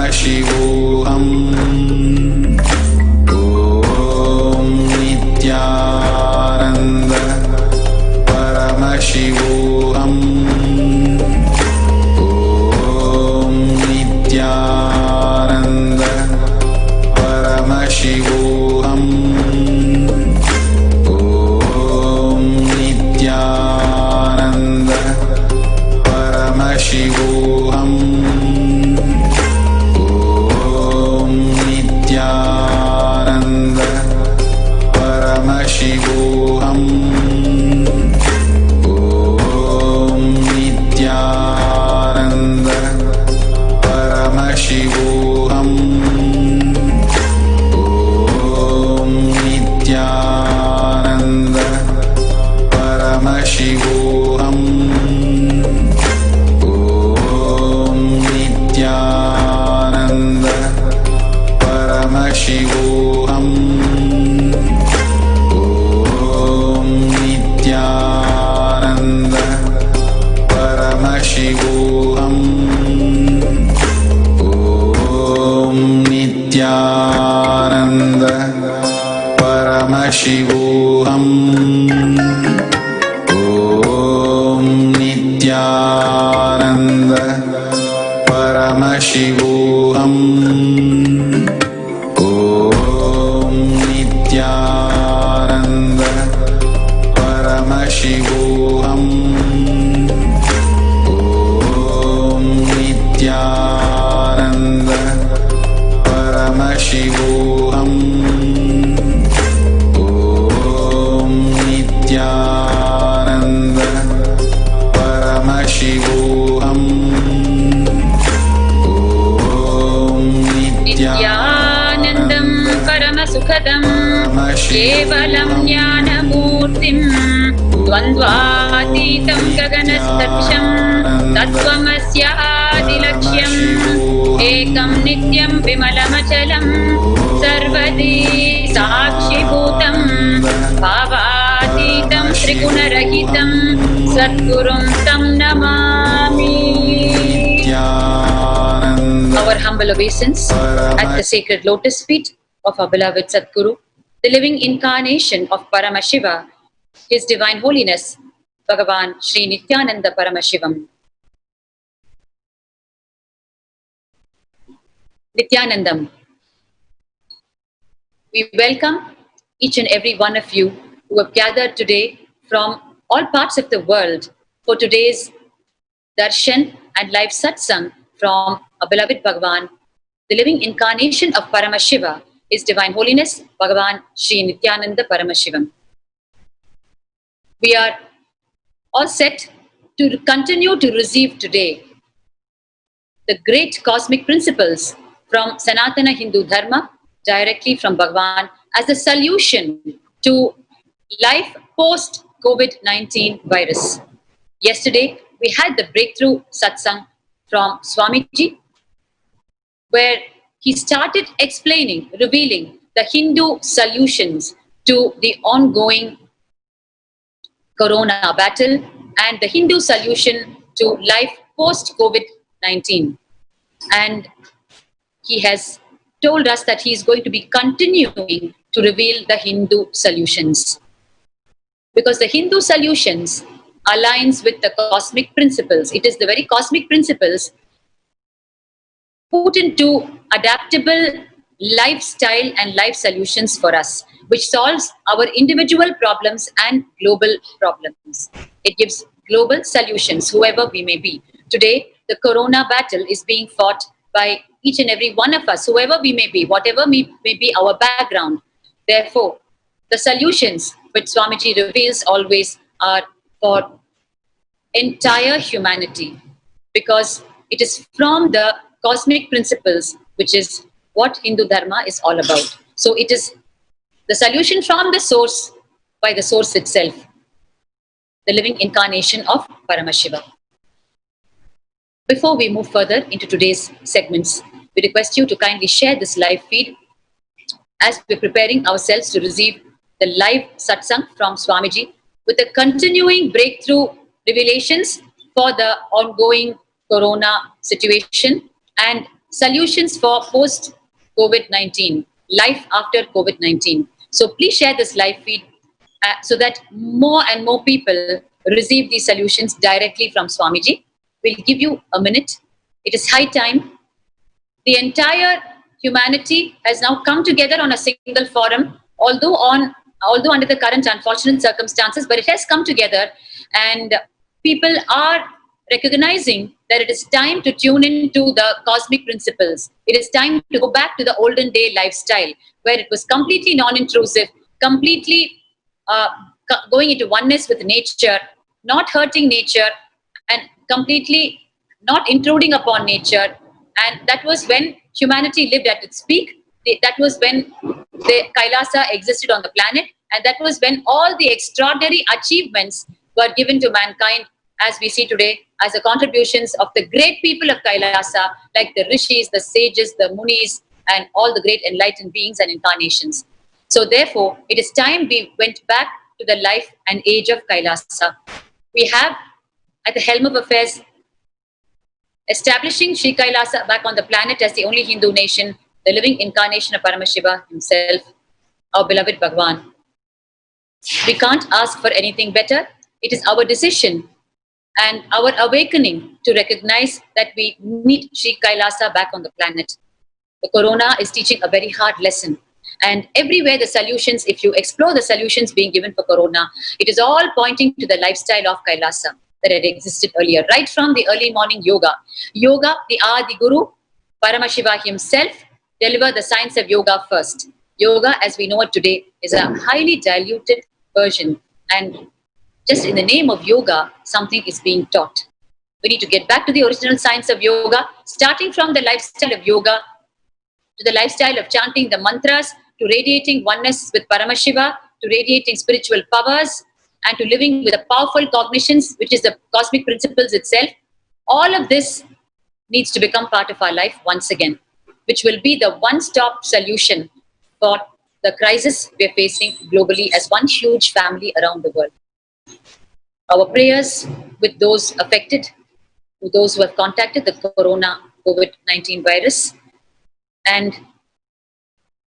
Paramashivoham Om Nithyananda Paramashivoham Om Nithyananda Paramashivoham Om Nithyananda Paramashivoham Om Nithyananda Paramashivoham Om Nithyananda Paramashivoham Om Nithyananda Paramashivoham Om Nithyananda Paramashivoham Om Nithyananda Paramashivoham Om Nithyananda Paramashivoham Om Nithyananda Paramashivoham Om Nithyananda Paramashivoham Om Nithyananda Paramashivoham Om Nithyananda Paramashivoham Om Nithyanandam Paramasukhadam Kevalam Jnanamurtim Dvandvatitam Gaganastapsham Tattvamasya Adilaksham Ekam Nityam Vimalamachalam Sarvadi Sakshibhutam Bhavatitam Trigunarahitam Satgurum Tam Namami. Our humble obeisance at the sacred lotus feet of our beloved Satguru, the living incarnation of Paramashiva, His Divine Holiness, Bhagavan Sri Nithyananda Paramashivam. Nithyanandam. We welcome each and every one of you who have gathered today from all parts of the world for today's darshan and live satsang from our beloved Bhagavan, the living incarnation of Paramashiva, His Divine Holiness, Bhagavan Sri Nithyananda Paramashivam. We are all set to continue to receive today the great cosmic principles from Sanatana Hindu Dharma, directly from Bhagavan, as the solution to life post COVID-19 virus. Yesterday, we had the breakthrough satsang from Swamiji, where he started explaining, revealing the Hindu solutions to the ongoing Corona battle and the Hindu solution to life post COVID-19. And he has told us that he is going to be continuing to reveal the Hindu solutions. Because the Hindu solutions aligns with the cosmic principles. It is the very cosmic principles put into adaptable lifestyle and life solutions for us, which solves our individual problems and global problems. It gives global solutions, whoever we may be. Today, the Corona battle is being fought by each and every one of us, whoever we may be, whatever may be our background. Therefore, the solutions which Swamiji reveals always are for entire humanity, because it is from the cosmic principles, which is what Hindu Dharma is all about. So it is the solution from the source, by the source itself, the living incarnation of Paramashiva. Before we move further into today's segments, we request you to kindly share this live feed as we're preparing ourselves to receive the live satsang from Swamiji with the continuing breakthrough revelations for the ongoing Corona situation and solutions for post COVID-19, life after COVID-19. So please share this live feed so that more and more people receive these solutions directly from Swamiji. We'll give you a minute. It is high time. The entire humanity has now come together on a single forum, although under the current unfortunate circumstances, but it has come together, and people are recognizing that it is time to tune into the cosmic principles. It is time to go back to the olden day lifestyle where it was completely non-intrusive, completely going into oneness with nature, not hurting nature, and completely not intruding upon nature. And that was when humanity lived at its peak. That was when the Kailasa existed on the planet, and that was when all the extraordinary achievements were given to mankind, as we see today, as the contributions of the great people of Kailasa, like the rishis, the sages, the munis, and all the great enlightened beings and incarnations. So therefore, it is time we went back to the life and age of Kailasa. We have, at the helm of affairs, establishing Sri Kailasa back on the planet as the only Hindu nation, the living incarnation of Paramashiva himself, our beloved Bhagwan. We can't ask for anything better. It is our decision and our awakening to recognize that we need Sri Kailasa back on the planet. The corona is teaching a very hard lesson. And everywhere the solutions, if you explore the solutions being given for corona, it is all pointing to the lifestyle of Kailasa that had existed earlier, right from the early morning yoga. Yoga, the Adi Guru, Paramashiva himself, delivered the science of yoga first. Yoga, as we know it today, is a highly diluted version. And just in the name of yoga, something is being taught. We need to get back to the original science of yoga, starting from the lifestyle of yoga to the lifestyle of chanting the mantras, to radiating oneness with Paramashiva, to radiating spiritual powers, and to living with a powerful cognitions, which is the cosmic principles itself. All of this needs to become part of our life once again, which will be the one-stop solution for the crisis we are facing globally as one huge family around the world. Our prayers with those affected, with those who have contacted the corona COVID-19 virus. And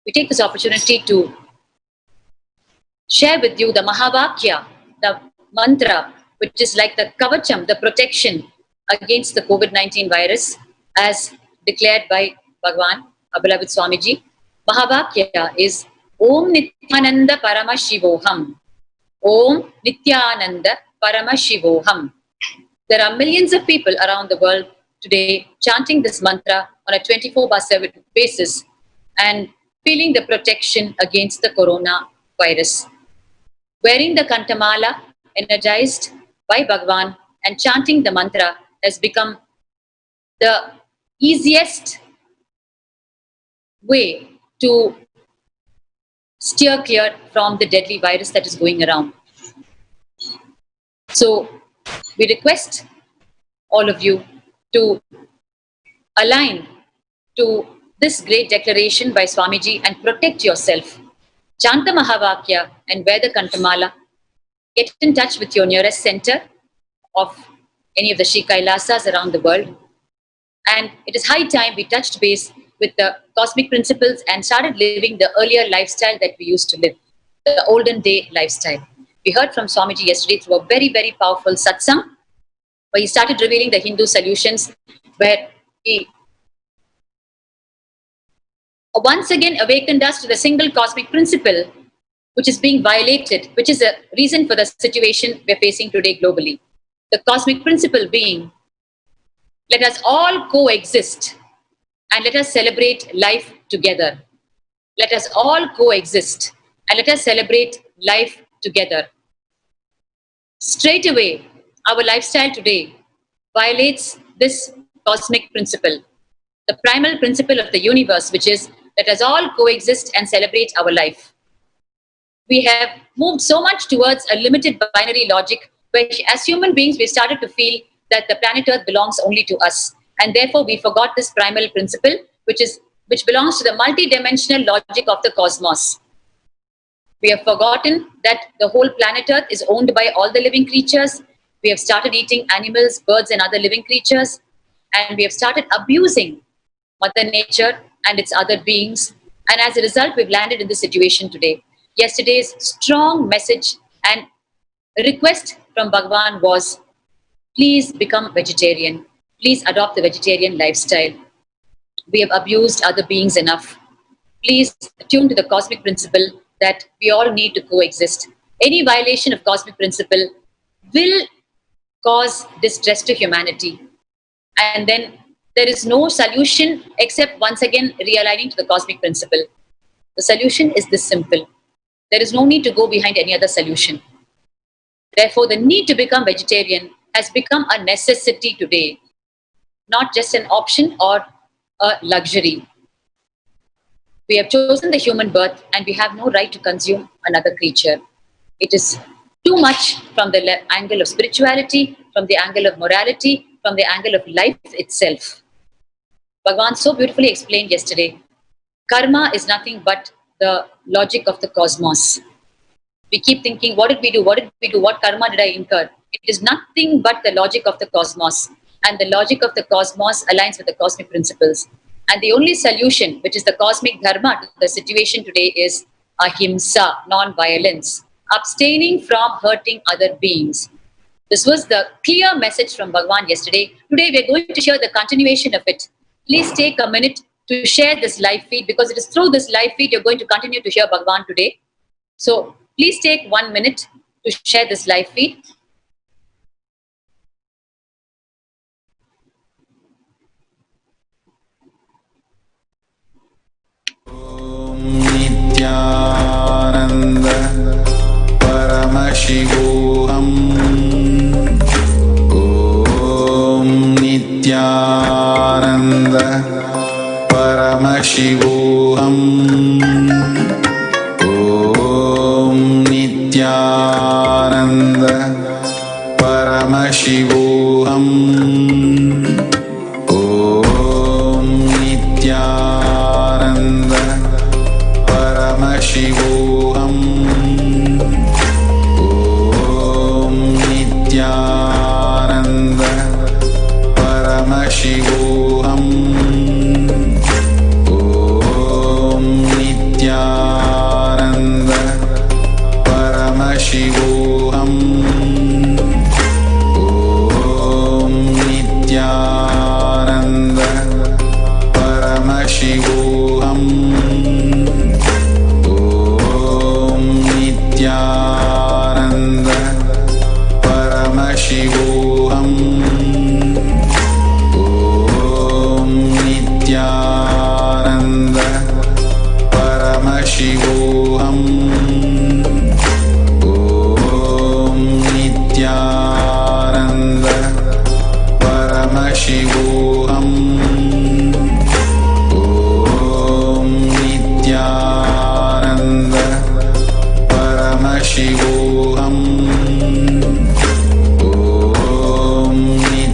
we take this opportunity to share with you the Mahavakya, the mantra, which is like the kavacham, the protection against the COVID-19 virus, as declared by Bhagwan, our beloved Swamiji. Mahavakya is Om Nithyananda Paramashivoham. Om Nithyananda Paramashivoham. There are millions of people around the world today chanting this mantra on a 24/7 basis and feeling the protection against the coronavirus. Wearing the Kantamala, energized by Bhagwan, and chanting the mantra has become the easiest way to steer clear from the deadly virus that is going around. So we request all of you to align to this great declaration by Swamiji and protect yourself. Chant the Mahavakya and wear the Kantamala. Get in touch with your nearest center of any of the Sri Kailasas around the world. And it is high time we touched base with the cosmic principles and started living the earlier lifestyle that we used to live, the olden day lifestyle. We heard from Swamiji yesterday through a very, very powerful Satsang, where he started revealing the Hindu solutions, where he once again awakened us to the single cosmic principle which is being violated, which is a reason for the situation we're facing today globally. The cosmic principle being, let us all coexist and let us celebrate life together. Let us all coexist and let us celebrate life together. Straight away, our lifestyle today violates this cosmic principle, the primal principle of the universe, which is let us all coexist and celebrate our life. We have moved so much towards a limited binary logic where as human beings we started to feel that the planet Earth belongs only to us, and therefore we forgot this primal principle which belongs to the multi-dimensional logic of the cosmos. We have forgotten that the whole planet Earth is owned by all the living creatures. We have started eating animals, birds and other living creatures, and we have started abusing Mother Nature and its other beings. And as a result, we've landed in this situation today. Yesterday's strong message and request from Bhagavan was, please become vegetarian. Please adopt the vegetarian lifestyle. We have abused other beings enough. Please attune to the cosmic principle that we all need to coexist. Any violation of cosmic principle will cause distress to humanity. And then there is no solution except once again realigning to the cosmic principle. The solution is this simple. There is no need to go behind any other solution. Therefore, the need to become vegetarian has become a necessity today, not just an option or a luxury. We have chosen the human birth and we have no right to consume another creature. It is too much from the angle of spirituality, from the angle of morality, from the angle of life itself. Bhagavan so beautifully explained yesterday, karma is nothing but the logic of the cosmos. We keep thinking, what did we do? What did we do? What karma did I incur? It is nothing but the logic of the cosmos. And the logic of the cosmos aligns with the cosmic principles. And the only solution, which is the cosmic dharma to the situation today, is ahimsa, non-violence, abstaining from hurting other beings. This was the clear message from Bhagavan yesterday. Today we are going to share the continuation of it. Please take a minute to share this live feed, because it is through this live feed you're going to continue to hear Bhagavan today. So please take 1 minute to share this live feed. Nithyananda Paramashivoham Om Nithyananda Paramashivoham Om Nithyananda Paramashivoham Om Nithyananda Paramashivoham Om Nithyananda Paramashivoham Om Nithyananda Paramashivoham Om Nithyananda Paramashivoham Nithyananda Paramashivoham Om Nithyananda Paramashivoham Om Nithyananda Paramashivoham Om Nithyananda Paramashivoham Om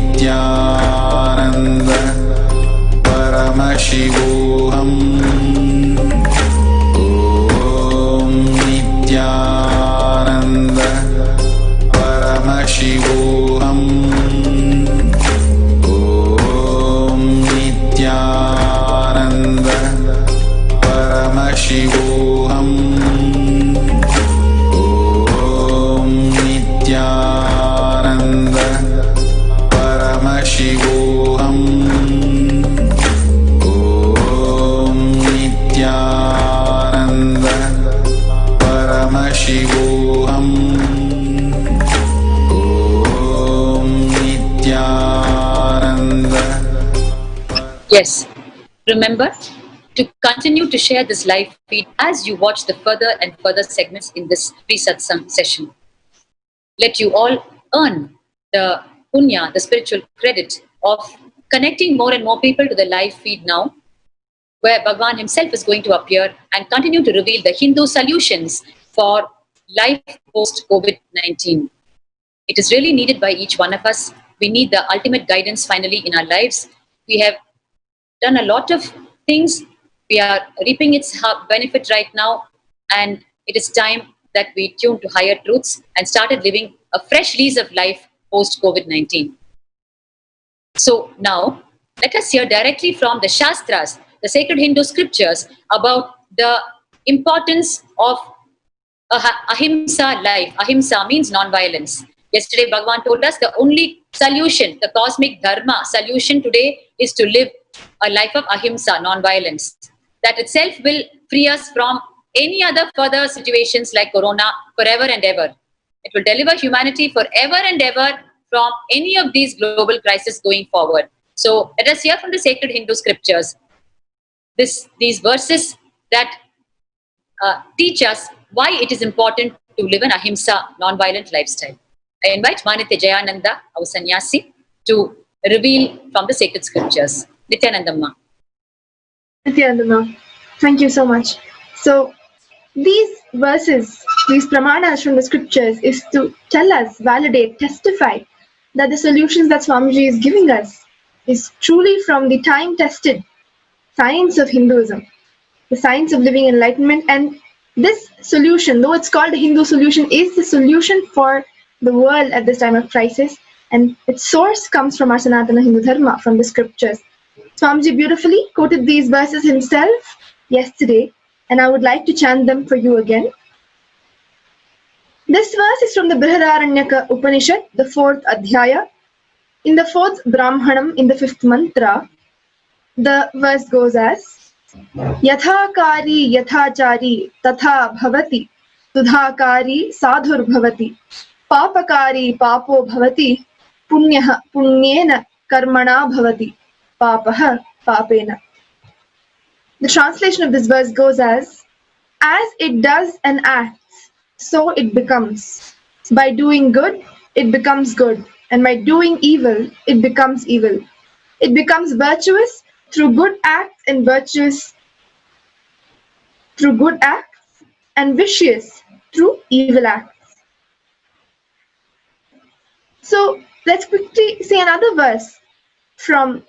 Nithyananda Paramashivoham Om Nithyananda Paramashivoham Om Nithyananda Paramashivoham Om Nithyananda Paramashivoham Om Nithyananda Paramashivoham Om Nithyananda. Yes, remember to continue to share this live feed as you watch the further and further segments in this free satsang session. Let you all earn the punya, the spiritual credit of connecting more and more people to the live feed now, where Bhagavan himself is going to appear and continue to reveal the Hindu solutions for life post-Covid-19. It is really needed by each one of us. We need the ultimate guidance finally in our lives. We have done a lot of things. We are reaping its benefit right now, and it is time that we tune to higher truths and started living a fresh lease of life post-Covid-19. So now, Let us hear directly from the Shastras, the sacred Hindu scriptures, about the importance of ahimsa life. Ahimsa means non-violence. Yesterday, Bhagavan told us the only solution, the cosmic dharma solution today is to live a life of ahimsa, non-violence. That itself will free us from any other further situations like corona forever and ever. It will deliver humanity forever and ever from any of these global crises going forward. So let us hear from the sacred Hindu scriptures these verses that teach us why it is important to live an ahimsa, non-violent lifestyle. I invite Nithyananda, our sannyasi, to reveal from the sacred scriptures. Nithyanandamma. Nithyananda, thank you so much. So, these verses, these pramanas from the scriptures is to tell us, validate, testify that the solutions that Swamiji is giving us is truly from the time-tested science of Hinduism, the science of living enlightenment. And this solution, though it's called a Hindu solution, is the solution for the world at this time of crisis. And its source comes from our Sanatana Hindu Dharma, from the scriptures. Swamiji beautifully quoted these verses himself yesterday, and I would like to chant them for you again. This verse is from the Brihadaranyaka Upanishad, the 4th Adhyaya. In the 4th Brahmanam, in the 5th mantra, the verse goes as Yathakari yathachari tatha bhavati sudhakari sadhur bhavati papakari papo bhavati punyaha punyena karmana bhavati papaha papena. The translation of this verse goes as it does and acts, so it becomes. By doing good, it becomes good, and by doing evil, it becomes evil. It becomes virtuous through good acts and virtuous through good acts, and vicious through evil acts. So let's quickly see another verse from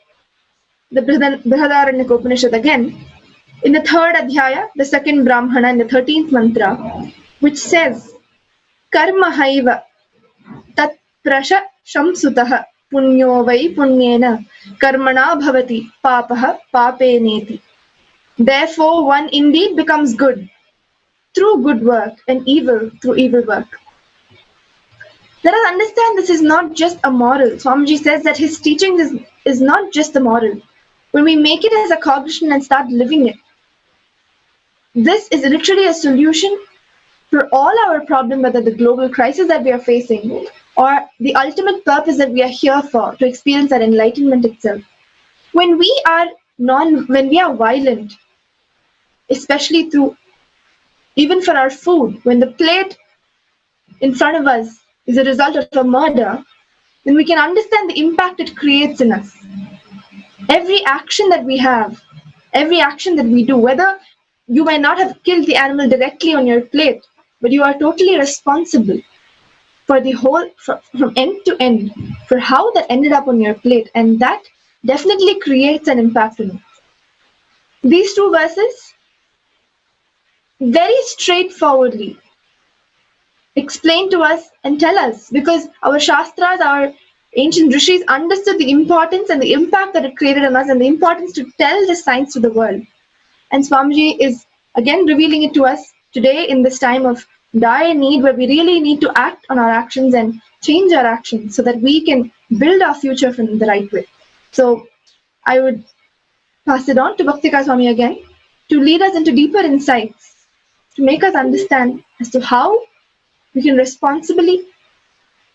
the Brihadaranyaka Upanishad again, in the 3rd Adhyaya, the 2nd Brahmana, in the 13th mantra, which says, Karma haiva tat prasha shamsutaha punyo vai punyena karmana bhavati papaha papeneti. Therefore, one indeed becomes good through good work and evil through evil work. Let us understand this is not just a moral. Swamiji says that his teaching is not just a moral. When we make it as a cognition and start living it, this is literally a solution for all our problems, whether the global crisis that we are facing or the ultimate purpose that we are here for, to experience that enlightenment itself. When we are violent, especially through, even for our food, when the plate in front of us is a result of a murder, then we can understand the impact it creates in us. Every action that we have, every action that we do, whether you might not have killed the animal directly on your plate, but you are totally responsible for the whole, from end to end, for how that ended up on your plate, and that definitely creates an impact on you. These two verses very straightforwardly explain to us and tell us, because our Shastras, our ancient rishis understood the importance and the impact that it created on us, and the importance to tell this science to the world. And Swamiji is again revealing it to us today in this time of dire need, where we really need to act on our actions and change our actions so that we can build our future from the right way. So I would pass it on to Bhaktika Swami again to lead us into deeper insights, to make us understand as to how we can responsibly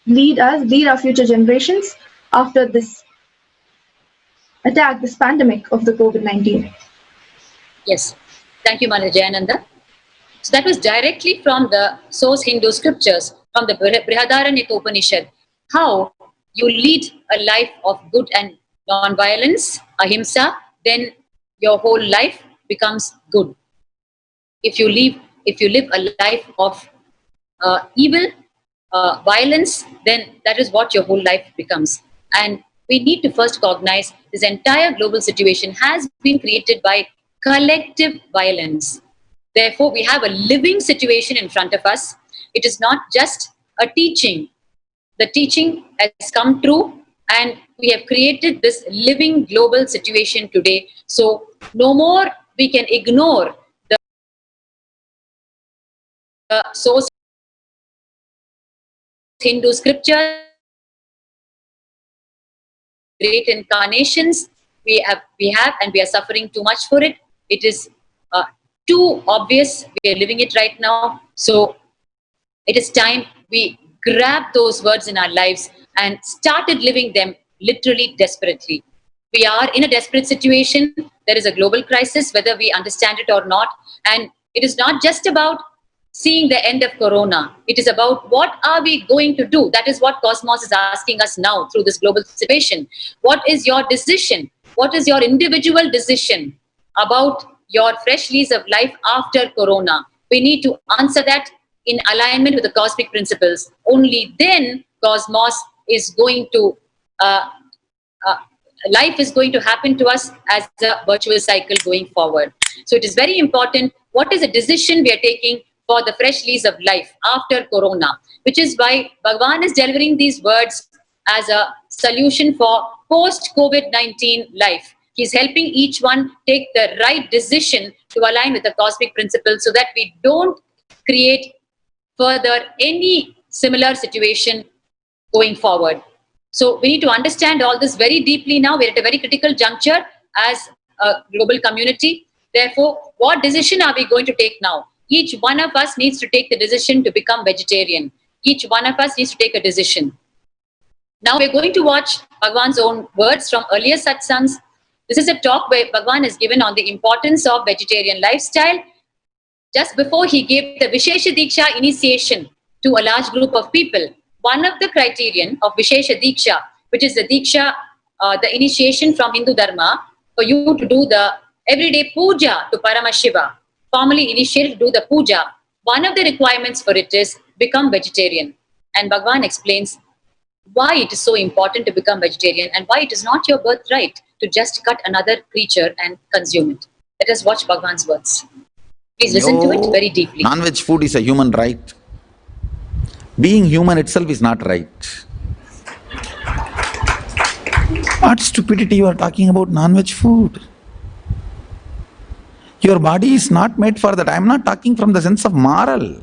lead our future generations after this attack, this pandemic of the COVID-19. Yes. Thank you, Nithyananda. So that was directly from the source Hindu scriptures, from the Brihadaranyaka Upanishad, how you lead a life of good and non-violence, ahimsa, then your whole life becomes good. If you live a life of evil, violence, then that is what your whole life becomes. And we need to first cognize this entire global situation has been created by collective violence. Therefore, we have a living situation in front of us. It is not just a teaching. The teaching has come true and we have created this living global situation today. So no more we can ignore the source Hindu scriptures, great incarnations we have, and we are suffering too much for it. It is too obvious. We are living it right now. So it is time we grab those words in our lives and started living them literally desperately. We are in a desperate situation. There is a global crisis, whether we understand it or not. And it is not just about seeing the end of Corona. It is about what are we going to do? That is what Cosmos is asking us now through this global situation. What is your decision? What is your individual decision about your fresh lease of life after Corona? We need to answer that in alignment with the cosmic principles. Only then Cosmos is going to, life is going to happen to us as a virtuous cycle going forward. So it is very important. What is the decision we are taking for the fresh lease of life after Corona? Which is why Bhagavan is delivering these words as a solution for post-COVID-19 life. He's helping each one take the right decision to align with the cosmic principles so that we don't create further any similar situation going forward. So we need to understand all this very deeply now. We're at a very critical juncture as a global community. Therefore, what decision are we going to take now? Each one of us needs to take the decision to become vegetarian. Each one of us needs to take a decision. Now we're going to watch Bhagavan's own words from earlier satsangs. This is a talk where Bhagavan is given on the importance of vegetarian lifestyle. Just before he gave the Vishesha Diksha initiation to a large group of people, one of the criterion of Vishesha Diksha, which is the Diksha, the initiation from Hindu Dharma, for you to do the everyday puja to Paramashiva, formally initiated to do the puja, one of the requirements for it is become vegetarian. And Bhagavan explains why it is so important to become vegetarian and why it is not your birthright to just cut another creature and consume it. Let us watch Bhagavan's words. Please listen to it very deeply. Non-veg food is a human right. Being human itself is not right. What stupidity you are talking about non-veg food? Your body is not made for that. I am not talking from the sense of moral.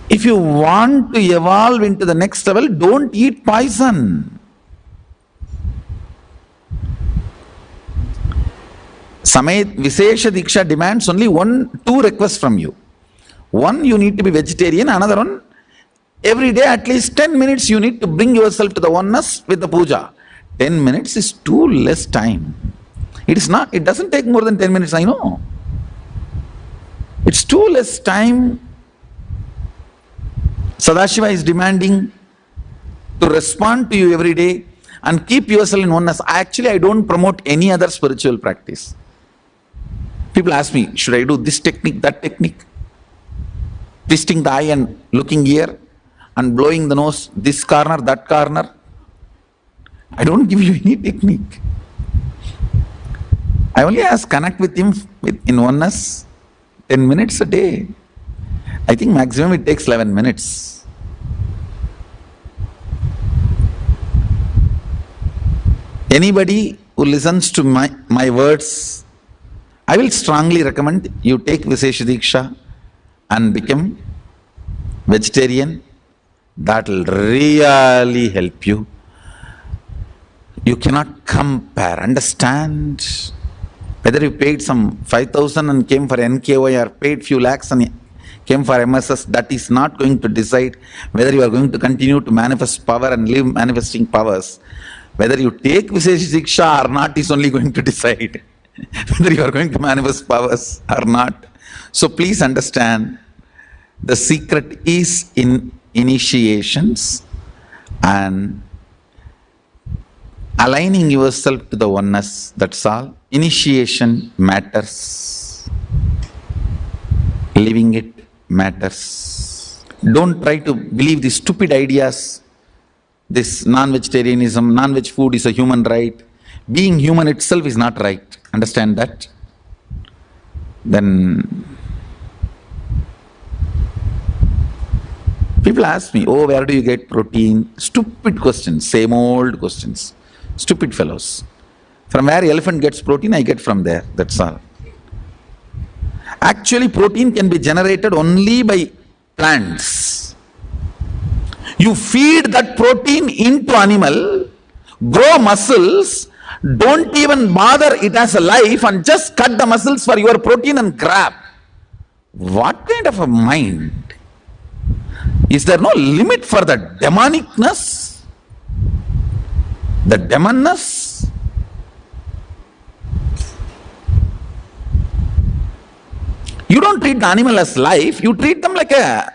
If you want to evolve into the next level, don't eat poison. Vishesha Diksha demands only two requests from you. One, you need to be vegetarian. Another one, every day at least 10 minutes you need to bring yourself to the oneness with the puja. 10 minutes is too less time. It doesn't take more than 10 minutes, I know. It's too less time. Sadashiva is demanding to respond to you every day and keep yourself in oneness. Actually, I don't promote any other spiritual practice. People ask me, should I do this technique, that technique? Twisting the eye and looking here and blowing the nose, this corner, that corner. I don't give you any technique. I only ask, connect with him in oneness 10 minutes a day. I think maximum it takes 11 minutes. Anybody who listens to my words, I will strongly recommend you take Vishesha Diksha and become vegetarian. That will really help you. You cannot compare, understand. Whether you paid some 5,000 and came for NKY or paid few lakhs and came for MSS, that is not going to decide whether you are going to continue to manifest power and live manifesting powers. Whether you take Vishesha Diksha or not is only going to decide whether you are going to manifest powers or not. So please understand, the secret is in initiations and aligning yourself to the oneness, that's all. Initiation matters. Living it matters. Don't try to believe these stupid ideas. This non-vegetarianism, non-veg food is a human right. Being human itself is not right. Understand that? Then People ask me, oh, where do you get protein? Stupid questions, same old questions. Stupid fellows. From where elephant gets protein, I get from there. That's all. Actually, protein can be generated only by plants. You feed that protein into animal, grow muscles, don't even bother it as a life and just cut the muscles for your protein and grab. What kind of a mind? Is there no limit for the demonicness? The demonness? You don't treat the animal as life, you treat them like a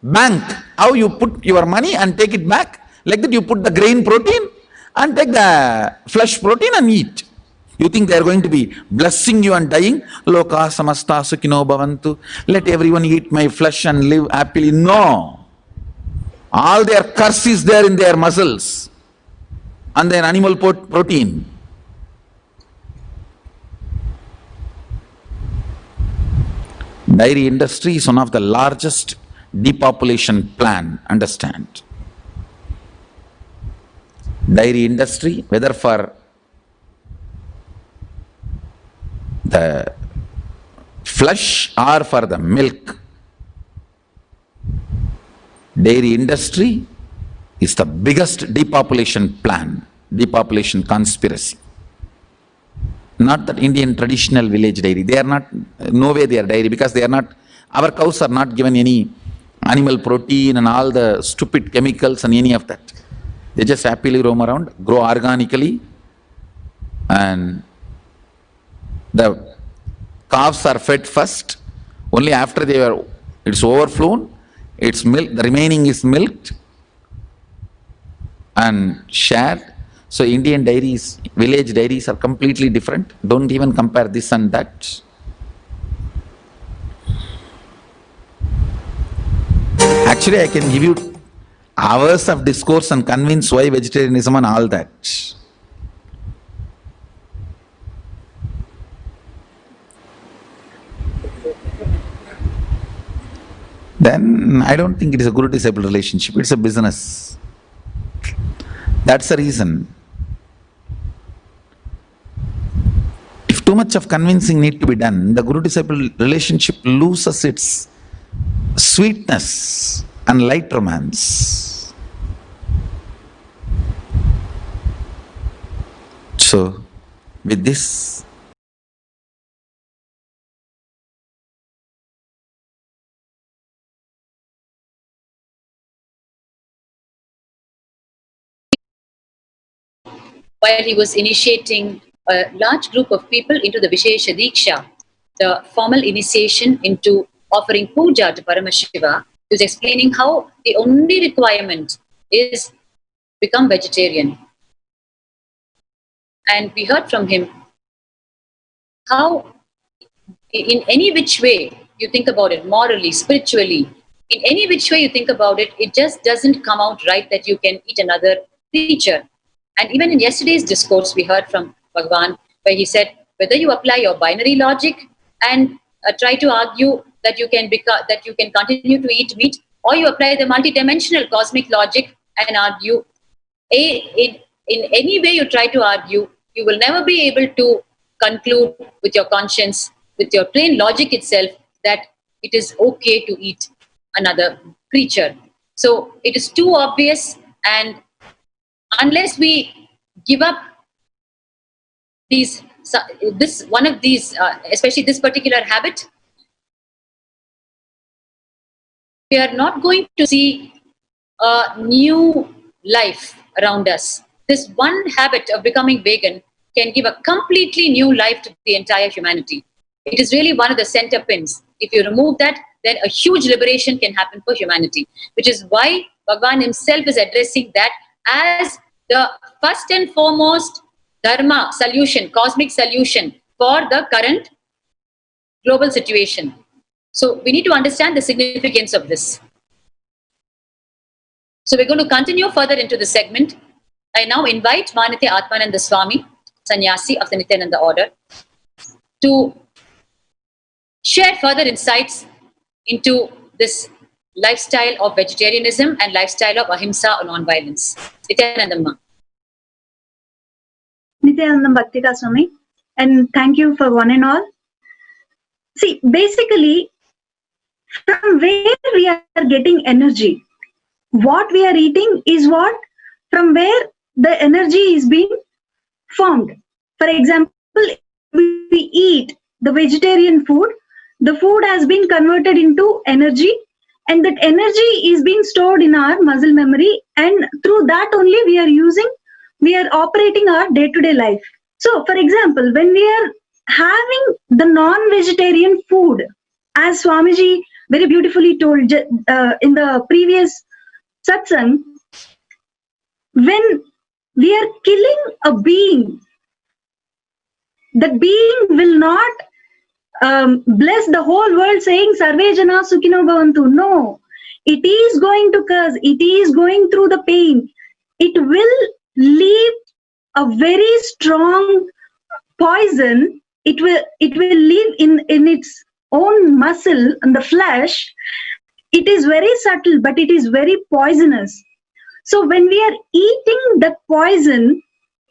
bank. How you put your money and take it back? Like that you put the grain protein and take the flesh protein and eat. You think they are going to be blessing you and dying? Loka samasta sukhino bhavantu. Let everyone eat my flesh and live happily. No. All their curse is there in their muscles and their animal protein. Dairy industry is one of the largest depopulation plan, understand. Dairy industry, whether for the flesh or for the milk, dairy industry is the biggest depopulation plan, depopulation conspiracy. Not that Indian traditional village dairy, they are not, no way they are dairy, because they are not, our cows are not given any animal protein and all the stupid chemicals and any of that. They just happily roam around, grow organically, and the calves are fed first. Only after it's overflown, it's milk, the remaining is milked and shared. So Indian dairies, village dairies are completely different. Don't even compare this and that. Actually, I can give you hours of discourse and convince why vegetarianism and all that. Then I don't think it is a guru-disciple relationship, it's a business. That's the reason. If too much of convincing need to be done, the guru-disciple relationship loses its sweetness and light romance. So, with this, while he was initiating a large group of people into the Vishesha Diksha, the formal initiation into offering puja to Paramashiva, he was explaining how the only requirement is become vegetarian. And we heard from him how in any which way you think about it, morally, spiritually, in any which way you think about it, it just doesn't come out right that you can eat another creature. And even in yesterday's discourse, we heard from Bhagavan, where he said, whether you apply your binary logic and try to argue that you can continue to eat meat, or you apply the multidimensional cosmic logic and argue, in any way you try to argue, you will never be able to conclude with your conscience, with your plain logic itself, that it is okay to eat another creature. So it is too obvious, and unless we give up especially this particular habit, we are not going to see a new life around us. This one habit of becoming vegan can give a completely new life to the entire humanity. It is really one of the center pins. If you remove that, then a huge liberation can happen for humanity, which is why Bhagavan himself is addressing that as the first and foremost dharma solution, cosmic solution for the current global situation. So we need to understand the significance of this. So we're going to continue further into the segment. I now invite Manitya Atmananda Swami, Sannyasi of the Nithyananda order, to share further insights into this lifestyle of vegetarianism and lifestyle of ahimsa or non-violence. Nithyananda. Nithyananda Bhaktika Swami, and thank you for one and all. See, basically, from where we are getting energy, what we are eating is what, from where the energy is being formed. For example, if we eat the vegetarian food, the food has been converted into energy, and that energy is being stored in our muscle memory, and through that only we are operating our day-to-day life. So, for example, when we are having the non-vegetarian food, as Swamiji very beautifully told in the previous Satsang, when we are killing a being, that being will not bless the whole world saying Sarve Jana Sukhino Bhavantu. No, it is going to curse, it is going through the pain. It will leave a very strong poison. It will live in its own muscle and the flesh. It is very subtle, but it is very poisonous. So when we are eating that poison,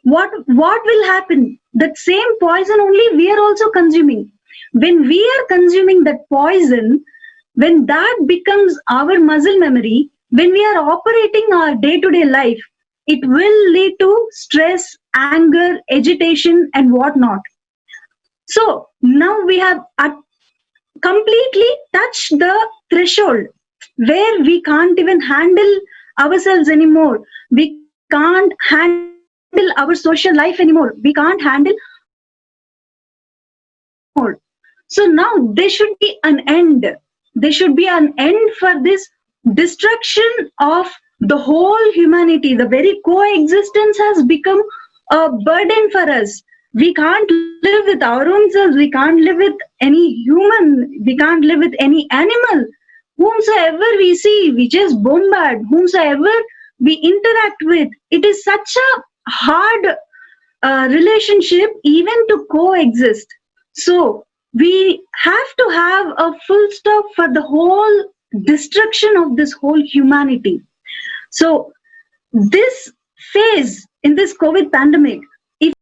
what will happen? That same poison only we are also consuming. When we are consuming that poison, when that becomes our muscle memory, when we are operating our day-to-day life, it will lead to stress, anger, agitation, and whatnot. So now we have completely touched the threshold where we can't even handle ourselves anymore. We can't handle our social life anymore. We can't handle more. So now there should be an end. There should be an end for this destruction of the whole humanity. The very coexistence has become a burden for us. We can't live with our own selves. We can't live with any human. We can't live with any animal. Whomsoever we see, we just bombard. Whomsoever we interact with. It is such a hard relationship even to coexist. So we have to have a full stop for the whole destruction of this whole humanity. So this phase in this COVID pandemic, if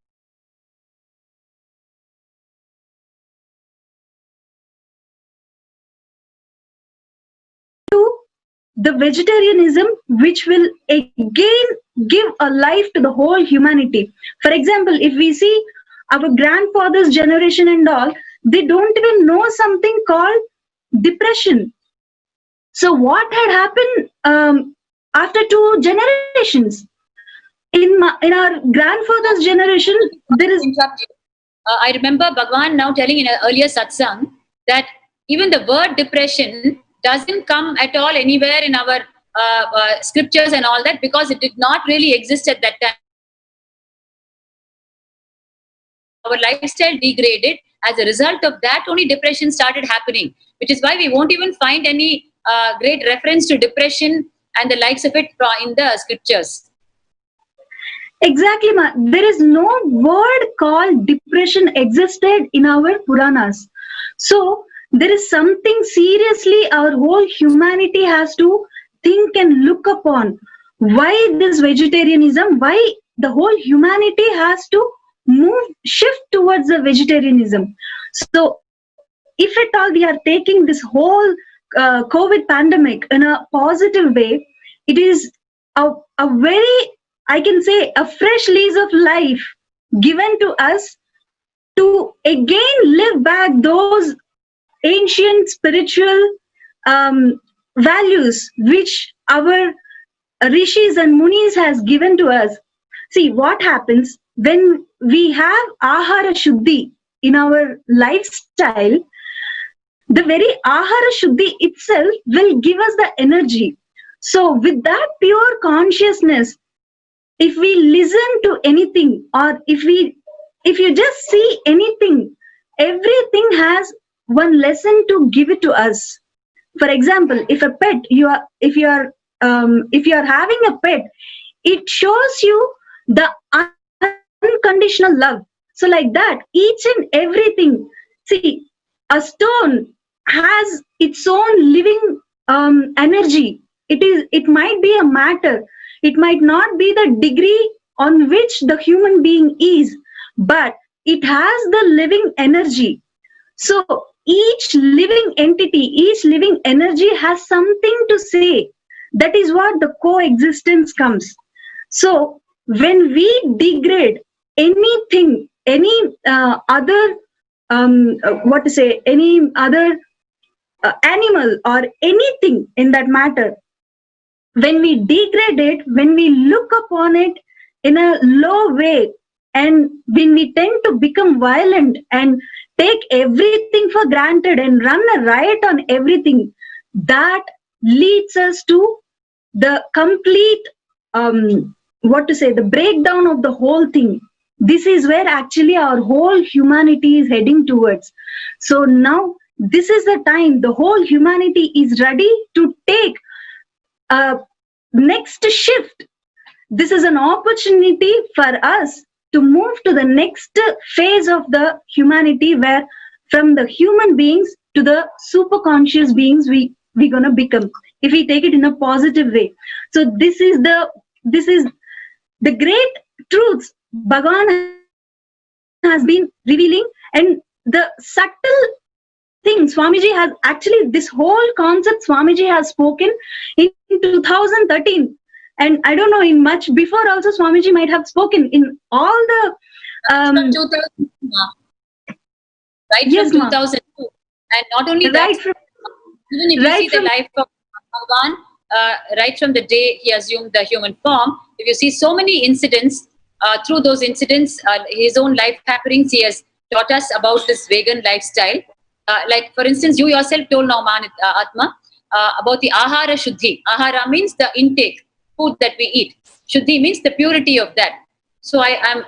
the vegetarianism which will again give a life to the whole humanity. For example, if we see our grandfather's generation and all, they don't even know something called depression. So what had happened after 2 generations? In our grandfather's generation, there is... I remember Bhagwan now telling in an earlier satsang that even the word depression doesn't come at all anywhere in our scriptures and all that, because it did not really exist at that time. Our lifestyle degraded. As a result of that, only depression started happening, which is why we won't even find any great reference to depression and the likes of it in the scriptures. Exactly, ma. There is no word called depression existed in our Puranas. So there is something seriously our whole humanity has to think and look upon. Why this vegetarianism? Why the whole humanity has to shift towards the vegetarianism? So if at all we are taking this whole COVID pandemic in a positive way, it is a very, I can say, a fresh lease of life given to us to again live back those ancient spiritual values which our rishis and munis has given to us. See what happens when we have ahara shuddhi in our lifestyle. The very ahara shuddhi itself will give us the energy. So with that pure consciousness, if we listen to anything, or if you just see anything, everything has one lesson to give it to us. For example, if a pet, if you are having a pet, it shows you the unconditional love. So like that, each and everything. See, a stone has its own living energy. It might be a matter. It might not be the degree on which the human being is, but it has the living energy. So each living entity, each living energy has something to say. That is what the coexistence comes. So when we degrade anything, any other, any other animal or anything in that matter, when we degrade it, when we look upon it in a low way, and when we tend to become violent and take everything for granted and run a riot on everything, that leads us to the complete, the breakdown of the whole thing. This is where actually our whole humanity is heading towards. So now, this is the time the whole humanity is ready to take a next shift. This is an opportunity for us to move to the next phase of the humanity, where from the human beings to the superconscious beings we're going to become, if we take it in a positive way. So this is the great truths Bhagavan has been revealing, and the subtle thing Swamiji has actually, this whole concept Swamiji has spoken in 2013, and I don't know, in much before also Swamiji might have spoken in all the from 2000, right? Yes, from 2002, and not only that, right from, even if you right see the from, life of Bhagavan, right from the day he assumed the human form, if you see so many incidents, through those incidents, his own life happenings, he has taught us about this vegan lifestyle. Like, for instance, you yourself told now, Atma, about the ahara shuddhi. Ahara means the intake, food that we eat. Shuddhi means the purity of that. So I am,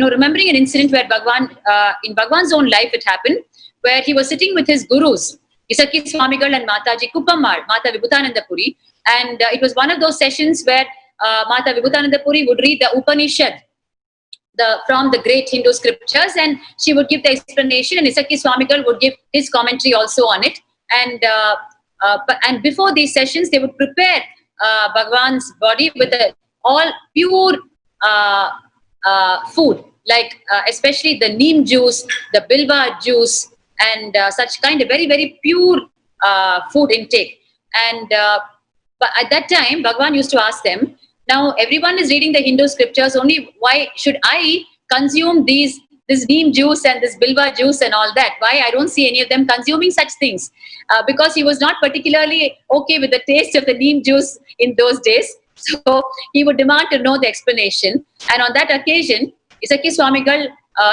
remembering an incident where Bhagavan, in Bhagavan's own life, it happened, where he was sitting with his gurus, Isaki Swamigal and Mataji Kuppammal, Mata Vibhutanandapuri, and it was one of those sessions where Mata Vibhutanandapuri would read the Upanishad, from the great Hindu scriptures, and she would give the explanation, and Isaki Swamigal would give his commentary also on it. And before these sessions, they would prepare Bhagavan's body with all pure food, like especially the neem juice, the bilva juice, and such kind of very, very pure food intake. And but at that time, Bhagavan used to ask them, now everyone is reading the Hindu scriptures, only why should I consume this neem juice and this bilva juice and all that? Why I don't see any of them consuming such things? Because he was not particularly okay with the taste of the neem juice in those days. So he would demand to know the explanation. And on that occasion, Isaki Swamigal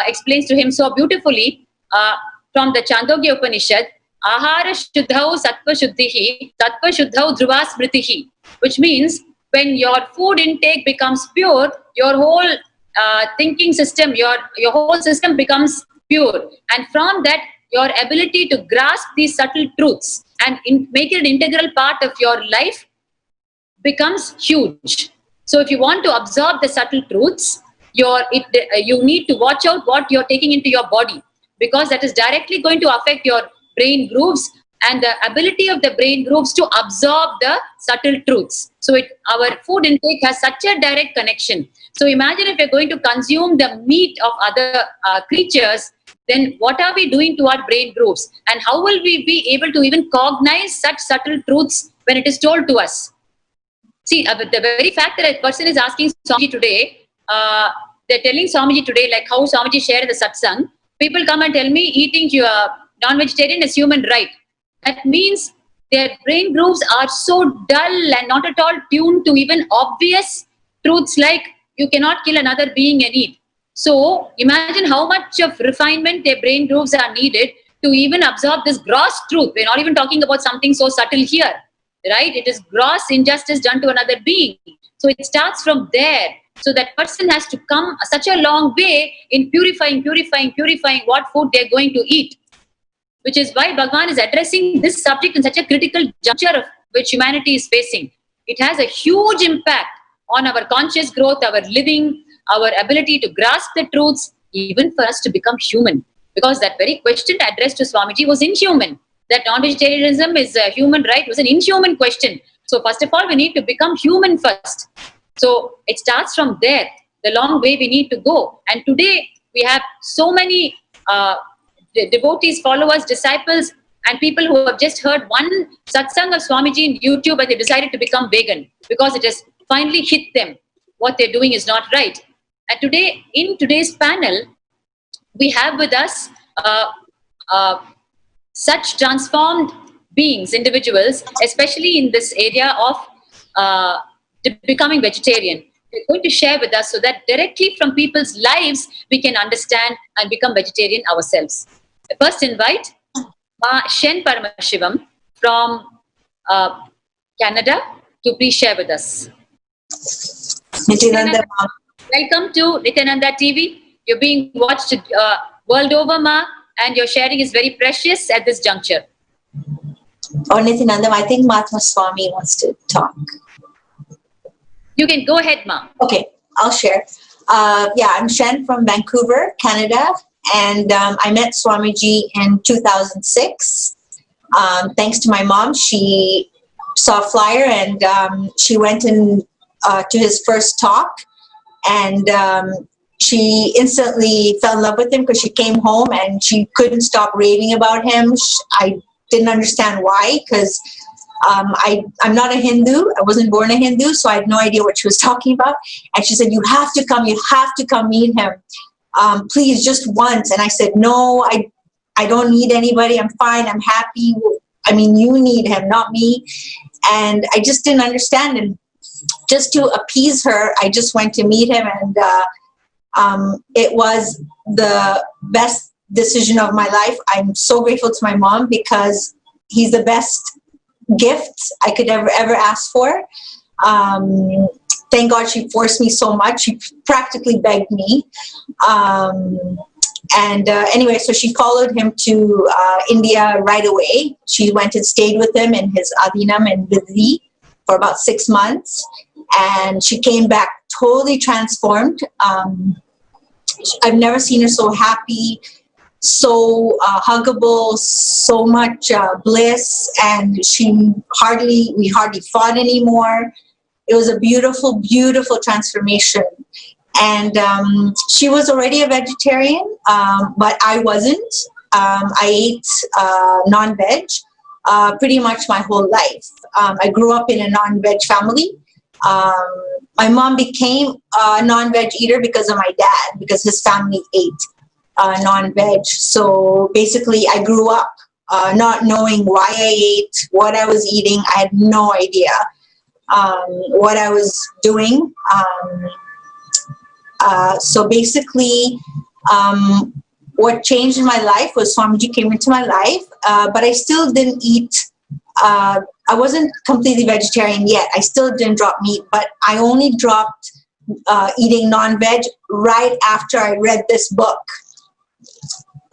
explains to him so beautifully from the Chandogya Upanishad, Ahara Shuddhau Sattva Shuddhihi, Sattva Shuddhau Dhruva Smritihi, which means when your food intake becomes pure, your whole thinking system, your whole system becomes pure. And from that, your ability to grasp these subtle truths and make it an integral part of your life becomes huge. So if you want to absorb the subtle truths, you need to watch out what you're taking into your body, because that is directly going to affect your brain grooves and the ability of the brain grooves to absorb the subtle truths. So our food intake has such a direct connection. So imagine if we're going to consume the meat of other creatures, then what are we doing to our brain grooves? And how will we be able to even cognize such subtle truths when it is told to us? See, the very fact that a person is asking Swamiji today, they're telling Swamiji today, like how Swamiji shared in the Satsang, people come and tell me eating non-vegetarian is human right. That means their brain grooves are so dull and not at all tuned to even obvious truths like you cannot kill another being and eat. So imagine how much of refinement their brain grooves are needed to even absorb this gross truth. We're not even talking about something so subtle here, right? It is gross injustice done to another being. So it starts from there. So that person has to come such a long way in purifying what food they're going to eat. Which is why Bhagavan is addressing this subject in such a critical juncture of which humanity is facing. It has a huge impact on our conscious growth, our living, our ability to grasp the truths, even for us to become human. Because that very question addressed to Swamiji was inhuman. that non-vegetarianism is a human right was an inhuman question. So first of all, we need to become human first. So it starts from there, the long way we need to go. And today we have so many devotees, followers, disciples, and people who have just heard one satsang of Swamiji in YouTube and they decided to become vegan because it has finally hit them. What they're doing is not right. And today, in today's panel, we have with us such transformed beings, individuals, especially in this area of becoming vegetarian. They're going to share with us so that directly from people's lives, we can understand and become vegetarian ourselves. I first invite Shen Paramashivam from Canada to please share with us. Nithyananda, welcome to Nithyananda TV. You're being watched world over, Ma, and your sharing is very precious at this juncture. or Nithyananda, I think Mahatma Swami wants to talk. You can go ahead, Ma. Okay, I'll share. Yeah, I'm Shen from Vancouver, Canada, and I met Swamiji in 2006. Thanks to my mom, she saw a flyer and she went in to his first talk, and she instantly fell in love with him because she came home and she couldn't stop raving about him. I didn't understand why, because I'm not a Hindu. I wasn't born a Hindu, so I had no idea what she was talking about. And she said, you have to come meet him. Please, just once. And I said, no, I don't need anybody. I'm fine. I'm happy. I mean, you need him, not me. And I just didn't understand. And just to appease her, I just went to meet him. And it was the best decision of my life. I'm so grateful to my mom because he's the best gift I could ever ask for. Thank God she forced me so much. She practically begged me. Anyway, so she followed him to India right away. She went and stayed with him in his Adinam in Vidhi for about 6 months. And she came back totally transformed. I've never seen her so happy, so huggable, so much bliss, and we hardly fought anymore. It was a beautiful, beautiful transformation. And she was already a vegetarian, but I wasn't. I ate non-veg pretty much my whole life. I grew up in a non-veg family. My mom became a non-veg eater because of my dad, because his family ate non-veg. So basically, I grew up not knowing why I ate, what I was eating. I had no idea what I was doing. So basically, what changed in my life was Swamiji came into my life, but I still didn't eat. I wasn't completely vegetarian yet. I still didn't drop meat, but I only dropped eating non-veg right after I read this book,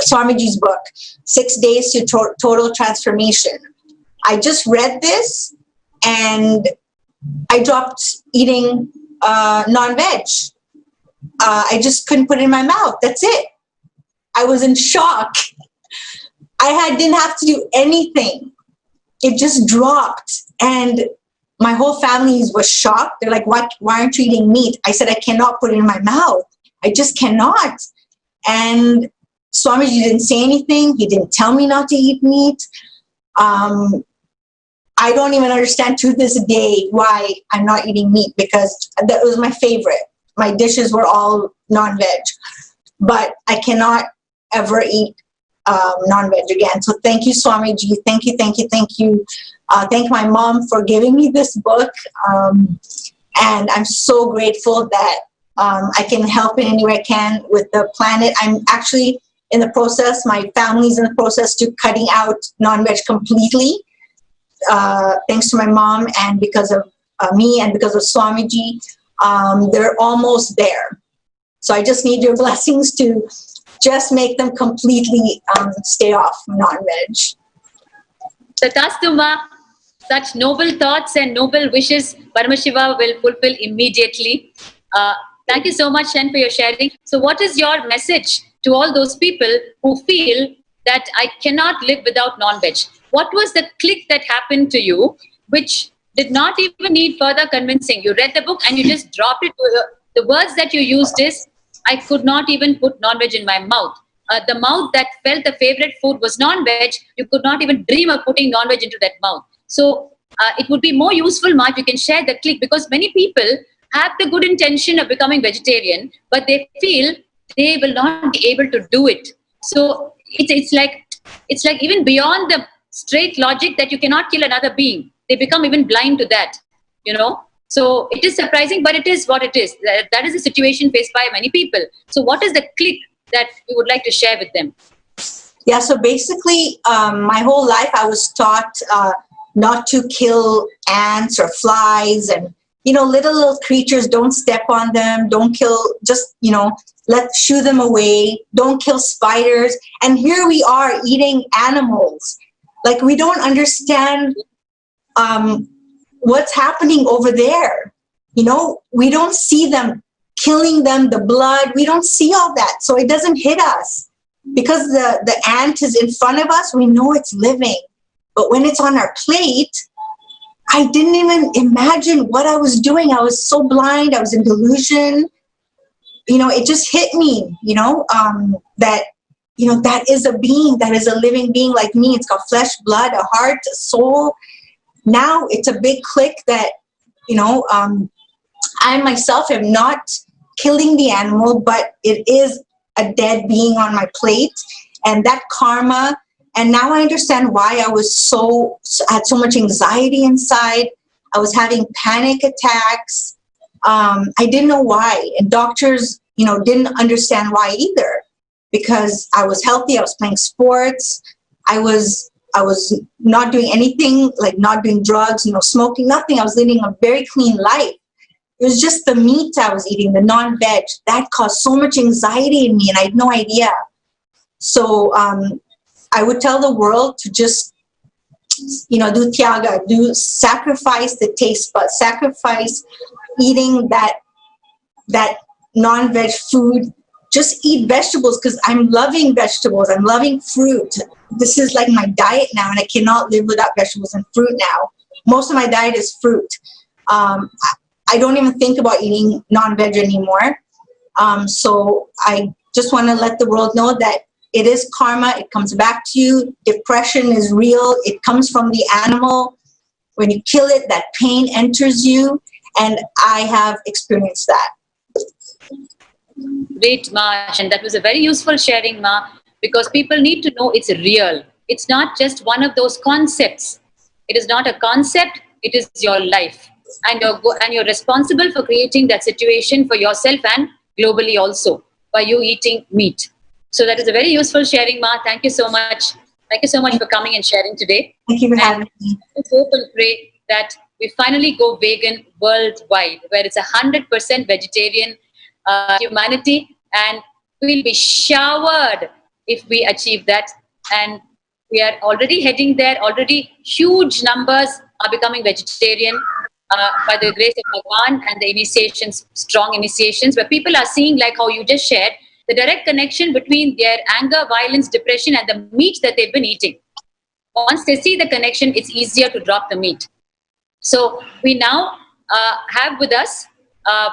Swamiji's book, 6 Days to Total Transformation. I just read this and I dropped eating non-veg. I just couldn't put it in my mouth. That's it. I was in shock. Didn't have to do anything. It just dropped. And my whole family was shocked. They're like, why aren't you eating meat? I said, I cannot put it in my mouth. I just cannot. And Swamiji didn't say anything. He didn't tell me not to eat meat. I don't even understand to this day why I'm not eating meat, because that was my favorite. My dishes were all non-veg, but I cannot ever eat non-veg again. So thank you, Swamiji. Thank you, thank you, thank you. Thank my mom for giving me this book. And I'm so grateful that I can help in any way I can with the planet. I'm actually in the process, my family's in the process to cutting out non-veg completely. Thanks to my mom and because of me and because of Swamiji, they're almost there. So I just need your blessings to just make them completely stay off non-veg. Tathastu, Ma. Such noble thoughts and noble wishes Paramashiva will fulfill immediately. Thank you so much, Shen, for your sharing. So what is your message to all those people who feel that I cannot live without non-veg? what was the click that happened to you, which did not even need further convincing? You read the book and you just dropped it. The words that you used is, I could not even put non-veg in my mouth. The mouth that felt the favorite food was non-veg, you could not even dream of putting non-veg into that mouth. So it would be more useful, Ma, if you can share the click, because many people have the good intention of becoming vegetarian, but they feel they will not be able to do it. So it's like even beyond the straight logic that you cannot kill another being. They become even blind to that, So it is surprising, but it is what it is. That is the situation faced by many people. So what is the click that you would like to share with them? Yeah, so basically, my whole life I was taught not to kill ants or flies and, little creatures. Don't step on them. Don't kill, just, shoo them away. Don't kill spiders. And here we are eating animals. Like, we don't understand what's happening over there. We don't see them killing them, the blood. We don't see all that. So it doesn't hit us. Because the ant is in front of us, we know it's living. But when it's on our plate, I didn't even imagine what I was doing. I was so blind. I was in delusion. It just hit me, that, that is a being, that is a living being like me. It's got flesh, blood, a heart, a soul. Now it's a big click that, I myself am not killing the animal, but it is a dead being on my plate, and that karma. And now I understand why I was had so much anxiety inside. I was having panic attacks. I didn't know why. And doctors, didn't understand why either, because I was healthy. I was playing sports. I was not doing anything, like not doing drugs, smoking, nothing. I was living a very clean life. It was just the meat I was eating, the non-veg, that caused so much anxiety in me, and I had no idea. So I would tell the world to just, do tyaga, sacrifice the taste buds, sacrifice eating that non-veg food. Just eat vegetables, because I'm loving vegetables. I'm loving fruit. This is like my diet now, and I cannot live without vegetables and fruit now. Most of my diet is fruit. I don't even think about eating non-veg anymore. So I just want to let the world know that it is karma. It comes back to you. Depression is real. It comes from the animal. When you kill it, that pain enters you. And I have experienced that. Great, Ma. And that was a very useful sharing, Ma, because people need to know it's real. It's not just one of those concepts. It is not a concept. It is your life. And you're responsible for creating that situation for yourself and globally also by you eating meat. So that is a very useful sharing, Ma. Thank you so much. Thank you so much for coming and sharing today. Thank you for having me. Let's hope and pray that we finally go vegan worldwide, where it's 100% vegetarian humanity, and we'll be showered if we achieve that. And we are already heading there. Already huge numbers are becoming vegetarian by the grace of Bhagavan and the initiations, strong initiations, where people are seeing, like how you just shared, the direct connection between their anger, violence, depression, and the meat that they've been eating. Once they see the connection, it's easier to drop the meat. So we now have with us a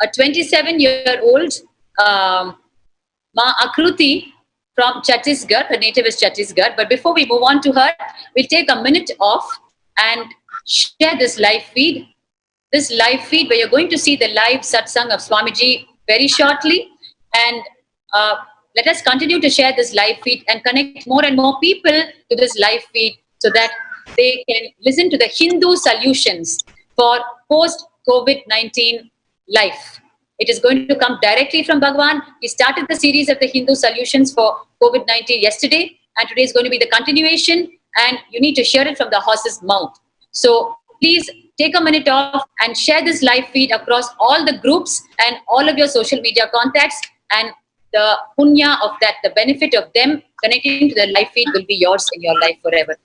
27-year-old Ma Akruti from Chhattisgarh. Her native is Chhattisgarh. But before we move on to her, we'll take a minute off and share this live feed. This live feed where you're going to see the live satsang of Swamiji very shortly. And let us continue to share this live feed and connect more and more people to this live feed so that they can listen to the Hindu solutions for post-COVID-19 life. It is going to come directly from Bhagavan. He started the series of the Hindu solutions for COVID-19 yesterday, and today is going to be the continuation, and you need to hear it from the horse's mouth. So please take a minute off and share this live feed across all the groups and all of your social media contacts, and the punya of that, the benefit of them connecting to the live feed will be yours in your life forever.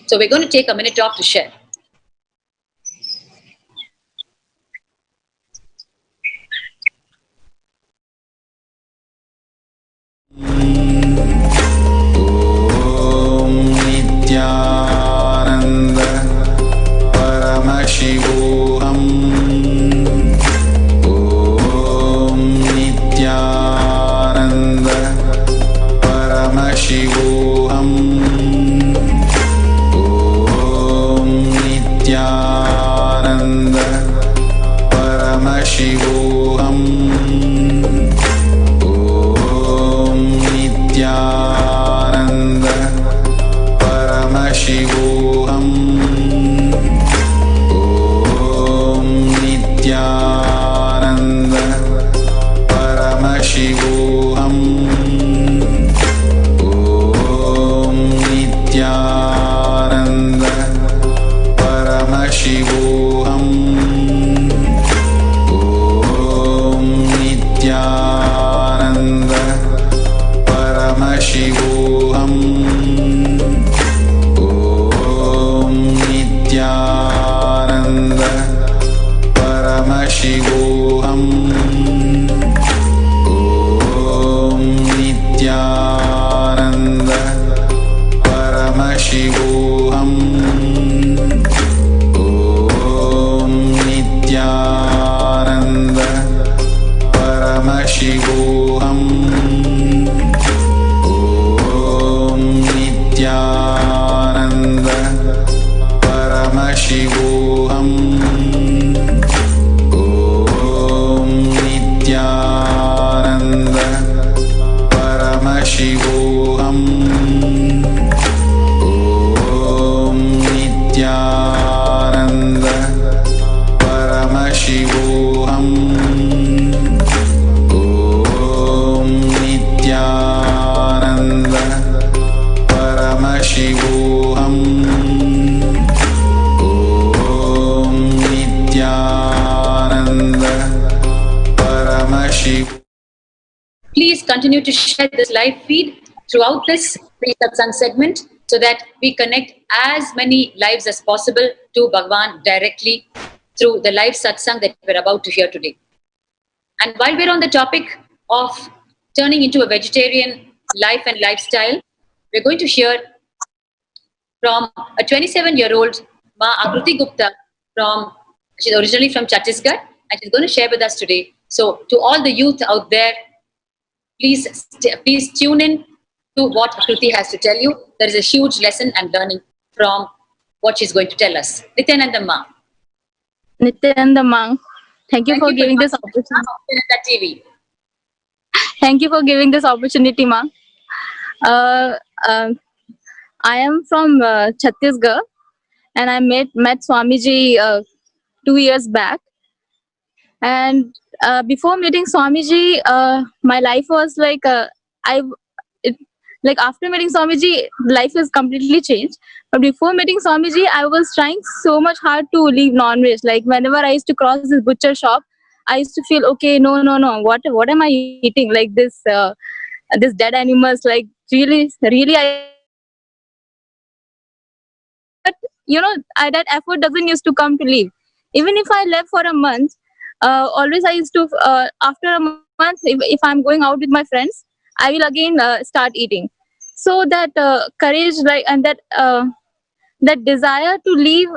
So we're going to take a minute off to share. Om Paramashivoham Om Nithyananda Paramashivoham Om Nithyananda Paramashivoham Om Nithyananda Paramashivoham Om Nithyananda Paramashivoham Om Nithyananda Paramashivoham Om Nithyananda Paramashivoham Om Nithyananda Paramashivoham Om Nithyananda Paramashivoham. Please continue to share this live feed throughout this free satsang segment so that we connect as many lives as possible to Bhagwan directly through the live satsang that we're about to hear today. And while we're on the topic of turning into a vegetarian life and lifestyle, we're going to hear from a 27-year-old Ma Akruti Gupta she's originally from Chhattisgarh, and she's going to share with us today. So to all the youth out there, please tune in to what Akruti has to tell you. There is a huge lesson and learning from what she's going to tell us. Nithyananda Ma. Nithyananda Ma, thank you for giving this opportunity. Nithyananda TV. Thank you for giving this opportunity, Ma. I am from Chhattisgarh, and I met Swamiji 2 years back. And before meeting Swamiji, my life was like like after meeting Swamiji, life has completely changed. But before meeting Swamiji, I was trying so much hard to leave non-veg. Like whenever I used to cross this butcher shop, I used to feel, okay, no, what am I eating? Like this dead animals, like really, but that effort doesn't used to come to leave. Even if I left for a month, always I used to after a month, if I'm going out with my friends, I will again start eating. So that courage, like, and that desire to leave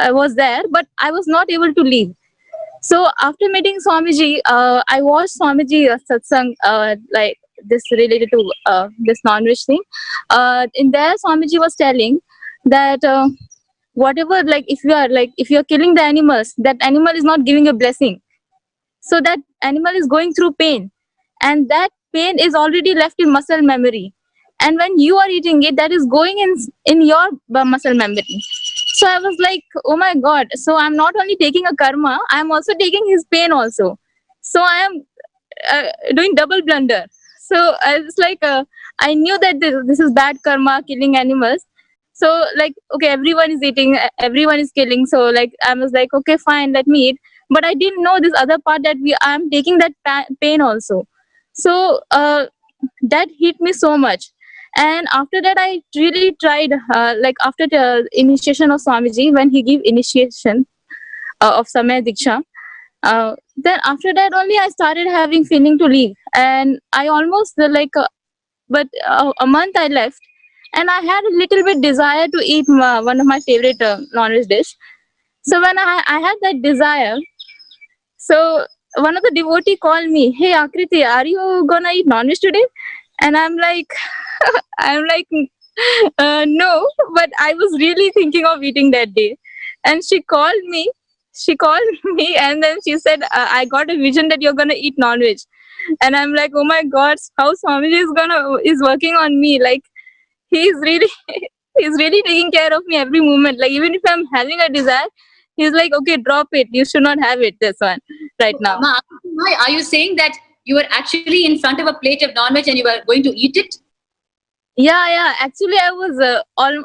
was there, but I was not able to leave. So after meeting Swamiji, I watched Swamiji Satsang, like this related to this non-veg thing. In there, Swamiji was telling that whatever, like if you are killing the animals, that animal is not giving a blessing. So that animal is going through pain, and that pain is already left in muscle memory. And when you are eating it, that is going in your muscle memory. So I was like, oh my God. So I'm not only taking a karma, I'm also taking his pain also. So I am doing double blunder. So I was like, I knew that this is bad karma, killing animals. So like, okay, everyone is eating, everyone is killing. So like, I was like, okay, fine, let me eat. But I didn't know this other part that I'm taking that pain also. So that hit me so much. And after that, I really tried, like after the initiation of Swamiji, when he gave initiation of Samaya Diksha, then after that only I started having feeling to leave. And I almost but a month I left, and I had a little bit desire to eat one of my favorite non-veg dish. So when I had that desire, so one of the devotee called me, hey Akriti, are you gonna eat non-veg today? And I'm like, no, but I was really thinking of eating that day. And she called me, and then she said, I got a vision that you're gonna eat non-veg. And I'm like, oh my God, how Swamiji is working on me. Like he's really taking care of me every moment. Like even if I'm having a desire, he's like, okay, drop it. You should not have it, this one, right now. Ma, are you saying that you were actually in front of a plate of non-veg and you were going to eat it? Yeah. Actually, I was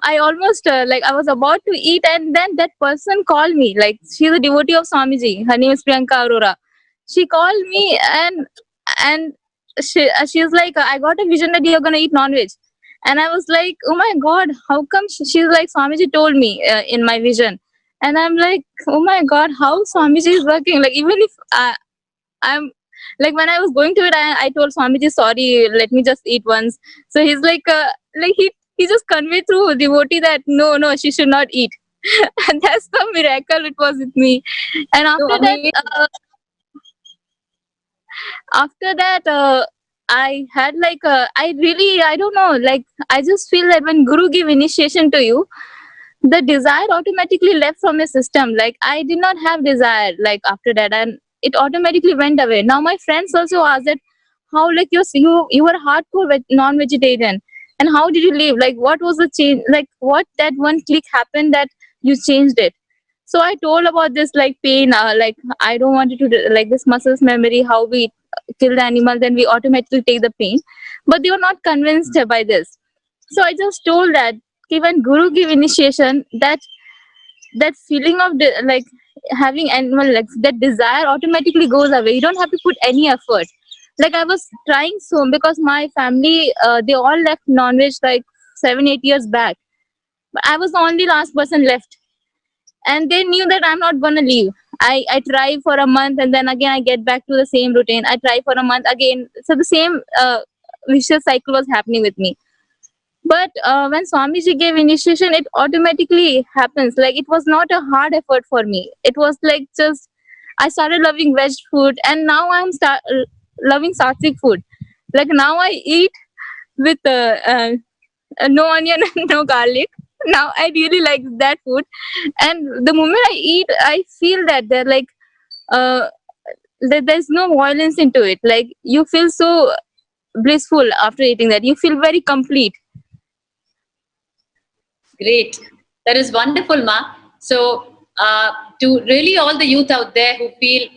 I almost I was about to eat, and then that person called me. Like she's a devotee of Swamiji. Her name is Priyanka Arora. She called me and she's like, I got a vision that you're gonna eat non-veg. And I was like, oh my God, how come she's like, Swamiji told me in my vision. And I'm like, oh my God, how Swamiji is working? Like, even if I'm like, when I was going to it, I told Swamiji, sorry, let me just eat once. So he's like he just conveyed through devotee that no, she should not eat. And that's the miracle it was with me. And So amazing. after that I had like I don't know, like I just feel that when Guru give initiation to you, the desire automatically left from your system. Like I did not have desire like after that, and it automatically went away. Now my friends also asked that how like you were hardcore non-vegetarian, and how did you live? Like what was the change? Like what that one click happened that you changed it? So I told about this like pain, like I don't want it to like this muscles memory, how we kill the animal, then we automatically take the pain. But they were not convinced by this. So I just told that when Guru give initiation, that feeling of like having animal legs, that desire automatically goes away. You don't have to put any effort. Like I was trying so because my family they all left non-veg like 7-8 years back, but I was the only last person left, and they knew that I'm not gonna leave. I try for a month and then again I get back to the same routine. I try for a month again, so the same vicious cycle was happening with me. But when Swamiji gave initiation, it automatically happens. Like it was not a hard effort for me. It was like just I started loving veg food, and now I'm loving sattvic food. Like now I eat with no onion and no garlic. Now I really like that food, and the moment I eat, I feel that they're like there's no violence into it. Like you feel so blissful after eating that. You feel very complete. Great. That is wonderful, Ma. So, to really all the youth out there who feel,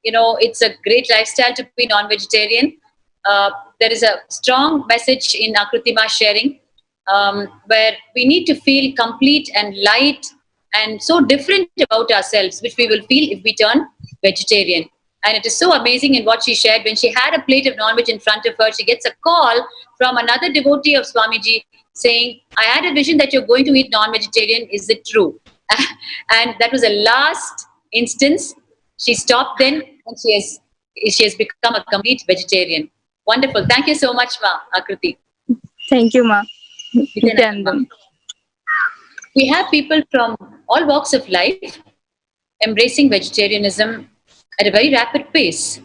it's a great lifestyle to be non-vegetarian, there is a strong message in Akriti Ma sharing, where we need to feel complete and light and so different about ourselves, which we will feel if we turn vegetarian. And it is so amazing in what she shared. When she had a plate of non-veg in front of her, she gets a call from another devotee of Swamiji saying, I had a vision that you're going to eat non-vegetarian. Is it true? And that was the last instance. She stopped then, and she has become a complete vegetarian. Wonderful. Thank you so much, Ma, Akriti. Thank you, Ma. Nithyananda. We have people from all walks of life embracing vegetarianism at a very rapid pace.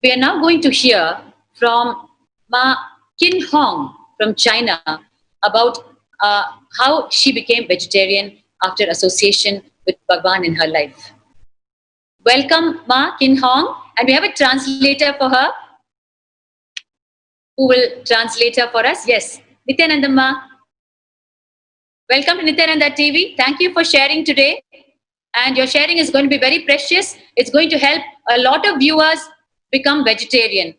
We are now going to hear from Ma Kin Hong from China about how she became vegetarian after association with Bhagwan in her life. Welcome, Ma Kin Hong, and we have a translator for her who will translate her for us. Yes, Nithyananda Ma. Welcome to Nithyananda TV. Thank you for sharing today. And your sharing is going to be very precious. It's going to help a lot of viewers become vegetarian,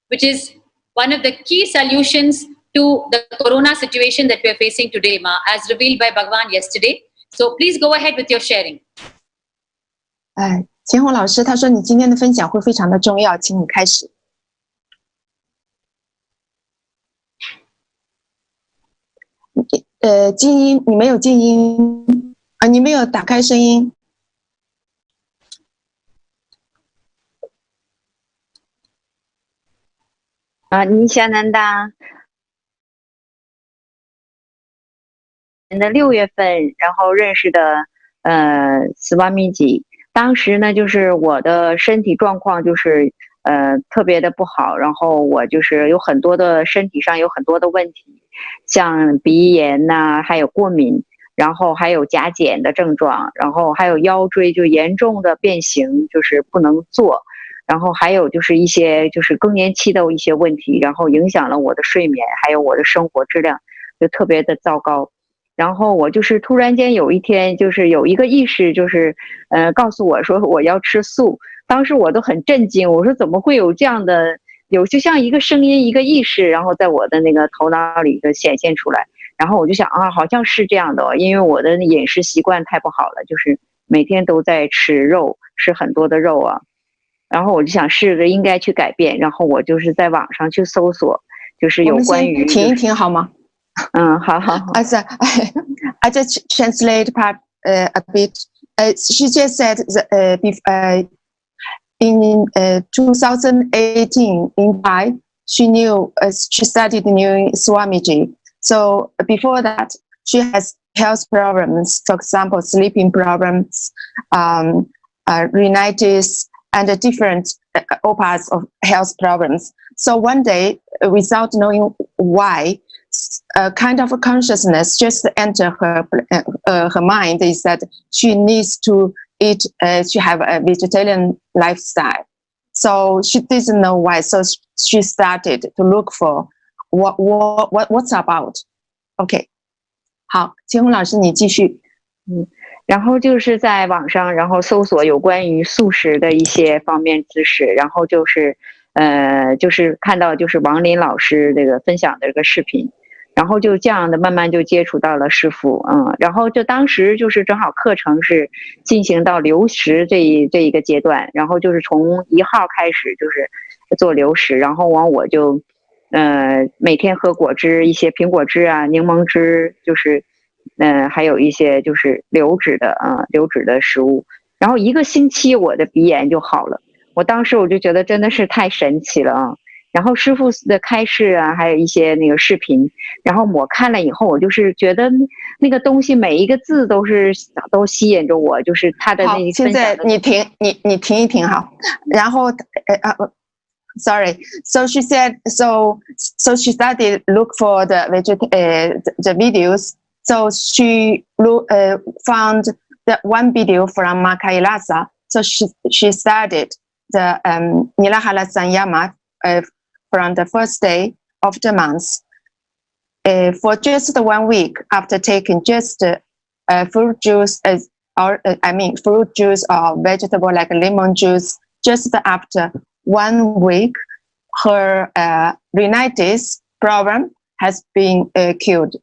which is one of the key solutions to the corona situation that we're facing today, Ma, as revealed by Bhagwan yesterday. So please go ahead with your sharing. 钱红老师他说你今天的分享会非常的重要，请你开始。静音，你没有静音啊，你没有打开声音。Nithyananda 6月份，然后认识的Swamiji。当时呢，就是我的身体状况就是特别的不好，然后我就是有很多的身体上有很多的问题，像鼻炎呐，还有过敏，然后还有甲减的症状，然后还有腰椎就严重的变形，就是不能坐。然后还有就是一些就是更年期的一些问题，然后影响了我的睡眠，还有我的生活质量，就特别的糟糕。然后我就是突然间有一天，就是有一个意识，就是告诉我说我要吃素。当时我都很震惊，我说怎么会有这样的，就像一个声音，一个意识，然后在我的那个头脑里就显现出来。然后我就想啊，好像是这样的，因为我的饮食习惯太不好了，就是每天都在吃肉，吃很多的肉啊。然后我就想试着应该去改变，然后我就是在网上去搜索，就是有关于、停一停好吗？好。I just translate part a bit. She just said in 2018 in Thai, she started knowing Swamiji. So before that, she has health problems, for example, sleeping problems, rhinitis, and different all parts of health problems. So one day, without knowing why, a kind of a consciousness just enter her mind is that she needs to eat, she have a vegetarian lifestyle. So she didn't know why. So she started to look for what's about. OK， 好，秦红老师你继续。然后就是在网上，然后搜索有关于素食的一些方面知识，然后就是看到就是王林老师这个分享的这个视频，然后就这样的慢慢就接触到了师父，然后就当时就是正好课程是进行到流食这一个阶段，然后就是从1号开始就是做流食，然后我就每天喝果汁，一些苹果汁啊、柠檬汁，就是还有一些就是流质的食物，然后1个星期我的鼻炎就好了。我当时我就觉得真的是太神奇了啊！然后师父的开示啊，还有一些那个视频，然后我看了以后，我就是觉得那个东西每一个字都吸引着我，就是他的那好，现在你停一停好，然后sorry. So she said, so she started look for the videos. So she found the one video from Kailasa. So she started the Nilahara Sanyama from the first day of the month. For just 1 week after taking just fruit juice, fruit juice or vegetable like lemon juice, just after 1 week, her rhinitis problem has been cured.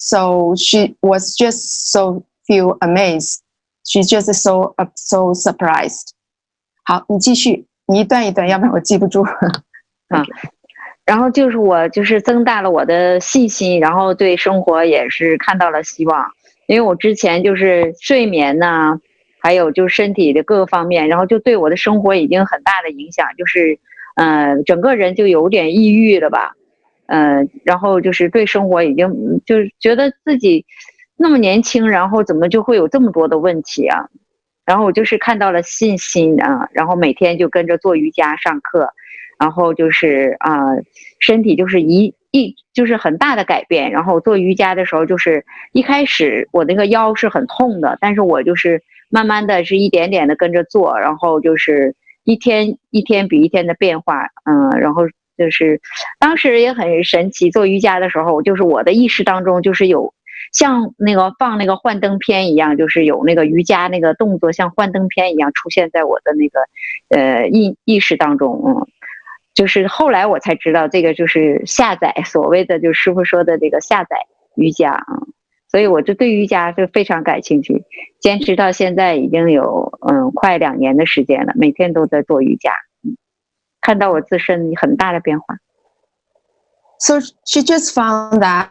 So she was just so feel amazed. She's just so surprised. 好，你继续，你一段一段，要不然我记不住。然后就是我就是增大了我的信心，然后对生活也是看到了希望。因为我之前就是睡眠呐，还有就是身体的各个方面，然后就对我的生活已经很大的影响，就是整个人就有点抑郁了吧。然后就是对生活已经就是觉得自己那么年轻，然后怎么就会有这么多的问题啊？然后我就是看到了信心啊，然后每天就跟着做瑜伽上课，然后就是身体就是就是很大的改变。然后做瑜伽的时候，就是一开始我那个腰是很痛的，但是我就是慢慢的是一点点的跟着做，然后就是一天一天比一天的变化，然后就是当时也很神奇，做瑜伽的时候，就是我的意识当中就是有像那个放那个幻灯片一样，就是有那个瑜伽那个动作像幻灯片一样出现在我的那个意识当中。就是后来我才知道这个就是下载，所谓的就是师父说的这个下载瑜伽所以我就对瑜伽就非常感兴趣，坚持到现在已经有快2年的时间了，每天都在做瑜伽，看到我自身很大的变化。So she just found that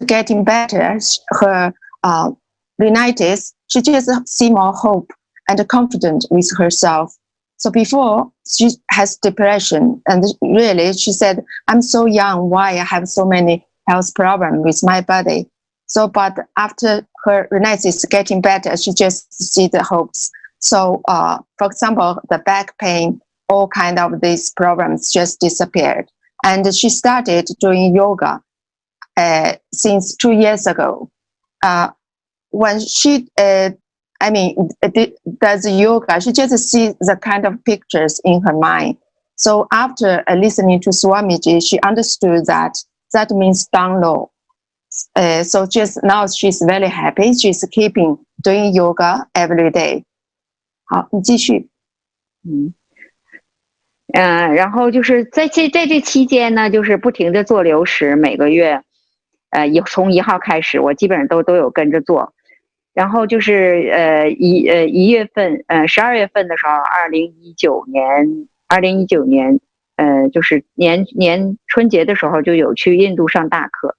getting better, her rhinitis, she just see more hope and confident with herself. So before she has depression, and really she said, I'm so young, why I have so many health problems with my body? So, but after her rhinitis getting better, she just see the hopes. So, for example, the back pain, all kind of these problems just disappeared. And she started doing yoga since 2 years ago. When she, does yoga, she just sees the kind of pictures in her mind. So after listening to Swamiji, she understood that means down low. So just now she's very happy. She's keeping doing yoga every day. 好，你继续。然后就是在这期间呢，就是不停的做流食，每个月，从1号开始，我基本上都有跟着做。然后就是1月份，12月份的时候，2019年就是年春节的时候就有去印度上大课。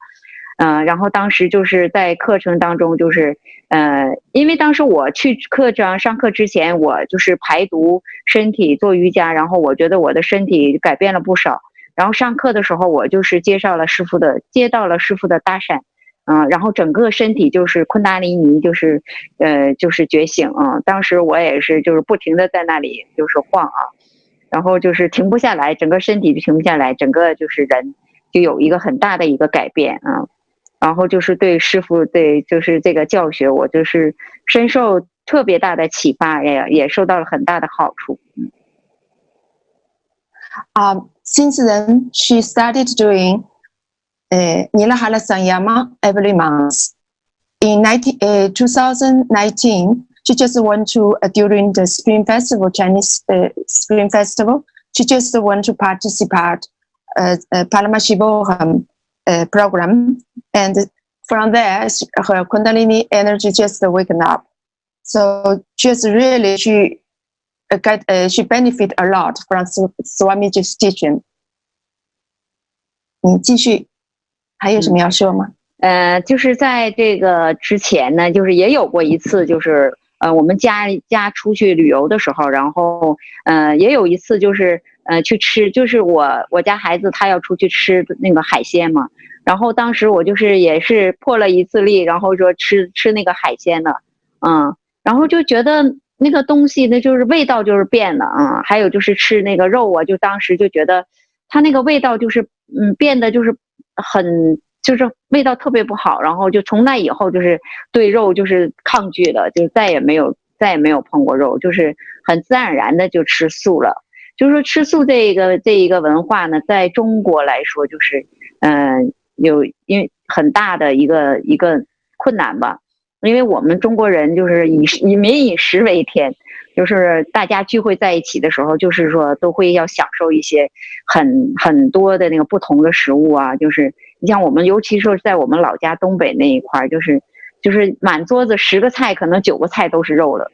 然后当时就是在课程当中，就是因为当时我去上课之前，我就是排毒身体做瑜伽，然后我觉得我的身体改变了不少。然后上课的时候，我就是接到了师父的搭讪，然后整个身体就是昆达里尼，就是觉醒啊。当时我也是就是不停的在那里就是晃啊，然后就是停不下来，整个身体就停不下来，整个就是人就有一个很大的一个改变啊。然后就是对师父对就是这个教学，我就是深受特别大的启发，也受到了很大的好处。Since then, she started doing Nilahara Sanyama every month. In 2019, she just went to, during the Spring Festival, Chinese Spring Festival, she just went to participate Paramashivoham program. And from there, her Kundalini energy just waken up. So just really, she benefit a lot from Swamiji's teaching. 你继续，还有什么要说吗？就是在这个之前呢，就是也有过一次，就是我们家出去旅游的时候，然后也有一次就是去吃，就是我家孩子他要出去吃那个海鲜嘛，然后当时我就是也是破了一次例，然后说吃那个海鲜的，然后就觉得那个东西那就是味道就是变了啊，还有就是吃那个肉啊，就当时就觉得它那个味道就是变得就是就是味道特别不好，然后就从那以后就是对肉就是抗拒了，就再也没有碰过肉，就是很自然而然的就吃素了。就是说吃素这一个文化呢，在中国来说就是因为很大的一个困难吧，因为我们中国人就是以民以食为天，就是大家聚会在一起的时候，就是说都会要享受一些很多的那个不同的食物啊，就是你像我们尤其是在我们老家东北那一块，就是满桌子10个菜，可能9个菜都是肉了，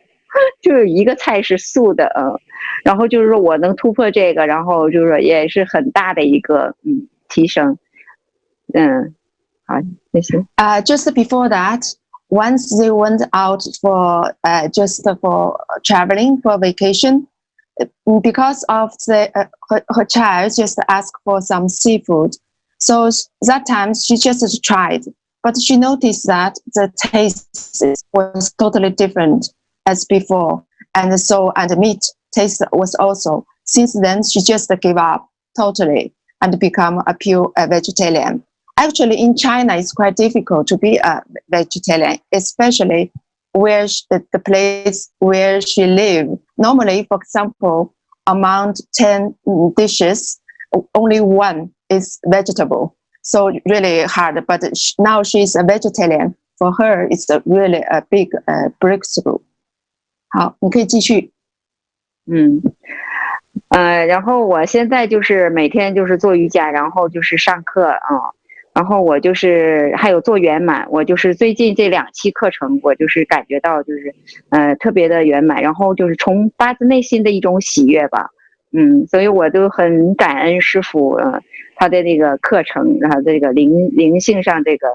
就是1个菜是素的然后就是说我能突破这个，然后就是说也是很大的一个提升。好，谢谢。Just before that, once they went out for just for traveling for vacation, because of her child just asked for some seafood, so that time she just tried, but she noticed that the taste was totally different as before, and the meat taste was also. Since then, she just gave up totally and become a pure vegetarian. Actually, in China, it's quite difficult to be a vegetarian, especially where the place where she lives. Normally, for example, among 10 dishes, only 1 is vegetable. So really hard. But now she's a vegetarian. For her, it's really a big breakthrough. 好，你可以继续。然后我现在就是每天就是做瑜伽，然后就是上课然后我就是还有做圆满，我就是最近这2期课程，我就是感觉到就是特别的圆满，然后就是从发自内心的一种喜悦吧，所以我都很感恩师父他的那个课程，然后这个灵性上这个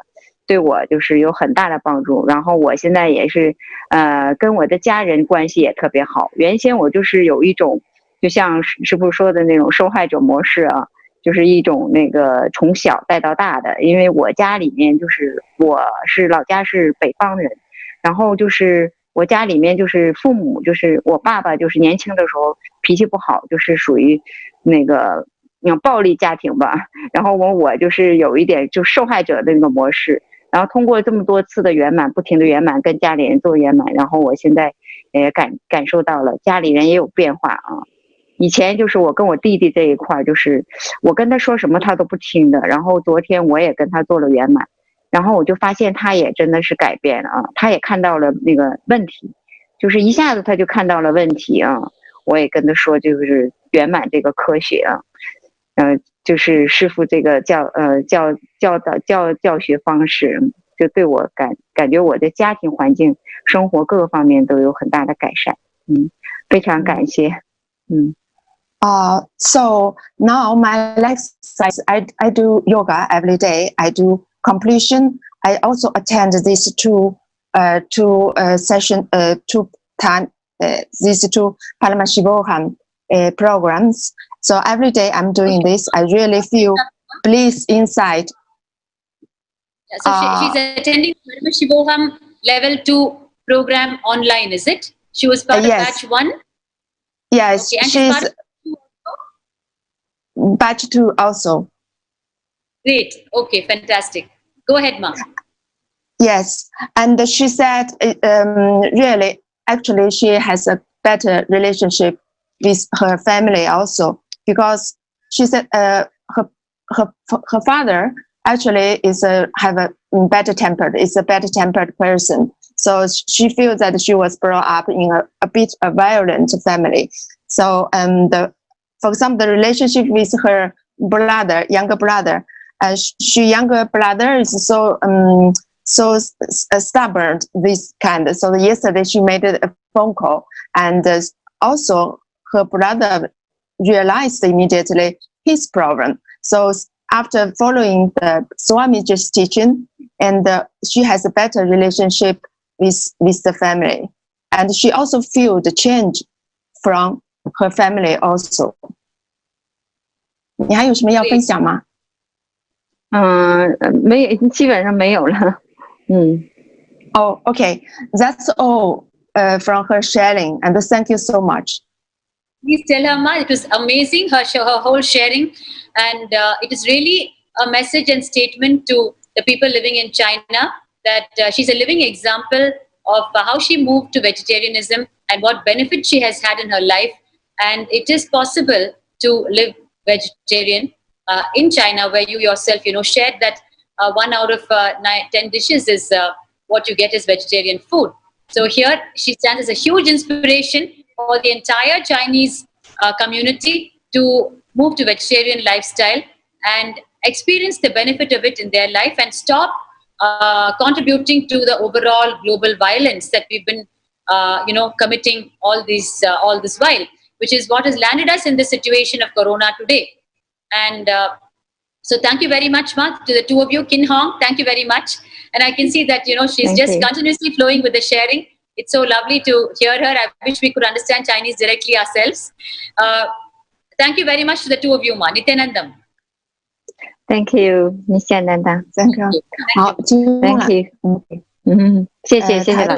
对我就是有很大的帮助。然后我现在也是跟我的家人关系也特别好，原先我就是有一种就像师父说的那种受害者模式就是一种那个从小带到大的，因为我家里面就是我是老家是北方人，然后就是我家里面就是父母就是我爸爸就是年轻的时候脾气不好，就是属于那个暴力家庭吧，然后我就是有一点就受害者的那个模式，然后通过这么多次的圆满，不停的圆满，跟家里人做圆满，然后我现在也感受到了家里人也有变化以前就是我跟我弟弟这一块，就是我跟他说什么他都不听的，然后昨天我也跟他做了圆满，然后我就发现他也真的是改变了他也看到了那个问题，就是一下子他就看到了问题我也跟他说就是圆满这个科学就是师父这个教学方式，就对我感觉我的家庭环境、生活各个方面都有很大的改善。非常感谢。So now my exercise, I do yoga every day. I do completion. I also attend these two session, these two Paramashivoham programs. So every day I'm doing this. I really feel bliss inside. Yeah, so she's attending Paramashivoham Level 2 program online, is it? She was part of yes. batch 1? Yes, Okay, and she's part of batch 2 also. Great. Okay, fantastic. Go ahead, Ma. Yes, and she said, really, actually, she has a better relationship with her family also, because she said her father actually is a better tempered person. So she feels that she was brought up in a bit a violent family. So for example, the relationship with her younger brother, younger brother is so stubborn, this kind. So yesterday she made a phone call, and also her brother realized immediately his problem. So after following the Swamiji's teaching, and she has a better relationship with the family, and she also feel the change from her family also. 你还有什么要分享吗？没，基本上没有了。Oh, okay. That's all from her sharing, and thank you so much. Please tell her, Ma, it was amazing, her whole sharing. And it is really a message and statement to the people living in China that she's a living example of how she moved to vegetarianism and what benefit she has had in her life. And it is possible to live vegetarian in China, where you yourself, shared that 1 out of 10 dishes is what you get is vegetarian food. So here she stands as a huge inspiration for the entire Chinese community to move to vegetarian lifestyle and experience the benefit of it in their life and stop contributing to the overall global violence that we've been committing all this while, which is what has landed us in the situation of Corona today. And so thank you very much, Ma, to the two of you. Kin Hong, thank you very much. And I can see that, she's continuously flowing with the sharing. It's so lovely to hear her. I wish we could understand Chinese directly ourselves. Thank you very much to the two of you, Ma. Nithyanandam. Thank you, Nithyananda. Thank you. 好，金庸了。 Thank you. 谢谢老师。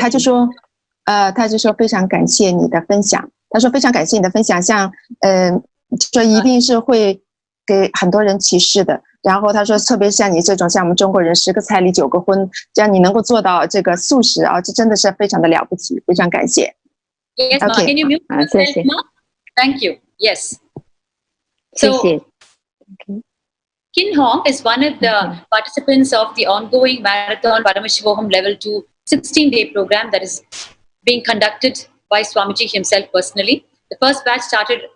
他就说非常感谢你的分享。他说非常感谢你的分享，说一定是会给很多人启示的。然后他说，特别像你这种，像我们中国人10个彩礼9个婚，这样你能够做到这个素食啊，这真的是非常的了不起，非常感谢。Yes, Ma. Can you mute yourself, Ma? Thank you. Yes. So, Kin Hong is one of the participants of the ongoing marathon Paramashivoham Level 2 16-day program that is being conducted by Swamiji himself personally. The first batch started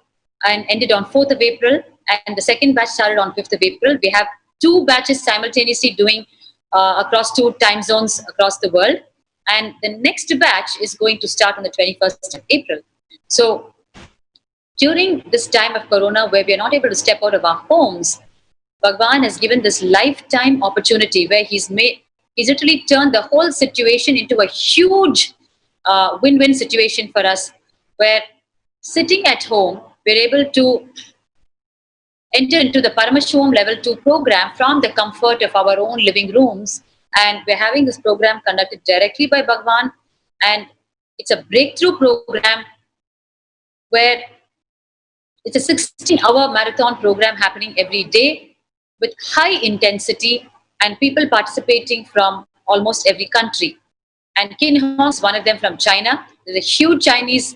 and ended on 4th of April, and the second batch started on 5th of April. We have 2 batches simultaneously doing across 2 time zones across the world. And the next batch is going to start on the 21st of April. So during this time of Corona, where we are not able to step out of our homes, Bhagwan has given this lifetime opportunity where he's literally turned the whole situation into a huge win-win situation for us, where sitting at home, we're able to enter into the Paramashivoham Level 2 program from the comfort of our own living rooms. And we're having this program conducted directly by Bhagwan. And it's a breakthrough program where it's a 16-hour marathon program happening every day with high intensity and people participating from almost every country. And Kin Hong is one of them from China. There's a huge Chinese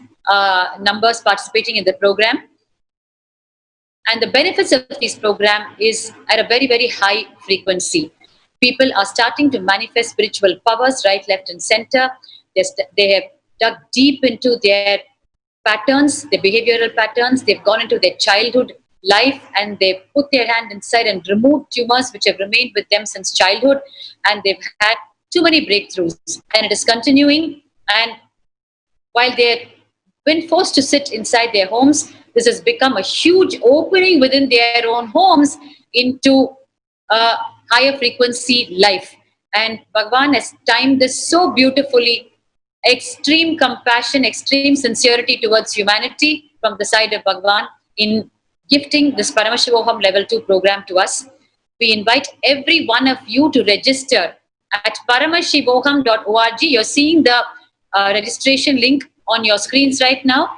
numbers participating in the program. And the benefits of this program is at a very, very high frequency. People are starting to manifest spiritual powers right, left, and center. They have dug deep into their patterns, their behavioral patterns. They've gone into their childhood life and they've put their hand inside and removed tumors which have remained with them since childhood. And they've had too many breakthroughs. And it is continuing. And while they've been forced to sit inside their homes, this has become a huge opening within their own homes into a higher frequency life. And Bhagwan has timed this so beautifully. Extreme compassion, extreme sincerity towards humanity from the side of Bhagwan in gifting this Paramashivoham Level 2 program to us. We invite every one of you to register at paramashivoham.org. You're seeing the registration link on your screens right now.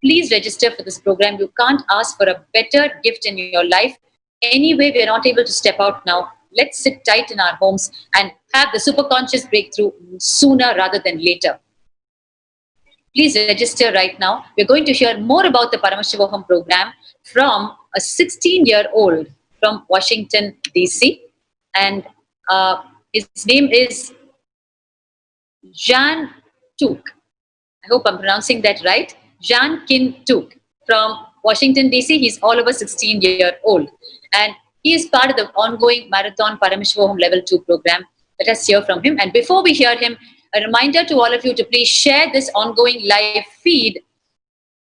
Please register for this program. You can't ask for a better gift in your life. Anyway, we're not able to step out now. Let's sit tight in our homes and have the superconscious breakthrough sooner rather than later. Please register right now. We're going to hear more about the Paramashivoham program from a 16-year-old from Washington, D.C. And his name is Jan Tuk. I hope I'm pronouncing that right. Jan Kin Tuk from Washington, D.C. He's all over 16-year-old. And he is part of the ongoing Marathon Paramashivoham Level 2 program. Let us hear from him. And before we hear him, a reminder to all of you to please share this ongoing live feed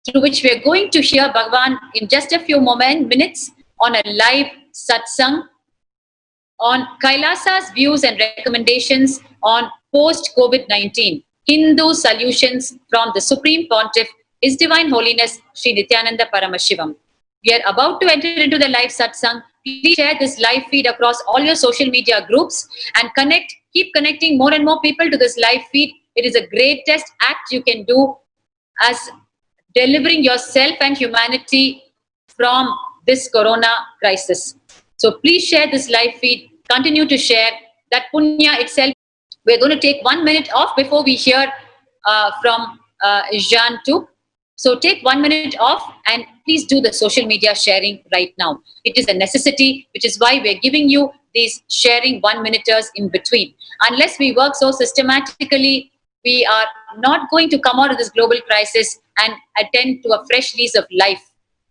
through which we are going to hear Bhagwan in just a few minutes on a live Satsang on Kailasa's views and recommendations on post-Covid-19 Hindu solutions from the Supreme Pontiff, His Divine Holiness Sri Nithyananda Paramashivam. We are about to enter into the live Satsang. Please share this live feed across all your social media groups and keep connecting more and more people to this live feed. It is a greatest act you can do as delivering yourself and humanity from this corona crisis. So please share this live feed. Continue to share. That punya itself. We're going to take 1 minute off before we hear from Jean Tuk. So take 1 minute off and please do the social media sharing right now. It is a necessity, which is why we're giving you these sharing 1 minuters in between. Unless we work so systematically, we are not going to come out of this global crisis and attend to a fresh lease of life.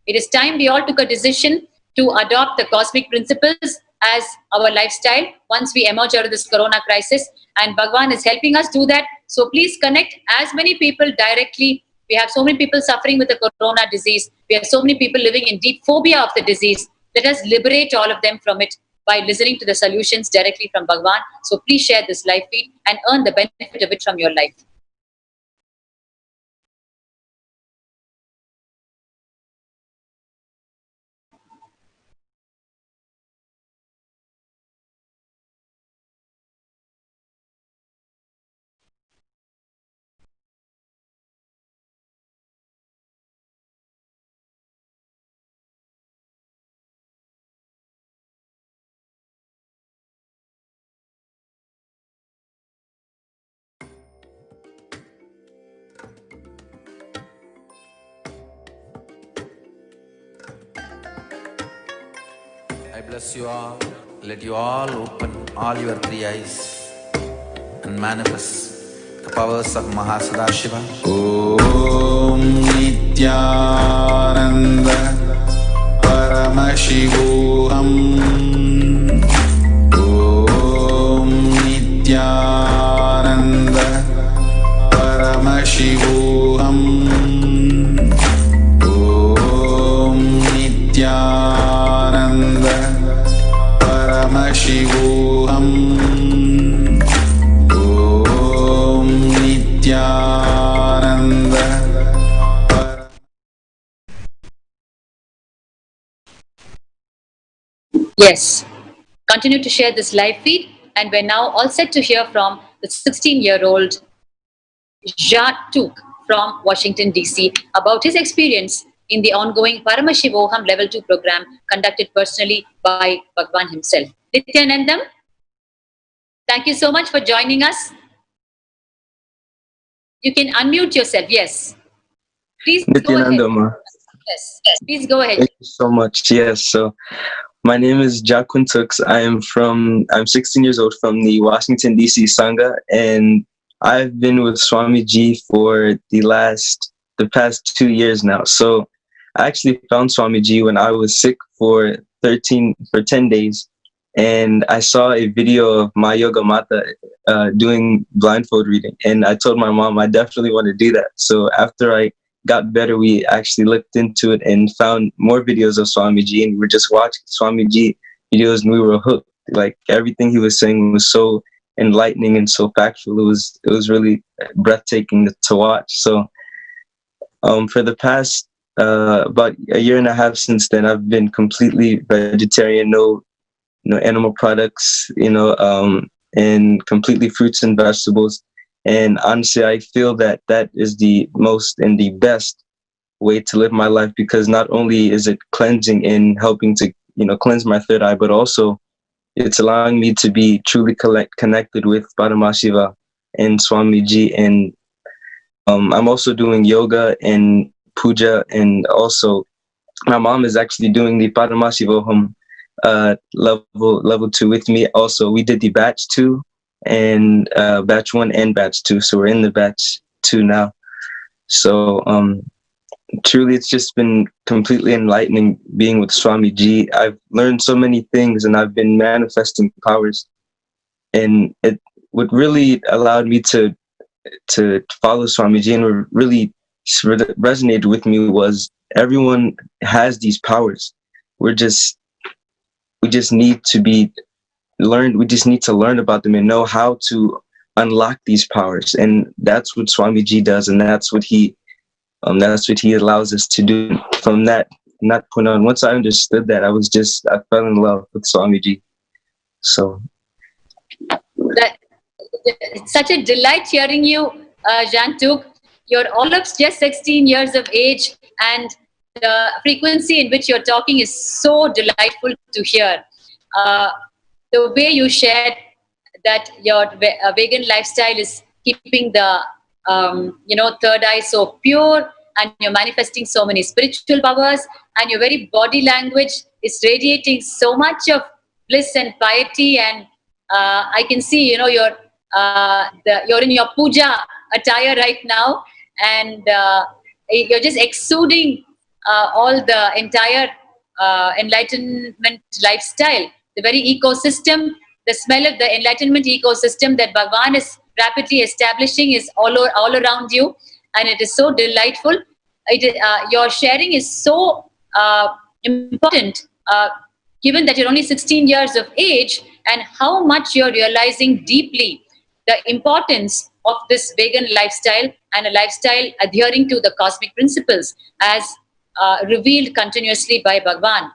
It is time we all took a decision to adopt the cosmic principles as our lifestyle once we emerge out of this corona crisis. And Bhagwan is helping us do that. So please connect as many people directly. We have so many people suffering with the corona disease. We have so many people living in deep phobia of the disease. Let us liberate all of them from it by listening to the solutions directly from Bhagwan. So please share this live feed and earn the benefit of it from your life. I bless you all. Let you all open all your three eyes and manifest the powers of Mahasannidhanam. Om Nithyananda Paramashivoham. Om Nithyananda Paramashivoham. Om Nithyananda Paramashivoham. Om Nithyananda. Yes. Continue to share this live feed. And we're now all set to hear from the 16-year-old Jean Tuk from Washington, D.C. about his experience in the ongoing Paramashivoham Level 2 program conducted personally by Bhagwan himself. Nithyanandam, thank you so much for joining us. You can unmute yourself. Yes. Please go ahead. Nithyananda. Yes. Please go ahead. Thank you so much. Yes. So my name is Jagatguru Tux. I'm 16 years old from the Washington, D.C. Sangha, and I've been with Swamiji for the past 2 years now. So I actually found Swamiji when I was sick for 10 days. And I saw a video of my Yoga Mata doing blindfold reading. And I told my mom I definitely want to do that. So after I got better, we actually looked into it and found more videos of Swamiji, and we were just watching Swamiji videos and we were hooked. Like everything he was saying was so enlightening and so factual. It was really breathtaking to watch. So for the past about a year and a half since then, I've been completely vegetarian, no animal products, and completely fruits and vegetables. And honestly, I feel that that is the most and the best way to live my life, because not only is it cleansing and helping to, cleanse my third eye, but also it's allowing me to be truly connected with Paramashiva and Swamiji. And I'm also doing yoga and puja, and also my mom is actually doing the Paramashivoham level 2 with me. Also, we did the batch 2 and batch 1 and batch 2, so we're in the batch 2 now. So truly, it's just been completely enlightening being with Swamiji. I've learned so many things, and I've been manifesting powers. And what really allowed me to follow Swamiji and what really resonated with me was everyone has these powers. We just need to be learned. We just need to learn about them and know how to unlock these powers. And that's what Swamiji does, and that's what he allows us to do. From that point on, once I understood that, I fell in love with Swamiji. So it's such a delight hearing you, Jantuk. You're all of just 16 years of age, and the frequency in which you're talking is so delightful to hear. The way you shared that your vegan lifestyle is keeping the third eye so pure, and you're manifesting so many spiritual powers, and your very body language is radiating so much of bliss and piety. And I can see, you're in your puja attire right now, and you're just exuding all the entire enlightenment lifestyle, the very ecosystem, the smell of the enlightenment ecosystem that Bhagavan is rapidly establishing is all around you, and it is so delightful. Your sharing is so important, given that you're only 16 years of age, and how much you're realizing deeply the importance of this vegan lifestyle, and a lifestyle adhering to the cosmic principles as revealed continuously by Bhagavan.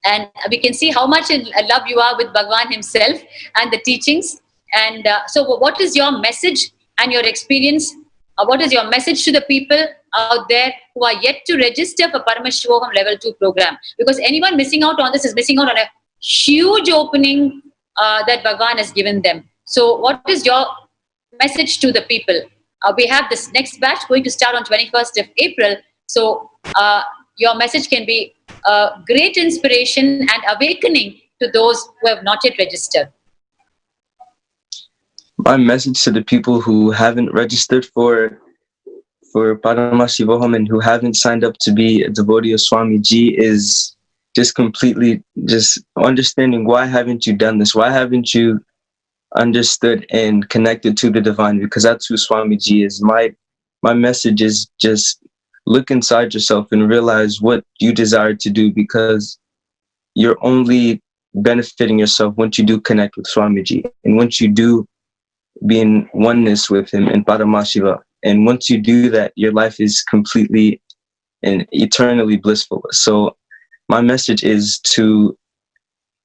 And we can see how much in love you are with Bhagavan himself and the teachings. And so what is your message and your experience? What is your message to the people out there who are yet to register for Paramashivoham Level 2 program? Because anyone missing out on this is missing out on a huge opening that Bhagavan has given them. So what is your message to the people? We have this next batch going to start on 21st of April. So your message can be a great inspiration and awakening to those who have not yet registered. My message to the people who haven't registered for Paramashivoham and who haven't signed up to be a devotee of Swamiji is just completely just understanding, why haven't you done this? Why haven't you understood and connected to the divine? Because that's who Swamiji is. My message is just look inside yourself and realize what you desire to do, because you're only benefiting yourself once you do connect with Swamiji, and once you do be in oneness with him in Paramashiva. And once you do that, your life is completely and eternally blissful. So my message is to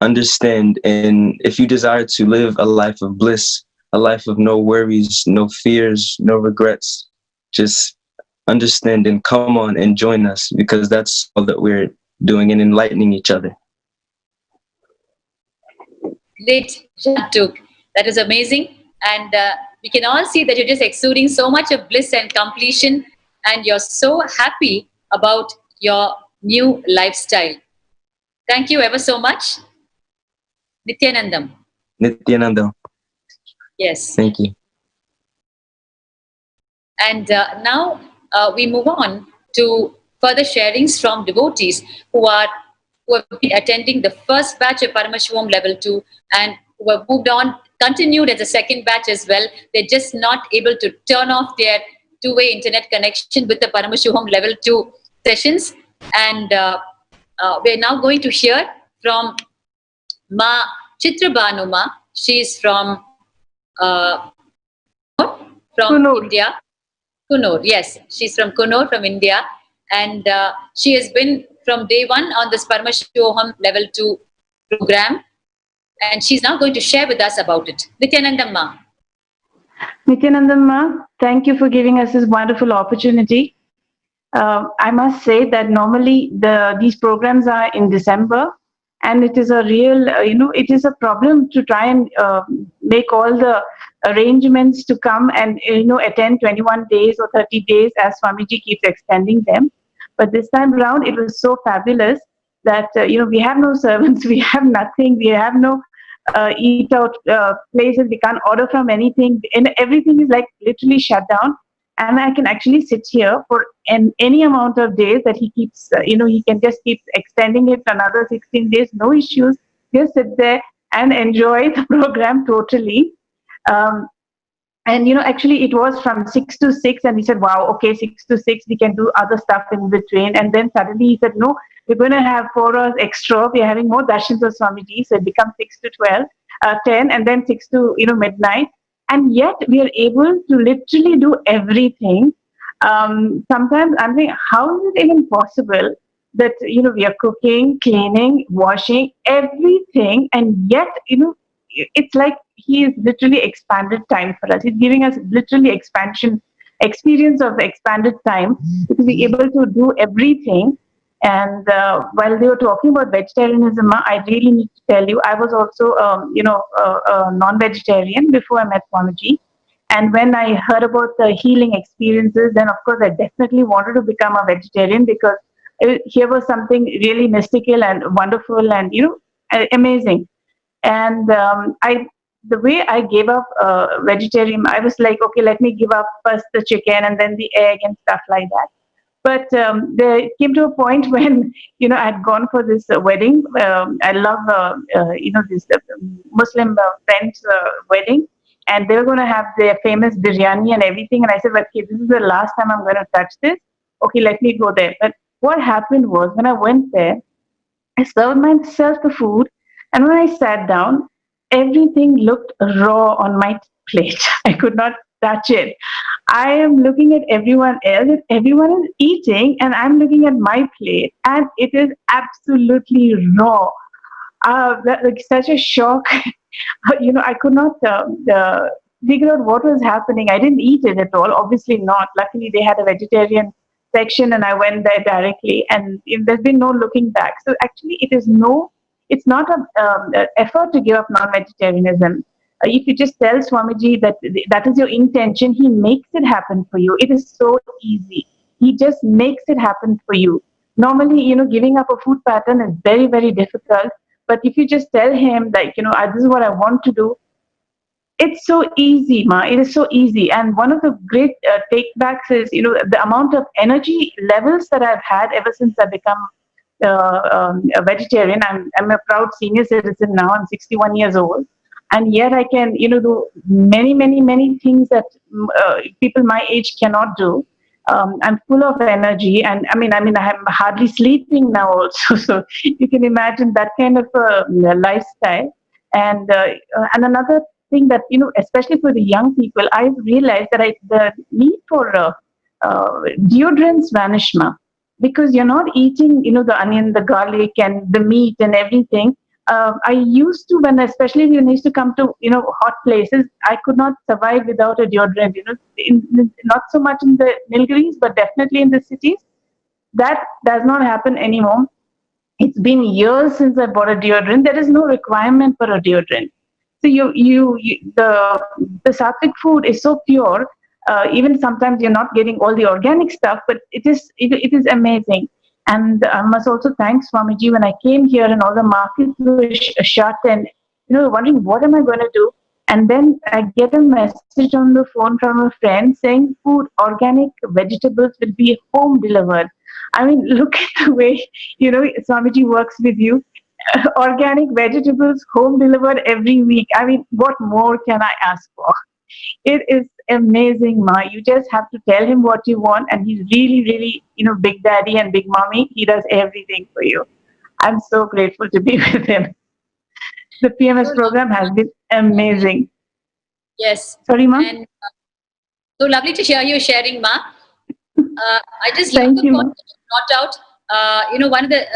understand, and if you desire to live a life of bliss, a life of no worries, no fears, no regrets, just understand and come on and join us, because that's all that we're doing, and enlightening each other. Great, Jantuk. That is amazing. And we can all see that you're just exuding so much of bliss and completion, and you're so happy about your new lifestyle. Thank you ever so much. Nithyanandam. Nithyananda. Yes. Thank you. And now we move on to further sharings from devotees who have been attending the first batch of Paramashivoham Level 2 and who have moved on, continued as a second batch as well. They're just not able to turn off their two-way internet connection with the Paramashivoham Level 2 sessions. And we're now going to hear from Ma Chitrabanuma. She's from Kunur. India. Kunur, yes. She's from Kunur, from India. And she has been from day one on this Paramashivoham Level 2 program. And she's now going to share with us about it. Nithyananda Ma. Nithyananda Ma, thank you for giving us this wonderful opportunity. I must say that normally these programs are in December, and it is a real, it is a problem to try and make all the arrangements to come and, attend 21 days or 30 days as Swamiji keeps extending them. But this time around, it was so fabulous that, we have no servants, we have nothing, we have no eat out places, we can't order from anything, and everything is like literally shut down. And I can actually sit here for any amount of days that he keeps, he can just keep extending it another 16 days, no issues. Just sit there and enjoy the program totally. And, actually it was from 6 to 6 and he said, wow, okay, 6 to 6, we can do other stuff in between. And then suddenly he said, no, we're going to have 4 hours extra. We're having more darshans of Swamiji. So it becomes 6 to 10 and then 6 to, midnight. And yet we are able to literally do everything. Sometimes I'm thinking, how is it even possible that, we are cooking, cleaning, washing, everything. And yet, it's like he is literally expanded time for us. He's giving us literally experience of expanded time to be able to do everything. And while they were talking about vegetarianism, I really need to tell you, I was also, a non-vegetarian before I met Swamiji. And when I heard about the healing experiences, then of course I definitely wanted to become a vegetarian because here was something really mystical and wonderful and, amazing. And the way I gave up vegetarian, I was like, okay, let me give up first the chicken and then the egg and stuff like that. But there came to a point when, I had gone for this wedding. I love, this Muslim friend's wedding. And they were going to have their famous biryani and everything. And I said, okay, this is the last time I'm going to touch this. Okay, let me go there. But what happened was when I went there, I served myself the food. And when I sat down, everything looked raw on my plate. I could not touch it. I am looking at everyone else, and everyone is eating, and I'm looking at my plate, and it is absolutely raw. Like such a shock. I could not figure out what was happening. I didn't eat it at all. Obviously not. Luckily, they had a vegetarian section, and I went there directly, and there's been no looking back. So actually, it's not an effort to give up non-vegetarianism. If you just tell Swamiji that is your intention, he makes it happen for you. It is so easy. He just makes it happen for you. Normally, giving up a food pattern is very, very difficult. But if you just tell him that, this is what I want to do, it's so easy, Ma. It is so easy. And one of the great takebacks is, the amount of energy levels that I've had ever since I become a vegetarian. I'm a proud senior citizen now. I'm 61 years old. And yet I can, do many, many, many things that people my age cannot do. I'm full of energy, and I'm hardly sleeping now also. So you can imagine that kind of lifestyle. And another thing that, especially for the young people, I've realized that the need for deodorants vanish, ma, because you're not eating, the onion, the garlic, and the meat and everything. I used to, especially when I used to come to, hot places, I could not survive without a deodorant, not so much in the Nilgiris, but definitely in the cities. That does not happen anymore. It's been years since I bought a deodorant. There is no requirement for a deodorant. So the sattvic food is so pure. Even sometimes you're not getting all the organic stuff, but it is amazing. And I must also thank Swamiji. When I came here and all the markets were shut and, wondering what am I going to do? And then I get a message on the phone from a friend saying food, organic vegetables will be home delivered. Look at the way, Swamiji works with you. Organic vegetables home delivered every week. What more can I ask for? It is amazing, Ma. You just have to tell him what you want, and he's really, really, big daddy and big mommy. He does everything for you. I'm so grateful to be with him. The PMS program has been amazing. Yes. Sorry, Ma? And so lovely to hear you sharing, Ma. I just love Thank the you, point Ma. that you brought out. One of the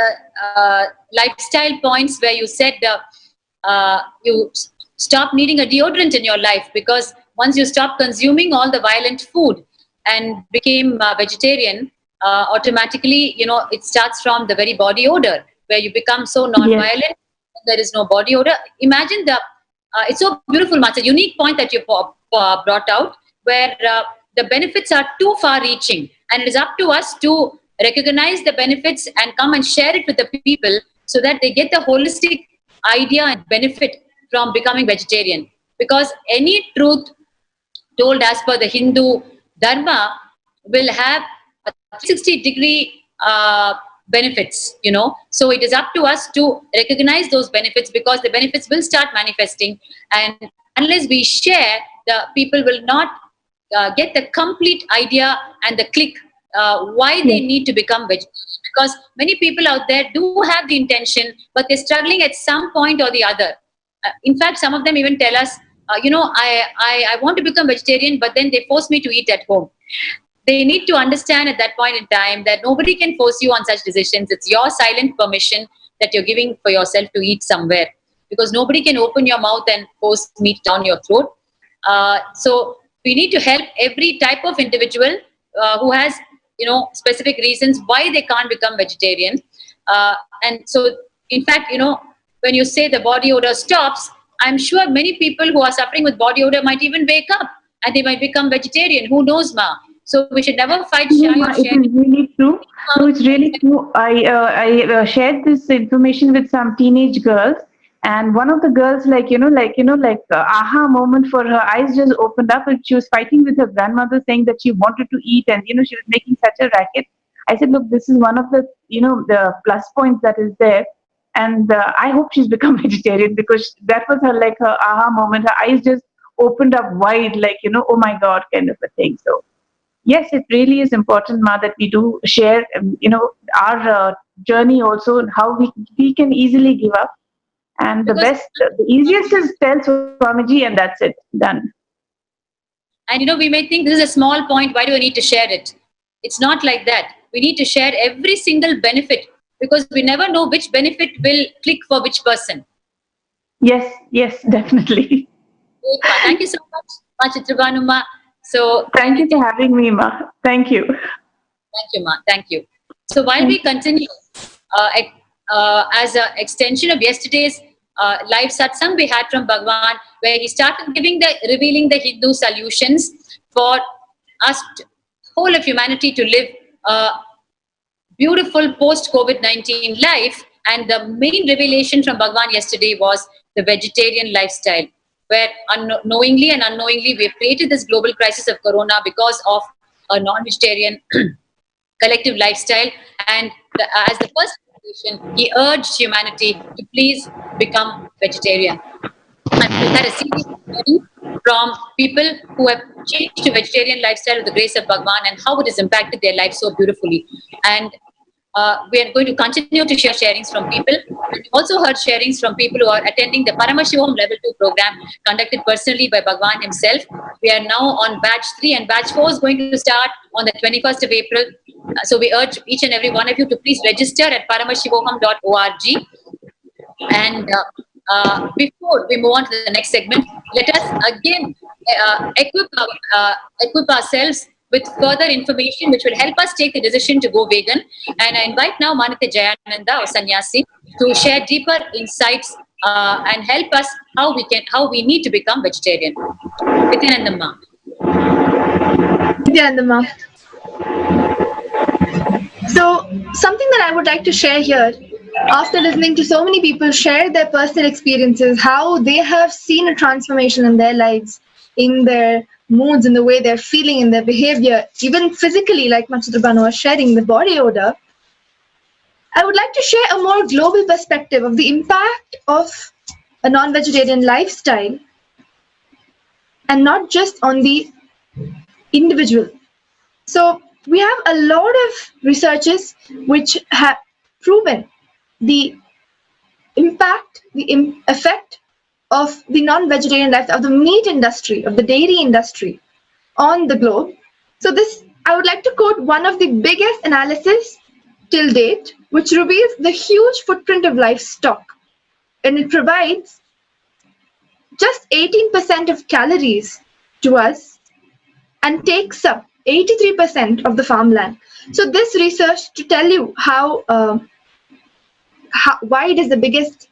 lifestyle points where you said you stop needing a deodorant in your life, because once you stop consuming all the violent food and became vegetarian, automatically, it starts from the very body odor, where you become so non-violent. There is no body odor. Imagine it's so beautiful, Ma. It's a unique point that you brought out, where the benefits are too far-reaching, and it is up to us to recognize the benefits and come and share it with the people so that they get the holistic idea and benefit from becoming vegetarian. Because any truth told as per the Hindu Dharma will have a 360-degree benefits, So it is up to us to recognize those benefits, because the benefits will start manifesting. And unless we share, the people will not get the complete idea and the click why they need to become vegetarian. Because many people out there do have the intention, but they're struggling at some point or the other. In fact, some of them even tell us, I want to become vegetarian, but then they force me to eat at home. They need to understand at that point in time that nobody can force you on such decisions. It's your silent permission that you're giving for yourself to eat somewhere, because nobody can open your mouth and force meat down your throat. So we need to help every type of individual who has, specific reasons why they can't become vegetarian. And so, in fact, when you say the body odor stops, I'm sure many people who are suffering with body odor might even wake up and they might become vegetarian. Who knows, Ma? So we should never fight shy Ma, of it sharing. is really true. No, it's really true. I shared this information with some teenage girls, and one of the girls, aha moment for her, eyes just opened up, and she was fighting with her grandmother, saying that she wanted to eat, and she was making such a racket. I said, look, this is one of the the plus points that is there, and I hope she's become vegetarian, because that was her aha moment. Her eyes just opened up wide, oh my God, kind of a thing. So yes, it really is important, Ma, that we do share, our journey also, and how we can easily give up. And the easiest is tell Swamiji, and that's it, done. And we may think this is a small point, why do I need to share it? It's not like that. We need to share every single benefit, because we never know which benefit will click for which person. Yes, definitely. Thank you so much, Chitrabhanuma. So thank you for having me, Ma. Thank you. Thank you, Ma. Thank you. So while we continue, as an extension of yesterday's live satsang we had from Bhagwan, where he started revealing the Hindu solutions for us, whole of humanity, to live a beautiful post-COVID-19 life. And the main revelation from Bhagwan yesterday was the vegetarian lifestyle, where unknowingly and unknowingly we have created this global crisis of corona because of a non-vegetarian collective lifestyle. And as the first revelation, he urged humanity to please become vegetarian. And we had a series of studies from people who have changed to vegetarian lifestyle with the grace of Bhagwan, and how it has impacted their life so beautifully. And we are going to continue to share sharings from people. And we also heard sharings from people who are attending the Paramashivoham Level 2 program conducted personally by Bhagwan himself. We are now on batch 3, and batch 4 is going to start on the 21st of April. So we urge each and every one of you to please register at paramashivoham.org. And before we move on to the next segment, let us again equip ourselves with further information which will help us take the decision to go vegan. And I invite now Nithyananda, or Sannyasi, to share deeper insights and help us how we need to become vegetarian. Nithyananda Ma. Nithyananda Ma. So something that I would like to share here, after listening to so many people share their personal experiences, how they have seen a transformation in their lives, in their moods, in the way they're feeling, in their behavior, even physically, like Chitrabhanu was sharing, the body odor. I would like to share a more global perspective of the impact of a non-vegetarian lifestyle, and not just on the individual. So we have a lot of researches which have proven the impact, the effect of the non-vegetarian life, of the meat industry, of the dairy industry on the globe. So this, I would like to quote one of the biggest analysis till date, which reveals the huge footprint of livestock. And it provides just 18% of calories to us and takes up 83% of the farmland. So this research, to tell you why it is the biggest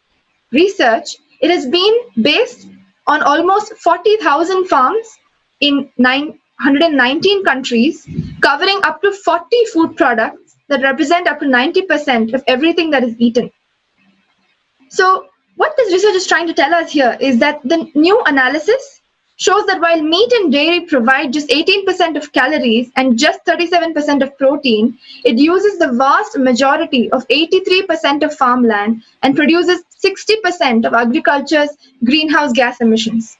research, it has been based on almost 40,000 farms in 119 countries, covering up to 40 food products that represent up to 90% of everything that is eaten. So what this research is trying to tell us here is that the new analysis shows that while meat and dairy provide just 18% of calories and just 37% of protein, it uses the vast majority of 83% of farmland and produces 60% of agriculture's greenhouse gas emissions.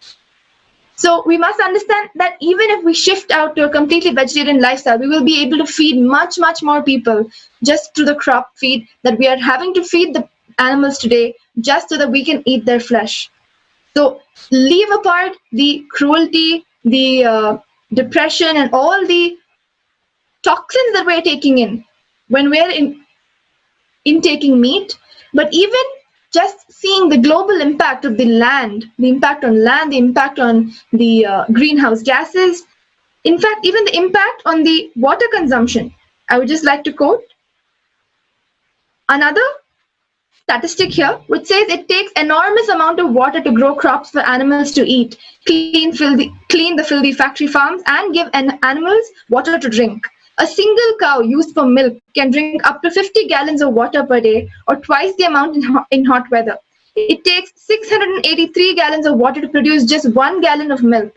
So we must understand that even if we shift out to a completely vegetarian lifestyle, we will be able to feed much, much more people just through the crop feed that we are having to feed the animals today, just so that we can eat their flesh. So leave apart the cruelty, the depression, and all the toxins that we're taking in when we're intaking meat, but even just seeing the global impact of the land, the impact on land, the impact on the greenhouse gases, in fact, even the impact on the water consumption. I would just like to quote another statistic here, which says it takes enormous amount of water to grow crops for animals to eat, clean the filthy factory farms, and give animals water to drink. A single cow used for milk can drink up to 50 gallons of water per day, or twice the amount in hot weather. It takes 683 gallons of water to produce just 1 gallon of milk.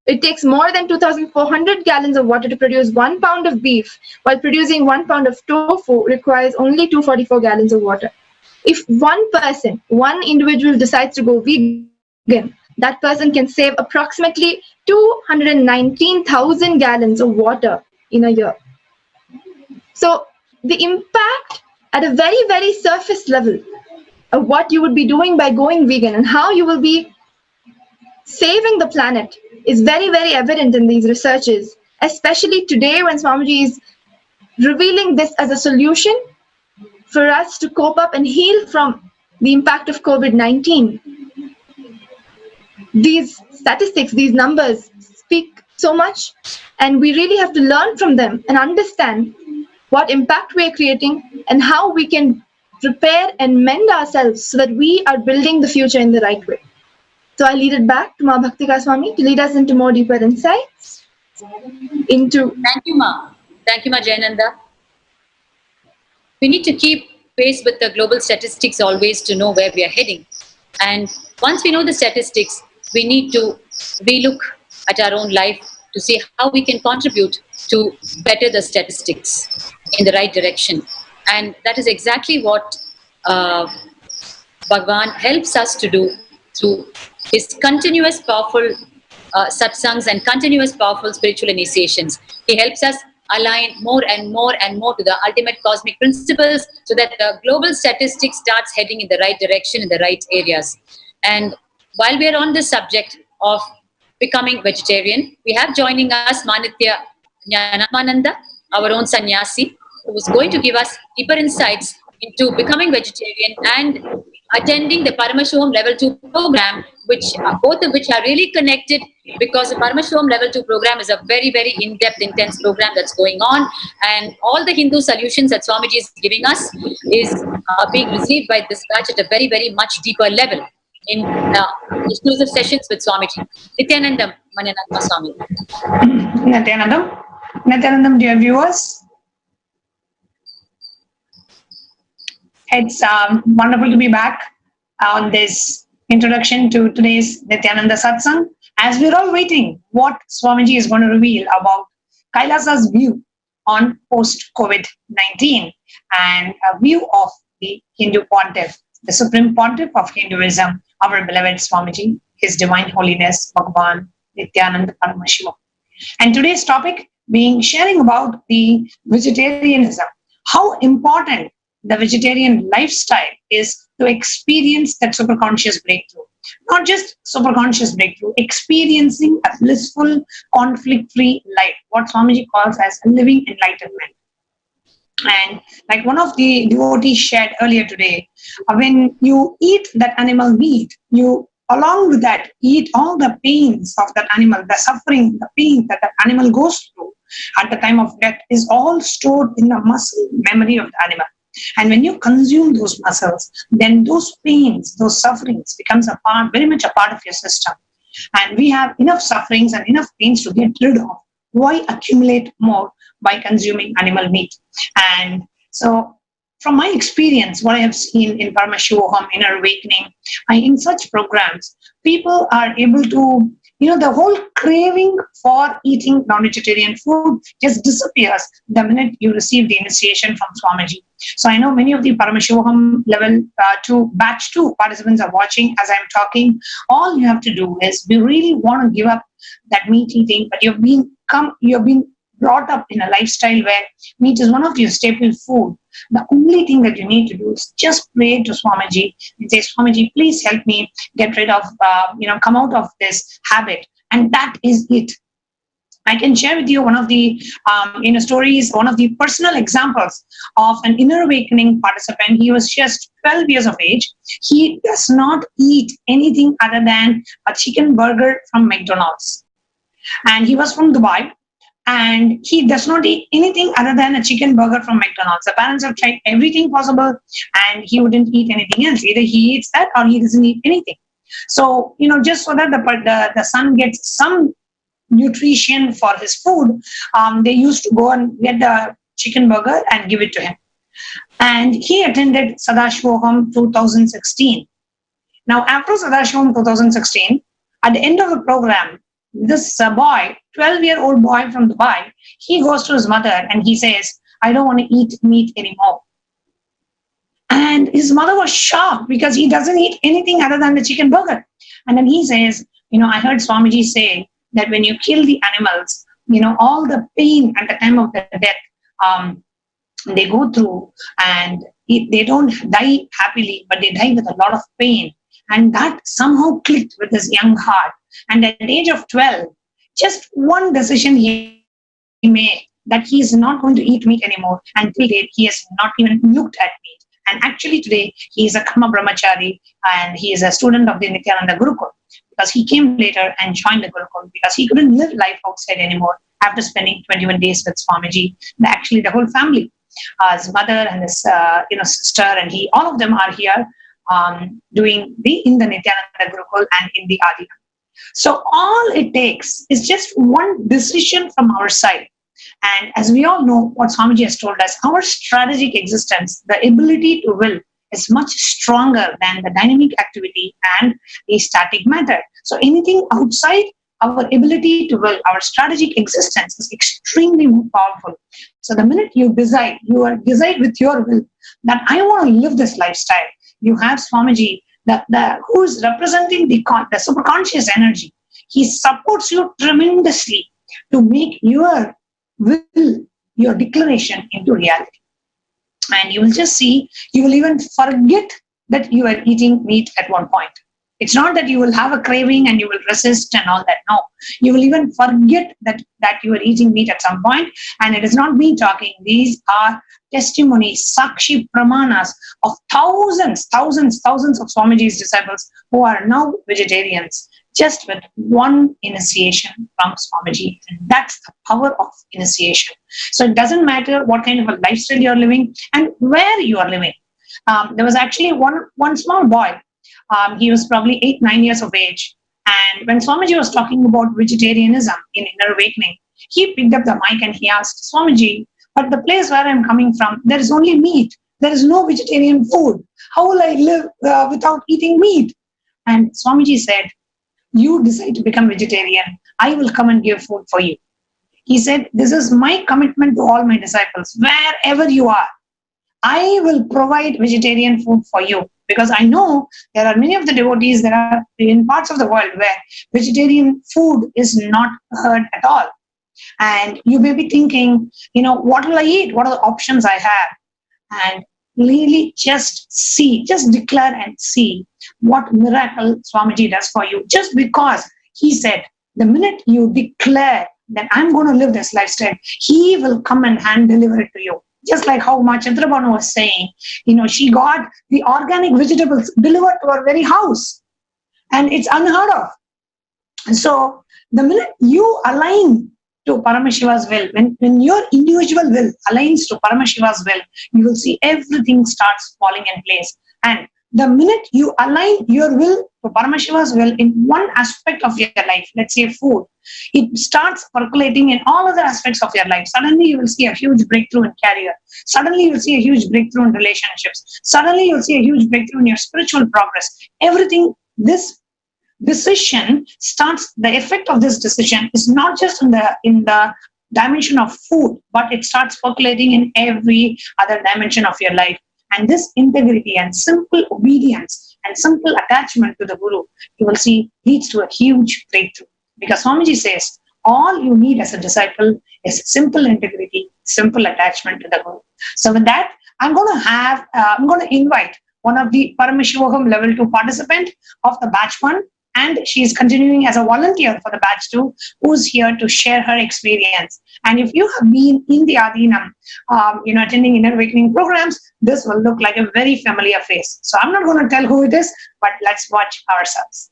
It takes more than 2,400 gallons of water to produce 1 pound of beef, while producing 1 pound of tofu requires only 244 gallons of water. If one person, one individual decides to go vegan, that person can save approximately 219,000 gallons of water in a year. So the impact at a very, very surface level of what you would be doing by going vegan and how you will be saving the planet is very, very evident in these researches, especially today when Swamiji is revealing this as a solution for us to cope up and heal from the impact of COVID-19. These statistics, these numbers speak so much, and we really have to learn from them and understand what impact we are creating and how we can repair and mend ourselves so that we are building the future in the right way. So I lead it back to Ma Bhaktika Swami to lead us into more deeper insights. Thank you, Ma. Thank you, Ma Jayananda. We need to keep pace with the global statistics always to know where we are heading. And once we know the statistics, we need to relook at our own life to see how we can contribute to better the statistics in the right direction. And that is exactly what Bhagavan helps us to do through his continuous powerful satsangs and continuous powerful spiritual initiations. He helps us align more and more and more to the ultimate cosmic principles so that the global statistics starts heading in the right direction, in the right areas. And while we are on this subject of becoming vegetarian, we have joining us Nithyananda, our own sannyasi, who is going to give us deeper insights into becoming vegetarian and attending the Paramashivoham Level 2 program, which both of which are really connected, because the Paramashivoham Level 2 program is a very, very in-depth, intense program that's going on, and all the Hindu solutions that Swamiji is giving us is being received by this batch at a very, very much deeper level in exclusive sessions with Swamiji. Nithyananda Manyanatma Swami. Nithyanandam, dear viewers, it's wonderful to be back on this introduction to today's Nithyananda Satsang, as we're all waiting what Swamiji is going to reveal about Kailasa's view on post-COVID-19 and a view of the Hindu Pontiff, the Supreme Pontiff of Hinduism, our beloved Swamiji, His Divine Holiness, Bhagavan Nithyananda Paramashiva. And today's topic being sharing about the vegetarianism, how important the vegetarian lifestyle is to experience that superconscious breakthrough. Not just superconscious breakthrough, experiencing a blissful, conflict-free life, what Swamiji calls as a living enlightenment. And like one of the devotees shared earlier today, when you eat that animal meat, you along with that eat all the pains of that animal, the suffering, the pain that animal goes through at the time of death is all stored in the muscle memory of the animal. And when you consume those muscles, then those pains, those sufferings becomes a part, very much a part of your system. And we have enough sufferings and enough pains to get rid of. Why accumulate more by consuming animal meat? And so from my experience, what I have seen in Paramashivoham, Inner Awakening, in such programs, people are able to, the whole craving for eating non-vegetarian food just disappears the minute you receive the initiation from Swamiji. So I know many of the Paramashivoham level 2, batch 2 participants are watching as I'm talking. All you have to do is, we really want to give up that meat eating, but you've been brought up in a lifestyle where meat is one of your staple food. The only thing that you need to do is just pray to Swamiji and say, Swamiji, please help me get rid of, come out of this habit. And that is it. I can share with you one of the stories, one of the personal examples of an inner awakening participant. He was just 12 years of age. He does not eat anything other than a chicken burger from McDonald's. And he was from Dubai. And he does not eat anything other than a chicken burger from McDonald's. The parents have tried everything possible and he wouldn't eat anything else. Either he eats that or he doesn't eat anything. So, just so that the son gets some nutrition for his food, they used to go and get the chicken burger and give it to him. And he attended Sadashivoham 2016. Now, after Sadashivoham 2016, at the end of the program, this boy, 12-year-old boy from Dubai, he goes to his mother and he says, I don't want to eat meat anymore. And his mother was shocked because he doesn't eat anything other than the chicken burger. And then he says, I heard Swamiji say that when you kill the animals, all the pain at the time of their death, they go through and they don't die happily, but they die with a lot of pain. And that somehow clicked with his young heart. And at the age of 12, just one decision he made, that he is not going to eat meat anymore. Until date, he has not even looked at meat. And actually today, he is a Karma Brahmachari and he is a student of the Nithyananda Gurukul, because he came later and joined the Gurukul because he couldn't live life outside anymore after spending 21 days with Swamiji. Actually, the whole family, his mother and his sister and he, all of them are here doing in the Nithyananda Gurukul and in the Adina. So all it takes is just one decision from our side. And as we all know, what Swamiji has told us, our strategic existence, the ability to will, is much stronger than the dynamic activity and the static matter. So anything outside our ability to will, our strategic existence is extremely powerful. So the minute you decide with your will that I want to live this lifestyle, you have Swamiji, who is representing the superconscious energy. He supports you tremendously to make your will, your declaration into reality. And you will just see, you will even forget that you are eating meat at one point. It's not that you will have a craving and you will resist and all that. No, you will even forget that you are eating meat at some point. And it is not me talking. These are testimonies, sakshi pramanas of thousands of Swamiji's disciples who are now vegetarians, just with one initiation from Swamiji. And that's the power of initiation. So it doesn't matter what kind of a lifestyle you're living and where you are living. There was actually one small boy. He was probably 8-9 years of age. And when Swamiji was talking about vegetarianism in Inner Awakening, he picked up the mic and he asked, Swamiji, but the place where I'm coming from, there is only meat. There is no vegetarian food. How will I live without eating meat? And Swamiji said, you decide to become vegetarian. I will come and give food for you. He said, this is my commitment to all my disciples. Wherever you are, I will provide vegetarian food for you. Because I know there are many of the devotees that are in parts of the world where vegetarian food is not heard at all. And you may be thinking, what will I eat? What are the options I have? And really just see, just declare and see what miracle Swamiji does for you. Just because he said, the minute you declare that I'm going to live this lifestyle, he will come and hand deliver it to you. Just like how Chandrabhanu was saying, she got the organic vegetables delivered to her very house. And it's unheard of. So the minute you align to Paramashiva's will, when your individual will aligns to Paramashiva's will, you will see everything starts falling in place. And the minute you align your will to Paramashiva's will in one aspect of your life, let's say food, it starts percolating in all other aspects of your life. Suddenly you will see a huge breakthrough in career. Suddenly you will see a huge breakthrough in relationships. Suddenly you'll see a huge breakthrough in your spiritual progress. Everything, this decision starts, the effect of this decision is not just in the dimension of food, but it starts percolating in every other dimension of your life. And this integrity and simple obedience and simple attachment to the Guru, you will see, leads to a huge breakthrough. Because Swamiji says, all you need as a disciple is simple integrity, simple attachment to the Guru. So with that, I'm going to invite one of the Paramashivoham Level 2 participant of the batch 1, and she is continuing as a volunteer for the batch 2, who's here to share her experience. And if you have been in the Adhinam, attending inner awakening programs, this will look like a very familiar face. So I'm not going to tell who it is, but let's watch ourselves.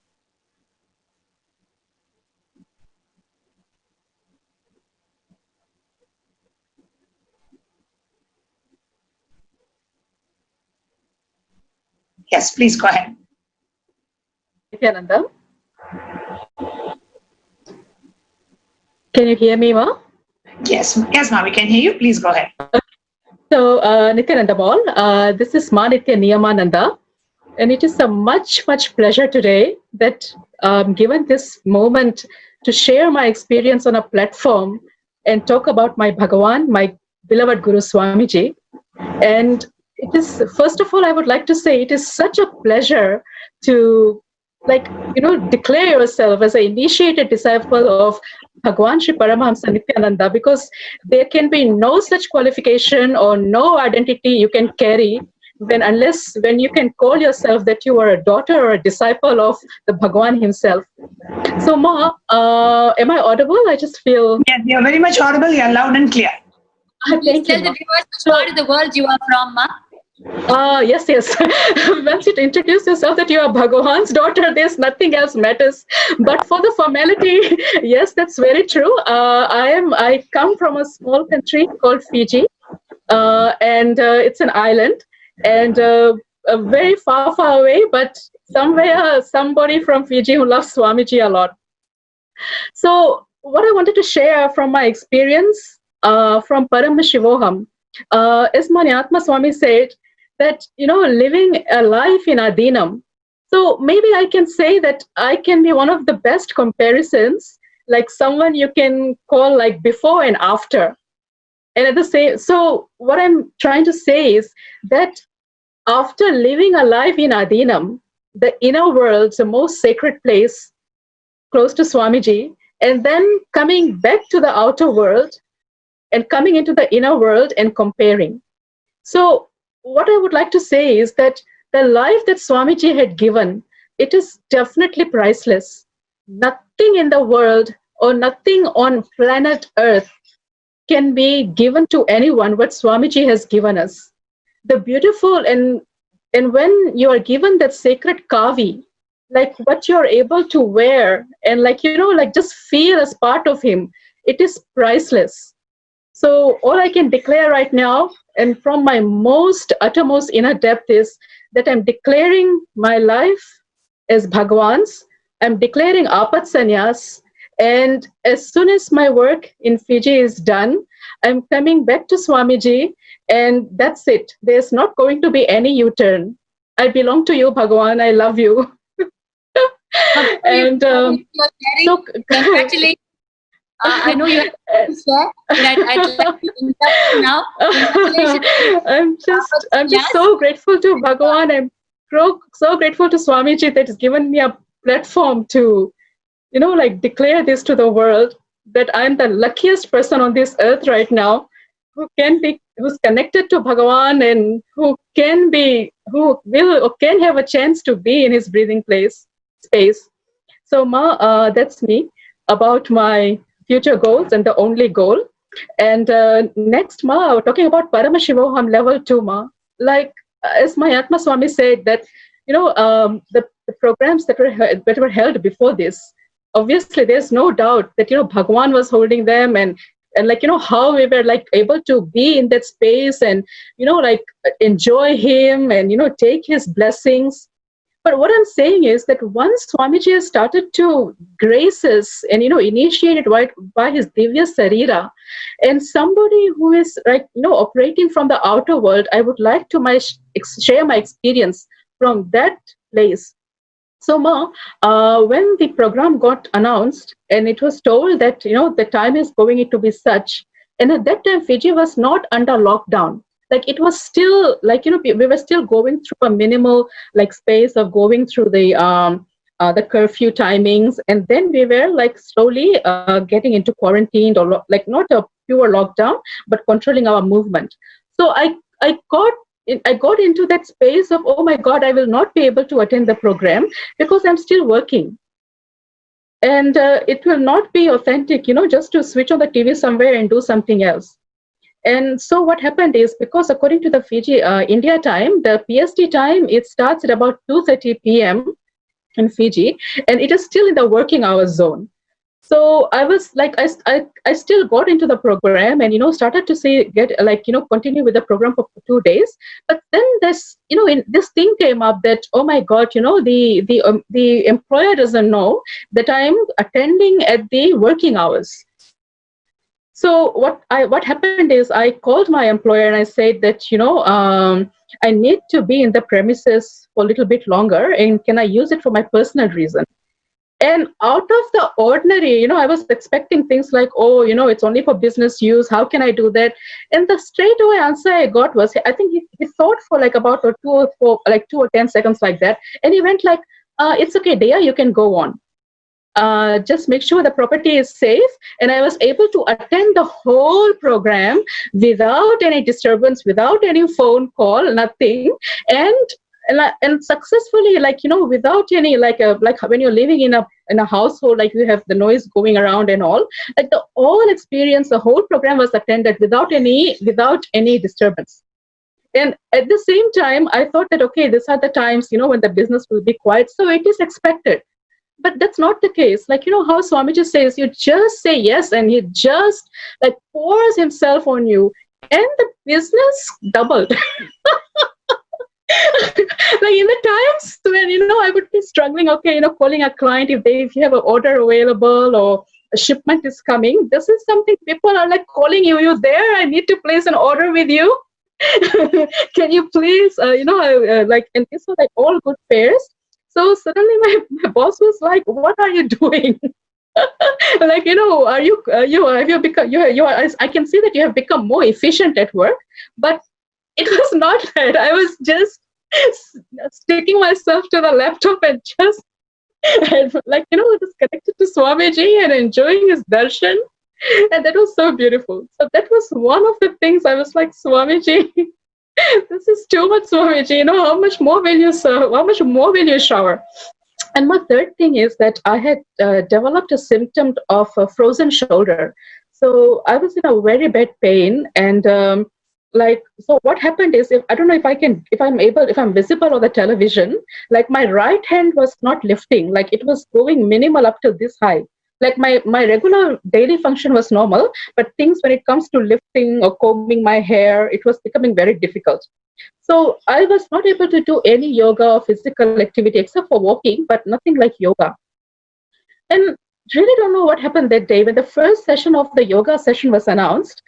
Yes, please go ahead. Nithyananda. Can you hear me, Ma? Yes, Ma, we can hear you. Please go ahead. So, Nithyananda Ball, this is Ma Nithyananda, and it is a much pleasure today that given this moment to share my experience on a platform and talk about my Bhagavan, my beloved Guru Swamiji. And it is, first of all, I would like to say it is such a pleasure to declare yourself as an initiated disciple of Bhagwan Shri Paramahamsa Nithyananda, because there can be no such qualification or no identity you can carry when you can call yourself that you are a daughter or a disciple of the Bhagwan himself. So Ma, am I audible? I just feel... Yes, you're very much audible. You're loud and clear. Please tell the viewers which part of the world you are from, Ma. Yes. Once you introduce yourself that you are Bhagavan's daughter, there's nothing else matters. But for the formality, yes, that's very true. I come from a small country called Fiji, and it's an island, and very far away, but somewhere somebody from Fiji who loves Swamiji a lot. So what I wanted to share from my experience from Paramashivoham, as Manyatma Swami said, that, living a life in Adhinam. So maybe I can say that I can be one of the best comparisons, like someone you can call like before and after. And at the same, so what I'm trying to say is that after living a life in Adhinam, the inner world, the most sacred place close to Swamiji, and then coming back to the outer world and coming into the inner world and comparing. So what I would like to say is that the life that Swamiji had given, it is definitely priceless. Nothing in the world or nothing on planet Earth can be given to anyone what Swamiji has given us. The beautiful, and when you are given that sacred kavi, like what you're able to wear and just feel as part of him, it is priceless. So all I can declare right now, and from my uttermost inner depth, is that I'm declaring my life as Bhagwan's. I'm declaring Apat Sannyas. And as soon as my work in Fiji is done, I'm coming back to Swamiji, and that's it. There's not going to be any U-turn. I belong to you, Bhagwan. I love you. And so congratulations. I know you have to share, but I'd like to interrupt now. I'm just so grateful to Bhagavan. I'm so grateful to Swamiji that has given me a platform to, declare this to the world. that I'm the luckiest person on this earth right now who's connected to Bhagavan and who can have a chance to be in his breathing space. So Ma, that's me about my future goals and the only goal. And next Ma, talking about Paramashivoham Level 2 Ma, like as my Atma Swami said that, the programs that were held before this, obviously there's no doubt that, Bhagwan was holding them and how we were able to be in that space and, enjoy him and, take his blessings. But what I'm saying is that once Swamiji has started to grace us and, initiated by his Divya Sarira, and somebody who is operating from the outer world, I would like to share my experience from that place. So Ma, when the program got announced and it was told that, the time is going to be such, and at that time Fiji was not under lockdown. It was still we were still going through a minimal space of going through the curfew timings, and then we were slowly getting into quarantine, or not a pure lockdown, but controlling our movement. So I got into that space of, oh my God, I will not be able to attend the program because I'm still working. And it will not be authentic, just to switch on the TV somewhere and do something else. And so what happened is, because according to the Fiji India time, the PST time, it starts at about 2:30 p.m. in Fiji, and it is still in the working hours zone. So I was I still got into the program and, started to continue with the program for 2 days. But then this thing came up that, oh my God, the employer doesn't know that I'm attending at the working hours. So what happened is, I called my employer and I said that, I need to be in the premises for a little bit longer, and can I use it for my personal reason? And out of the ordinary, I was expecting things like, oh, it's only for business use. How can I do that? And the straightaway answer I got was, I think he thought for about 2 or 10 seconds like that. And he went it's okay, Dea, you can go on. Just make sure the property is safe. And I was able to attend the whole program without any disturbance, without any phone call, nothing. And successfully, without any, when you're living in a household, you have the noise going around and all, the whole experience, the whole program was attended without any disturbance. And at the same time, I thought that, okay, these are the times, when the business will be quiet. So it is expected. But that's not the case. How Swamiji says, you just say yes, and he just pours himself on you, and the business doubled. In the times when, I would be struggling, okay, calling a client if you have an order available or a shipment is coming. This is something people are calling you there, I need to place an order with you. Can you please, and these were all good pairs. So suddenly my boss was like, what are you doing? Have you become, I can see that you have become more efficient at work, but it was not that. I was just sticking myself to the laptop and just just connected to Swamiji and enjoying his darshan. And that was so beautiful. So that was one of the things I was like, Swamiji, this is too much, Swamiji. How much more will you serve? How much more will you shower? And my third thing is that I had developed a symptom of a frozen shoulder. So I was in a very bad pain, and so what happened is, if I'm visible on the television, my right hand was not lifting, it was going minimal up to this high. My regular daily function was normal, but things when it comes to lifting or combing my hair, it was becoming very difficult. So I was not able to do any yoga or physical activity except for walking, but nothing like yoga. And really don't know what happened that day when the first session of the yoga session was announced.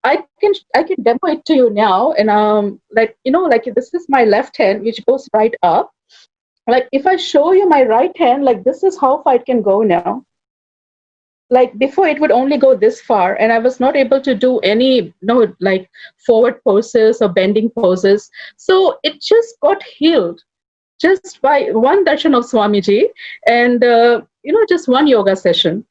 I can demo it to you now, and this is my left hand, which goes right up. If I show you my right hand, this is how far it can go now. Before it would only go this far, and I was not able to do any forward poses or bending poses. So it just got healed just by one darshan of Swamiji and just one yoga session.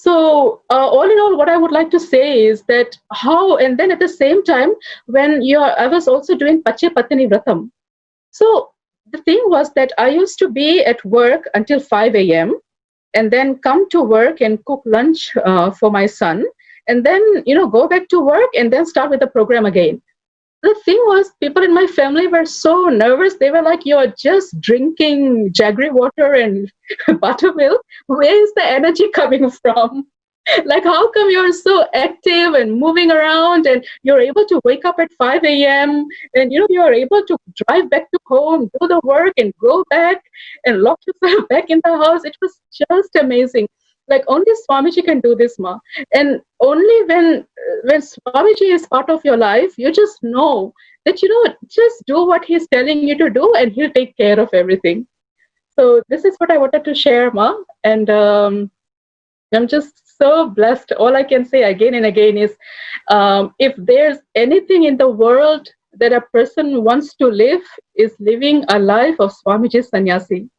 So all in all, what I would like to say is that how, and then at the same time, when I was also doing Pache Patani Vratam. So the thing was that I used to be at work until 5 a.m. and then come to work and cook lunch for my son, and then, go back to work and then start with the program again. The thing was, people in my family were so nervous. They were like, "You're just drinking jaggery water and buttermilk. Where is the energy coming from? Like, how come you're so active and moving around and you're able to wake up at 5 a.m. and, you're able to drive back to home, do the work and go back and lock yourself back in the house?" It was just amazing. Like, only Swamiji can do this, Ma. And only when Swamiji is part of your life, you just know that, just do what he's telling you to do and he'll take care of everything. So this is what I wanted to share, Ma. And I'm just so blessed. All I can say again and again is, if there's anything in the world that a person wants to live, is living a life of Swamiji Sannyasi.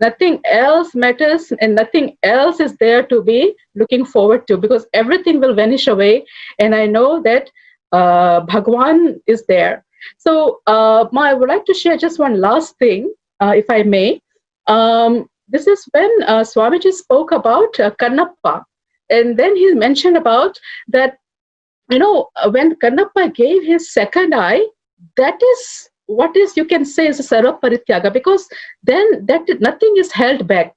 Nothing else matters and nothing else is there to be looking forward to, because everything will vanish away. And I know that Bhagwan is there. So I would like to share just one last thing, if I may. This is when Swamiji spoke about Kannappa. And then he mentioned about that, when Kannappa gave his second eye, that is what is, you can say, is a sarva parityaga, because then nothing is held back.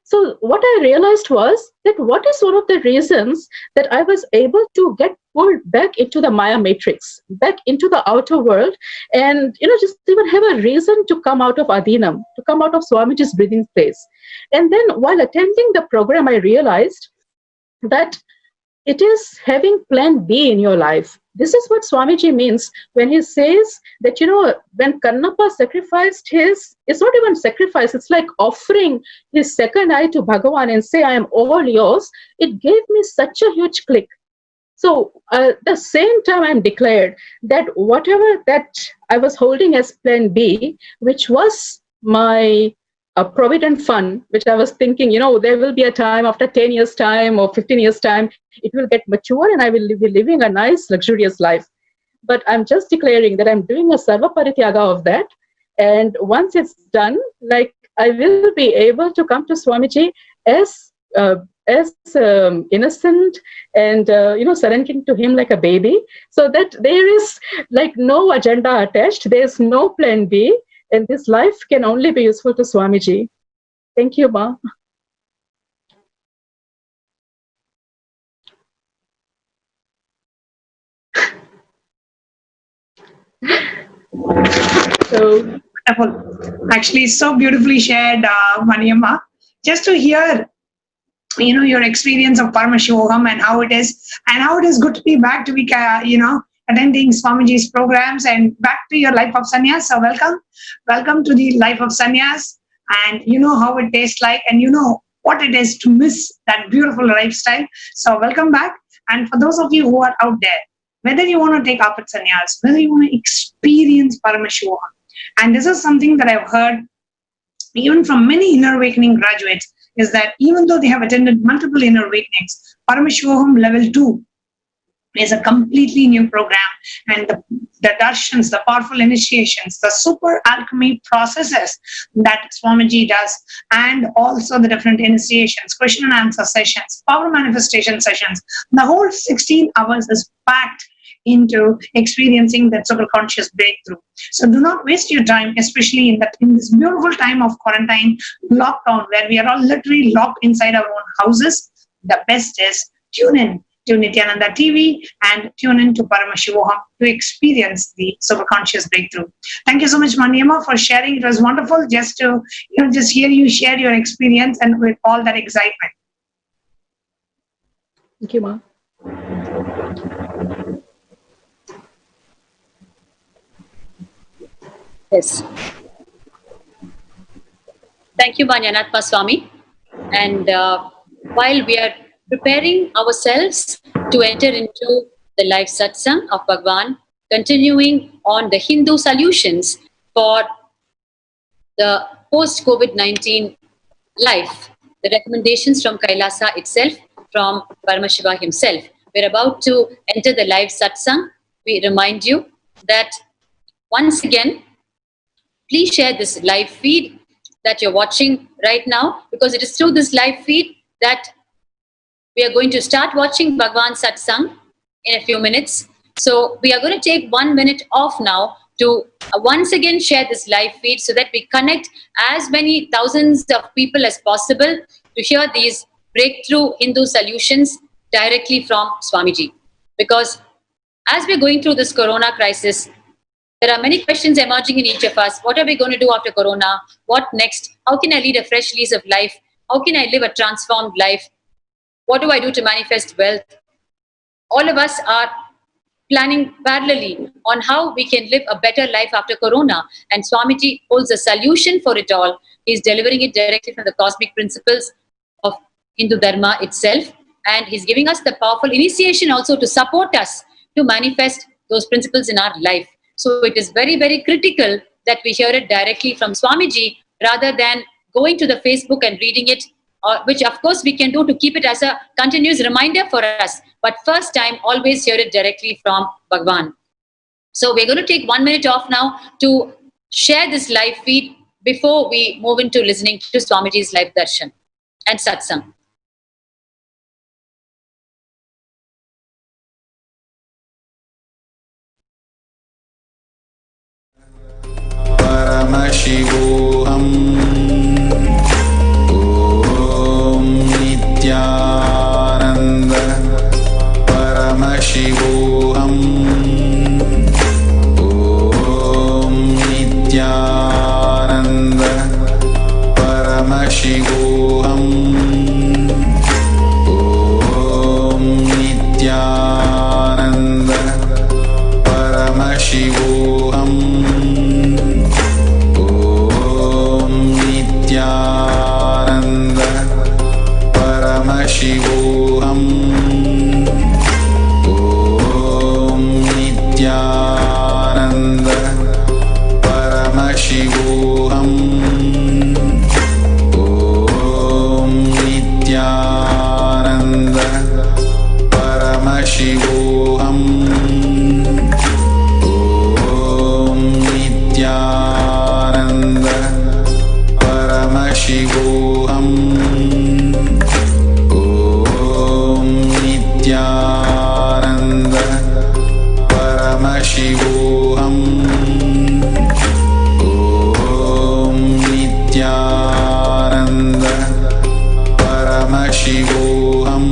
So what I realized was that what is one of the reasons that I was able to get pulled back into the Maya matrix, back into the outer world, and just even have a reason to come out of Adinam, to come out of Swamiji's breathing place. And then while attending the program, I realized that it is having plan B in your life. This is what Swamiji means when he says that, when Kannappa sacrificed it's not even sacrifice, it's like offering his second eye to Bhagavan and say, "I am all yours." It gave me such a huge click. So at the same time, I'm declared that whatever that I was holding as plan B, which was my provident fund, which I was thinking, there will be a time after 10 years time or 15 years time, it will get mature and I will be living a nice, luxurious life. But I'm just declaring that I'm doing a sarva parityaga of that. And once it's done, like, I will be able to come to Swamiji as innocent and, surrendering to him like a baby, so that there is like no agenda attached. There's no plan B. And this life can only be useful to Swamiji. Thank you, Ma. So Wonderful. Actually, so beautifully shared, Maniamma. Just to hear, your experience of Paramashivoham and how it is good to be back to be, attending Swamiji's programs and back to your life of sannyas. So welcome to the life of sannyas, and you know how it tastes like, and you know what it is to miss that beautiful lifestyle. So welcome back. And for those of you who are out there, whether you want to take up at sannyas, whether you want to experience Paramashivoham, and this is something that I've heard even from many inner awakening graduates, is that even though they have attended multiple inner awakenings, Paramashivoham Level 2 is a completely new program, and the darshans, the powerful initiations, the super alchemy processes that Swamiji does, and also the different initiations, question and answer sessions, power manifestation sessions, the whole 16 hours is packed into experiencing that superconscious breakthrough. So do not waste your time, especially in this beautiful time of quarantine, lockdown, where we are all literally locked inside our own houses. The best is tune in to Nithyananda TV and tune in to Paramashivoham to experience the superconscious breakthrough. Thank you so much, Maniamma, for sharing. It was wonderful just to just hear you share your experience and with all that excitement. Thank you, Ma. Yes. Thank you, Manyanatma Swami. And while we are preparing ourselves to enter into the live satsang of Bhagwan, continuing on the Hindu solutions for the post-COVID-19 life, the recommendations from Kailasa itself, from Paramashiva himself. We're about to enter the live satsang. We remind you that once again, please share this live feed that you're watching right now, because it is through this live feed that we are going to start watching Bhagwan Satsang in a few minutes. So we are going to take 1 minute off now to once again share this live feed so that we connect as many thousands of people as possible to hear these breakthrough Hindu solutions directly from Swamiji. Because as we're going through this corona crisis, there are many questions emerging in each of us. What are we going to do after corona? What next? How can I lead a fresh lease of life? How can I live a transformed life? What do I do to manifest wealth? All of us are planning parallelly on how we can live a better life after corona. And Swamiji holds a solution for it all. He's delivering it directly from the cosmic principles of Hindu Dharma itself. And he's giving us the powerful initiation also to support us to manifest those principles in our life. So it is very, very critical that we hear it directly from Swamiji rather than going to the Facebook and reading it, which of course we can do to keep it as a continuous reminder for us. But first time, always hear it directly from Bhagwan. So we're going to take 1 minute off now to share this live feed before we move into listening to Swamiji's live darshan and satsang. Paramashivoham Om Nithyananda Paramashivoham Om Nithyananda Paramashivoham Om Nithyananda Paramashivoham Nithyananda Paramashivoham Om Nithyananda Paramashivoham Om Nithyananda Paramashivoham Om Nithyananda Paramashivoham Om Nithyananda Paramashivoham Om Nithyananda Paramashivoham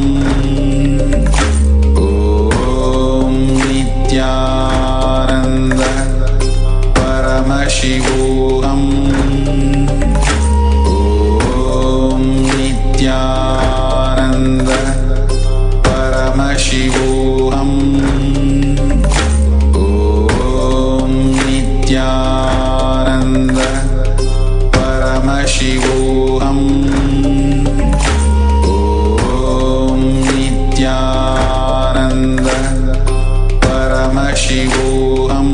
Om Nithyananda Paramashivoham Nithyananda Paramashivoham Om Nithyananda Paramashivoham Om Nithyananda Paramashivoham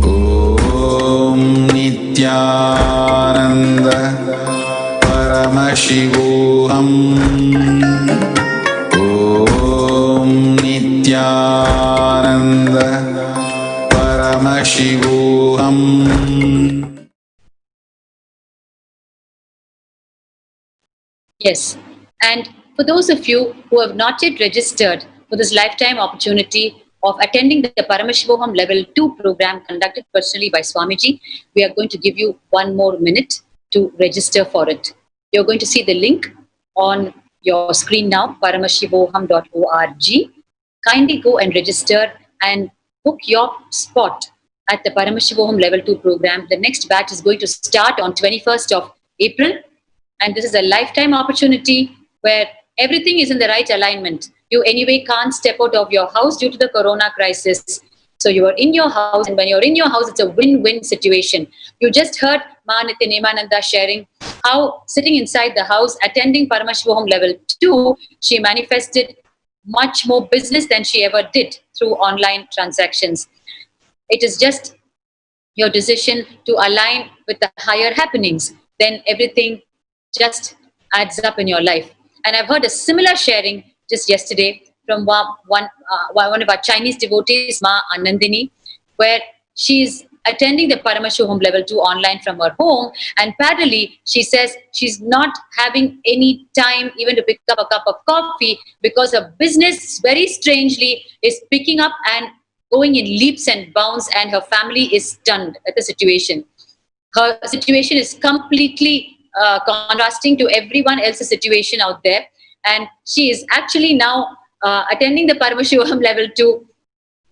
Om Nithyananda Paramashivoham Om Nithyananda Paramashivoham. Yes, and for those of you who have not yet registered for this lifetime opportunity of attending the Paramashivoham Level 2 program conducted personally by Swamiji, we are going to give you 1 more minute to register for it. You're going to see the link on your screen now, paramashivoham.org. Kindly go and register and book your spot at the Paramashivoham Level 2 program. The next batch is going to start on 21st of April. And this is a lifetime opportunity where everything is in the right alignment. You anyway can't step out of your house due to the corona crisis. So you are in your house, and when you're in your house, it's a win-win situation. You just heard Nithyananda sharing how sitting inside the house, attending Paramashivoham Level 2, she manifested much more business than she ever did through online transactions. It is just your decision to align with the higher happenings. Then everything just adds up in your life. And I've heard a similar sharing just yesterday from one of our Chinese devotees, Ma Anandini, where she's attending the Paramashivoham Level 2 online from her home, and parallelly she says she's not having any time even to pick up a cup of coffee because her business very strangely is picking up and going in leaps and bounds, and her family is stunned at the situation. Her situation is completely contrasting to everyone else's situation out there, and she is actually now attending the Paramashivoham Level 2.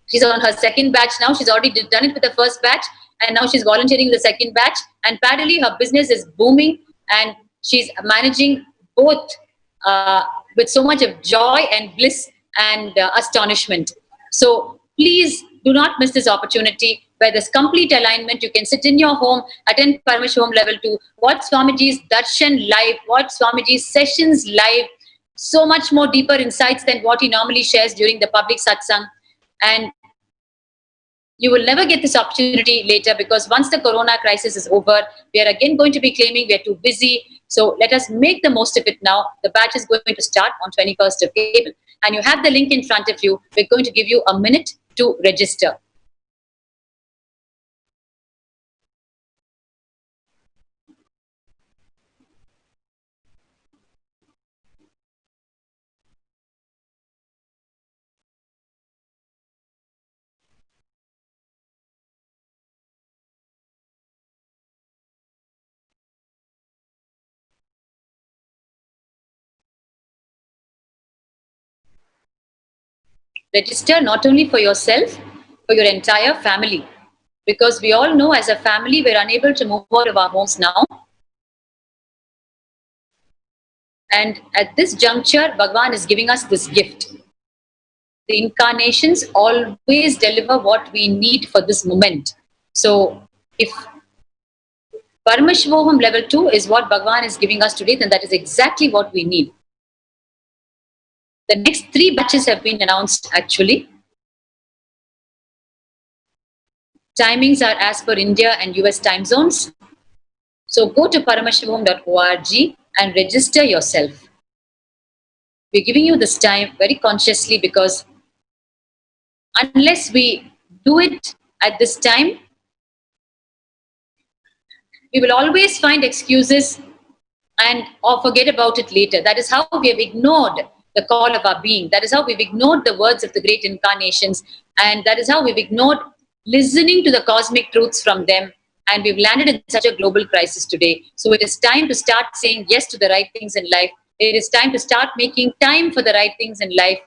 She's on her second batch now. She's already done it with the first batch, and now she's volunteering the second batch. And parallelly, her business is booming, and she's managing both with so much of joy and bliss and astonishment. So please do not miss this opportunity where there's complete alignment. You can sit in your home, attend Paramashivoham Level 2, watch Swamiji's darshan live, watch Swamiji's sessions live. So much more deeper insights than what he normally shares during the public satsang. And you will never get this opportunity later, because once the corona crisis is over, we are again going to be claiming we are too busy. So let us make the most of it now. The batch is going to start on 21st of April. And you have the link in front of you. We're going to give you a minute to register. Register not only for yourself, for your entire family. Because we all know as a family, we're unable to move out of our homes now. And at this juncture, Bhagavan is giving us this gift. The incarnations always deliver what we need for this moment. So if Paramashivoham Level 2 is what Bhagavan is giving us today, then that is exactly what we need. The next 3 batches have been announced actually. Timings are as per India and US time zones. So go to paramashivoham.org and register yourself. We're giving you this time very consciously, because unless we do it at this time, we will always find excuses or forget about it later. That is how we have ignored the call of our being. That is how we've ignored the words of the great incarnations. And that is how we've ignored listening to the cosmic truths from them. And we've landed in such a global crisis today. So it is time to start saying yes to the right things in life. It is time to start making time for the right things in life.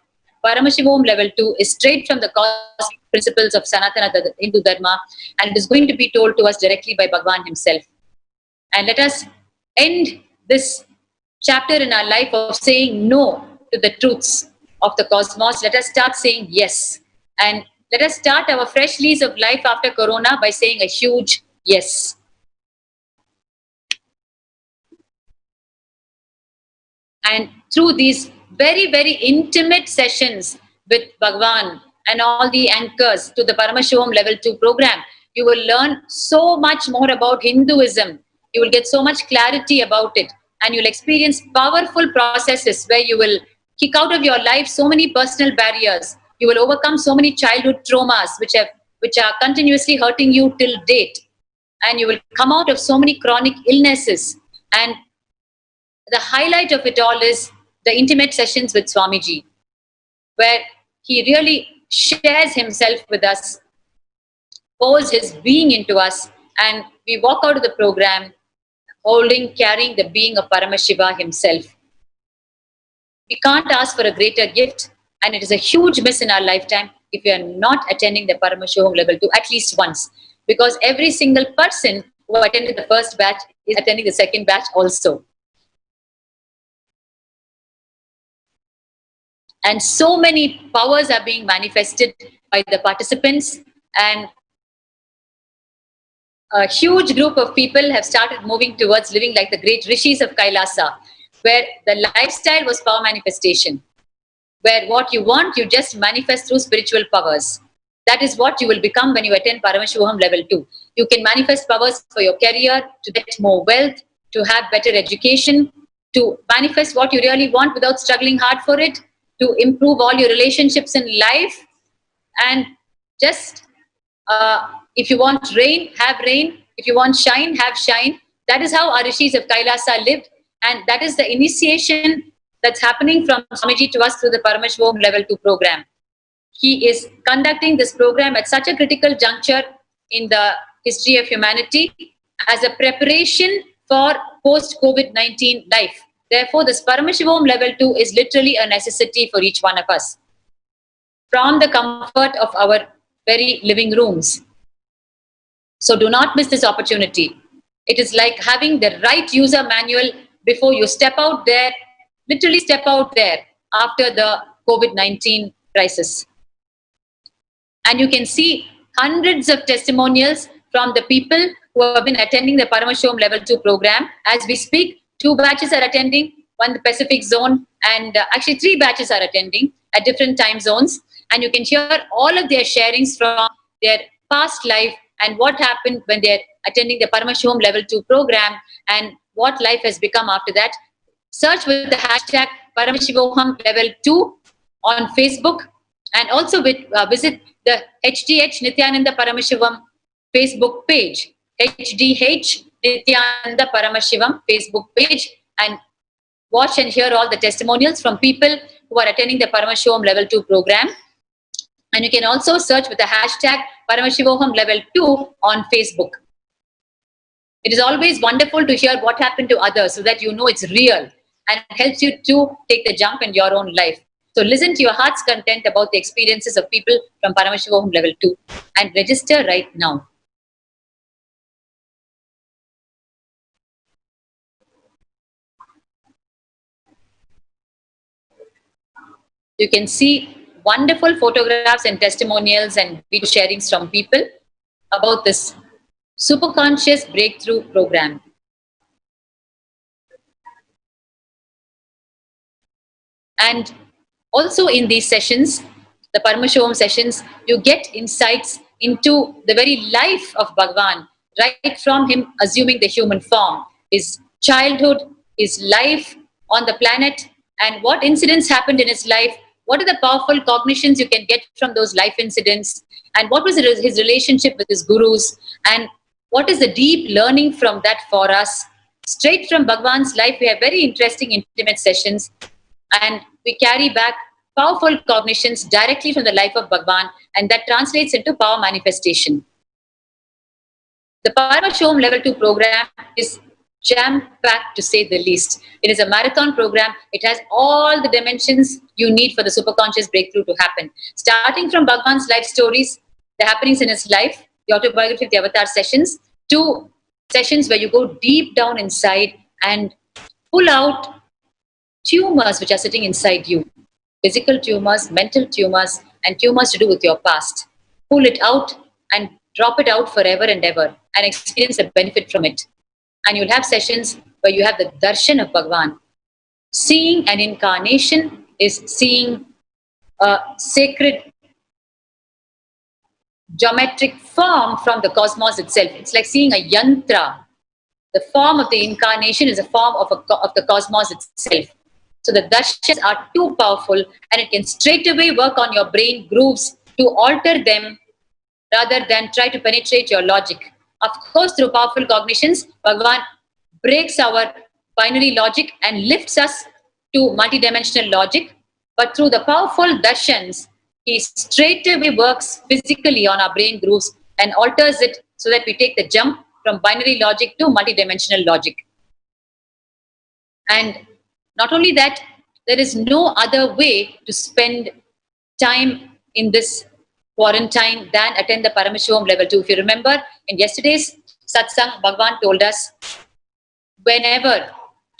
Paramashivoham Level 2 is straight from the cosmic principles of Sanatana Hindu Dharma, and it is going to be told to us directly by Bhagavan himself. And let us end this chapter in our life of saying no to the truths of the cosmos. Let us start saying yes. And let us start our fresh lease of life after Corona by saying a huge yes. And through these very, very intimate sessions with Bhagavan and all the anchors to the Paramashivoham Level 2 program, you will learn so much more about Hinduism. You will get so much clarity about it, and you'll experience powerful processes where you will kick out of your life so many personal barriers. You will overcome so many childhood traumas which are continuously hurting you till date. And you will come out of so many chronic illnesses. And the highlight of it all is the intimate sessions with Swamiji, where he really shares himself with us, pours his being into us, and we walk out of the program carrying the being of Paramashiva himself. We can't ask for a greater gift, and it is a huge miss in our lifetime if we are not attending the Paramashivoham Level 2 at least once, because every single person who attended the first batch is attending the second batch also. And so many powers are being manifested by the participants, and a huge group of people have started moving towards living like the great rishis of Kailasa, where the lifestyle was power manifestation, where what you want, you just manifest through spiritual powers. That is what you will become when you attend Paramashivoham Level 2. You can manifest powers for your career, to get more wealth, to have better education, to manifest what you really want without struggling hard for it, to improve all your relationships in life, and just if you want rain, have rain. If you want shine, have shine. That is how our rishis of Kailasa lived, and that is the initiation that's happening from Swamiji to us through the Paramashivoham Level 2 program. He is conducting this program at such a critical juncture in the history of humanity as a preparation for post-COVID-19 life. Therefore, this Paramashivoham Level 2 is literally a necessity for each one of us. From the comfort of our very living rooms. So do not miss this opportunity. It is like having the right user manual before you step out there, literally step out there after the COVID-19 crisis. And you can see hundreds of testimonials from the people who have been attending the Paramashivoham Level 2 program. As we speak, 2 batches are attending, one the Pacific zone, and actually 3 batches are attending at different time zones. And you can hear all of their sharings from their past life and what happened when they're attending the Paramashivoham Level 2 program and what life has become after that. Search with the hashtag Paramashivoham Level 2 on Facebook, and also visit the HDH Nithyananda Paramashivam Facebook page, HDH Nithyananda Paramashivam Facebook page, and watch and hear all the testimonials from people who are attending the Paramashivoham Level 2 program. And you can also search with the hashtag Paramashivoham Level 2 on Facebook. It is always wonderful to hear what happened to others so that you know it's real and it helps you to take the jump in your own life. So listen to your heart's content about the experiences of people from Paramashivoham Level 2 and register right now. You can see wonderful photographs and testimonials and video sharings from people about this superconscious breakthrough program. And also in these sessions, the Paramashivoham sessions, you get insights into the very life of Bhagavan, right from him assuming the human form, his childhood, his life on the planet, and what incidents happened in his life, what are the powerful cognitions you can get from those life incidents, and what was his relationship with his gurus, and what is the deep learning from that for us. Straight from Bhagavan's life, we have very interesting, intimate sessions, and we carry back powerful cognitions directly from the life of Bhagavan, and that translates into power manifestation. The Paramashivoham Level 2 program is jam-packed, to say the least. It is a marathon program. It has all the dimensions you need for the superconscious breakthrough to happen. Starting from Bhagavan's life stories, the happenings in his life, the autobiography of the avatar sessions, to sessions where you go deep down inside and pull out tumors which are sitting inside you. Physical tumors, mental tumors, and tumors to do with your past. Pull it out and drop it out forever and ever and experience the benefit from it. And you'll have sessions where you have the darshan of Bhagavan. Seeing an incarnation is seeing a sacred geometric form from the cosmos itself. It's like seeing a yantra. The form of the incarnation is a form of the cosmos itself. So the darshans are too powerful, and it can straight away work on your brain grooves to alter them rather than try to penetrate your logic. Of course, through powerful cognitions, Bhagavan breaks our binary logic and lifts us to multidimensional logic. But through the powerful darshans, he straight away works physically on our brain grooves and alters it so that we take the jump from binary logic to multidimensional logic. And not only that, there is no other way to spend time in this quarantine than attend the Paramashivoham Level 2. If you remember, in yesterday's Satsang, Bhagavan told us, whenever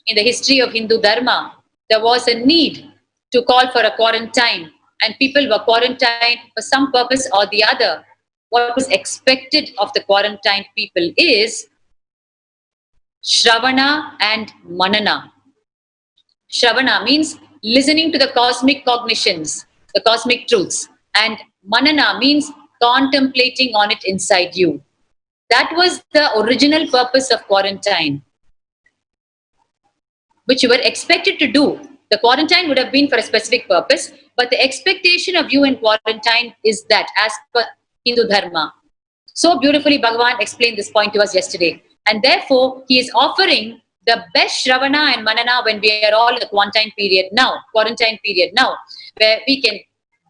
in the history of Hindu Dharma, there was a need to call for a quarantine and people were quarantined for some purpose or the other, what was expected of the quarantined people is Shravana and Manana. Shravana means listening to the cosmic cognitions, the cosmic truths, and Manana means contemplating on it inside you. That was the original purpose of quarantine. which you were expected to do. The quarantine would have been for a specific purpose, but the expectation of you in quarantine is that as per Hindu Dharma. So beautifully Bhagavan explained this point to us yesterday. And therefore, he is offering the best Shravana and Manana when we are all in the quarantine period now, where we can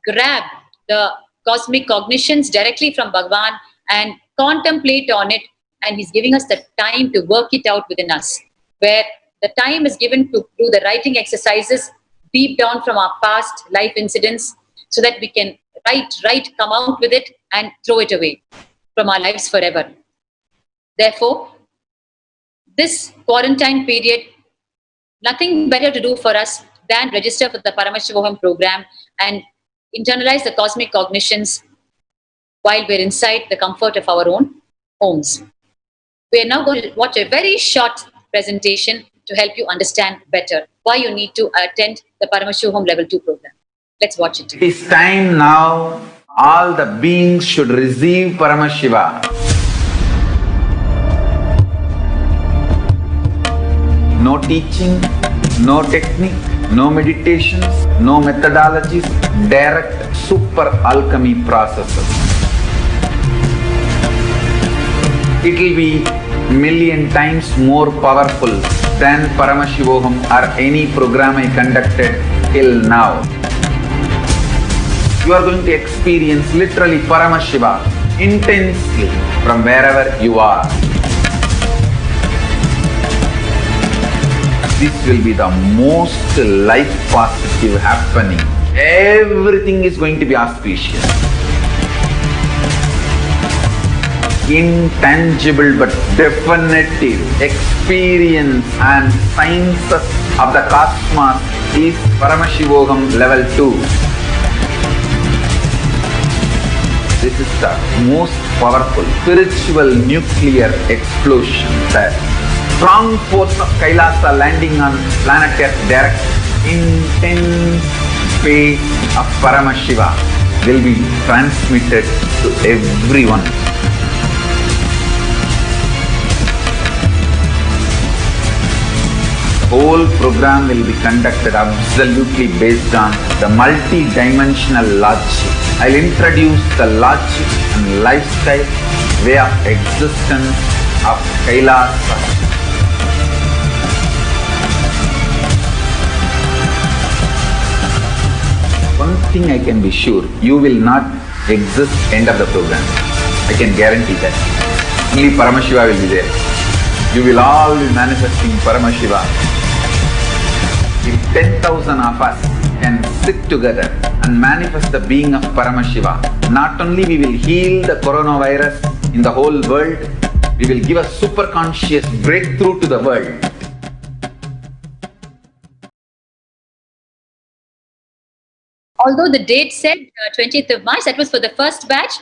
grab the cosmic cognitions directly from Bhagavan and contemplate on it. And he's giving us the time to work it out within us, where the time is given to do the writing exercises deep down from our past life incidents so that we can come out with it and throw it away from our lives forever. Therefore, this quarantine period, nothing better to do for us than register for the Paramashivoham program and internalize the cosmic cognitions while we're inside the comfort of our own homes. We are now going to watch a very short presentation to help you understand better why you need to attend the Paramashivoham Level 2 program. Let's watch it. It is time now all the beings should receive Paramashiva. No teaching, no technique, no meditations, no methodologies, direct super alchemy processes. It will be million times more powerful than Paramashivoham or any program I conducted till now. You are going to experience literally Paramashiva intensely from wherever you are. This will be the most life positive happening. Everything is going to be auspicious. Intangible but definitive experience and sciences of the cosmos is Paramashivoham Level 2. This is the most powerful spiritual nuclear explosion. The strong force of Kailasa landing on planet Earth, direct intense phase of Paramashiva will be transmitted to everyone. Whole program will be conducted absolutely based on the multi-dimensional logic. I'll introduce the logic and lifestyle way of existence of Kailasa. One thing I can be sure, you will not exist end of the program. I can guarantee that. Only Paramashiva will be there. You will all be manifesting Paramashiva. If 10,000 of us can sit together and manifest the being of Paramashiva, not only we will heal the coronavirus in the whole world, we will give a superconscious breakthrough to the world. Although the date said 20th of March, that was for the first batch.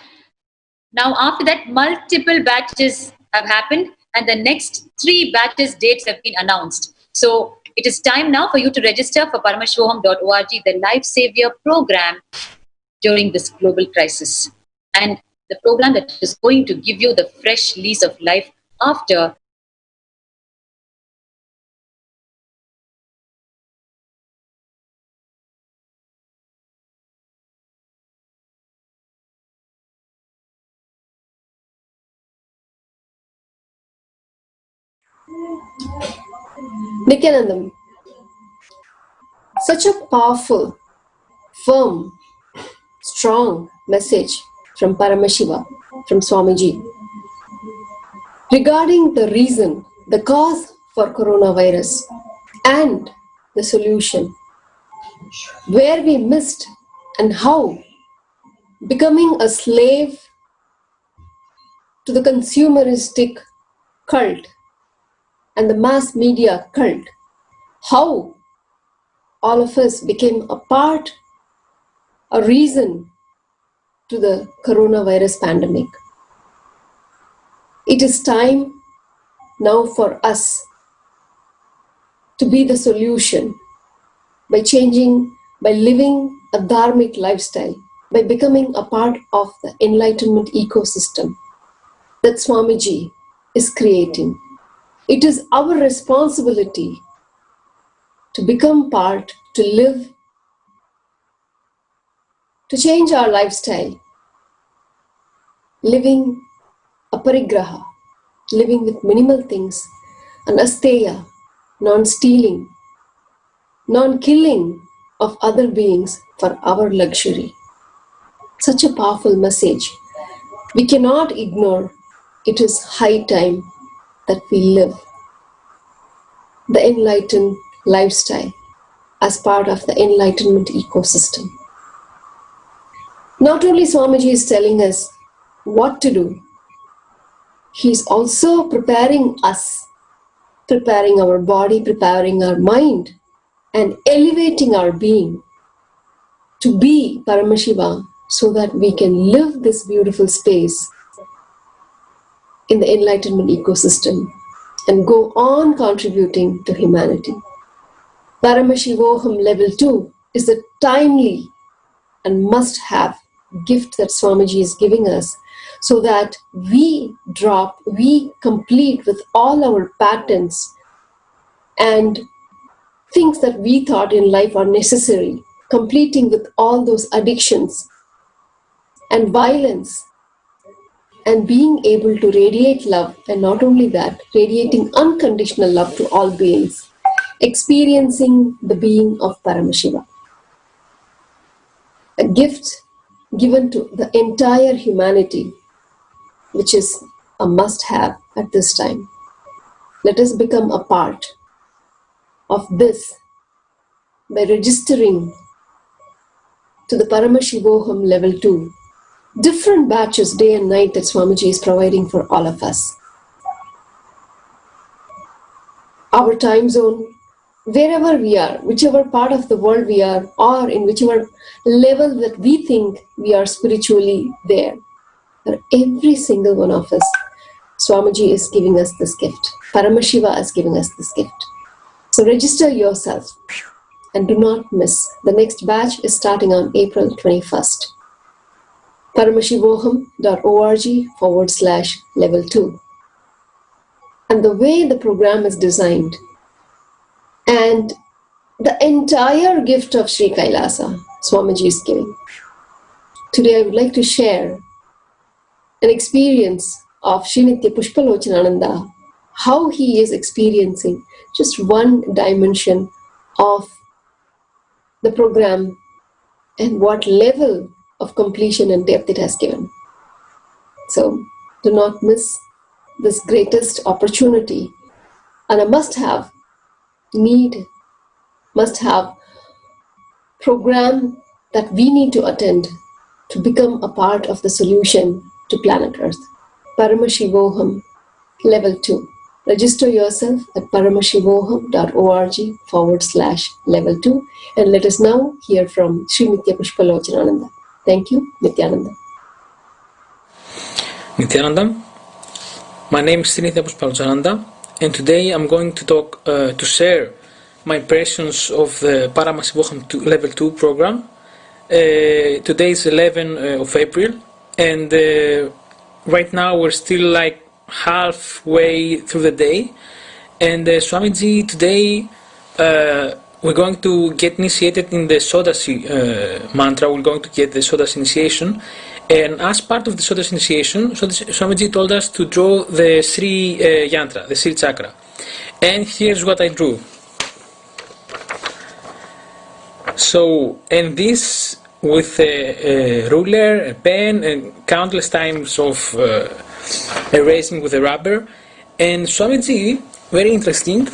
Now after that, multiple batches have happened and the next 3 batches dates have been announced. So it is time now for you to register for paramashivoham.org, the Life Savior program during this global crisis. And the program that is going to give you the fresh lease of life after Nithyanandam, such a powerful, firm, strong message from Paramashiva, from Swamiji, regarding the reason, the cause for coronavirus and the solution, where we missed and how becoming a slave to the consumeristic cult and the mass media cult, how all of us became a part, a reason to the coronavirus pandemic. It is time now for us to be the solution by changing, by living a dharmic lifestyle, by becoming a part of the enlightenment ecosystem that Swamiji is creating. It is our responsibility to become part, to live, to change our lifestyle, living aparigraha, living with minimal things, an asteya, non-stealing, non-killing of other beings for our luxury. Such a powerful message. We cannot ignore. It is high time that we live the enlightened lifestyle as part of the enlightenment ecosystem. Not only Swamiji is telling us what to do, he is also preparing us, preparing our body, preparing our mind, and elevating our being to be Paramashiva so that we can live this beautiful space in the enlightenment ecosystem and go on contributing to humanity. Paramashivoham Level 2 is the timely and must-have gift that Swamiji is giving us so that we complete with all our patterns and things that we thought in life are necessary, completing with all those addictions and violence, and being able to radiate love, and not only that, radiating unconditional love to all beings, experiencing the being of Paramashiva. A gift given to the entire humanity, which is a must-have at this time. Let us become a part of this by registering to the Paramashivoham Level 2. Different batches day and night that Swamiji is providing for all of us. Our time zone, wherever we are, whichever part of the world we are, or in whichever level that we think we are spiritually there, for every single one of us, Swamiji is giving us this gift. Paramashiva is giving us this gift. So register yourself and do not miss. The next batch is starting on April 21st. Paramashivoham.org/level 2. And the way the program is designed and the entire gift of Sri Kailasa, Swamiji is giving. Today I would like to share an experience of Sri Nithya Pushpalochanananda, how he is experiencing just one dimension of the program and what level of completion and depth it has given. So do not miss this greatest opportunity and a must-have program that we need to attend to become a part of the solution to planet Earth. Paramashivoham Level 2. Register yourself at paramashivoham.org/level 2 and let us now hear from Sri Nithya Pushpalochanananda. Thank you, Nithyananda. Nithyananda. My name is Sri Nithya Pushpalochananda, and today I'm going to talk to share my impressions of the Paramashivoham Level 2 program. Today is 11 of April, and right now we're still like halfway through the day, and Swamiji today we're going to get initiated in the Sodasi mantra. We're going to get the Sodasi initiation, and as part of the Sodasi initiation, Swamiji told us to draw the Sri yantra, the Sri chakra, and here's what I drew. So, and this with a ruler, a pen, and countless times of erasing with a rubber. And Swamiji, very interesting,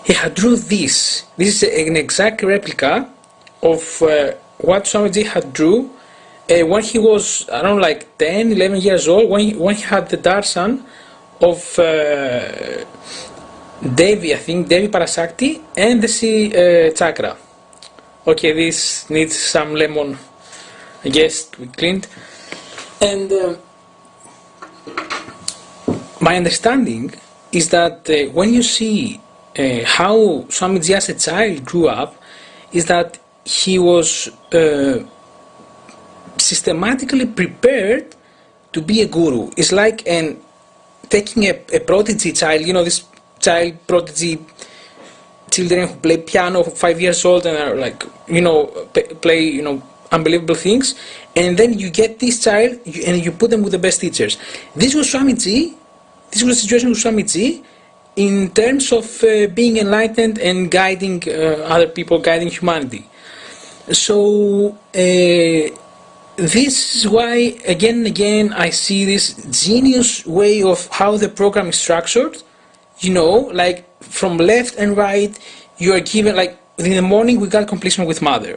he had drew this. This is an exact replica of what Swamiji had drew when he was around like 10, 11 years old, when he had the darshan of Devi, I think, Devi Parasakti and the Sri chakra. Okay, this needs some lemon, I guess, to be cleaned. And my understanding is that when you see how Swamiji as a child grew up, is that he was systematically prepared to be a guru. It's like taking a prodigy child, you know, this child prodigy children who play piano, 5 years old, and are like, play, unbelievable things. And then you get this child and you put them with the best teachers. This was Swamiji. This was the situation with Swamiji in terms of being enlightened and guiding other people, guiding humanity. So this is why again and again I see this genius way of how the program is structured. Like from left and right, you are given, like in the morning we got completion with mother.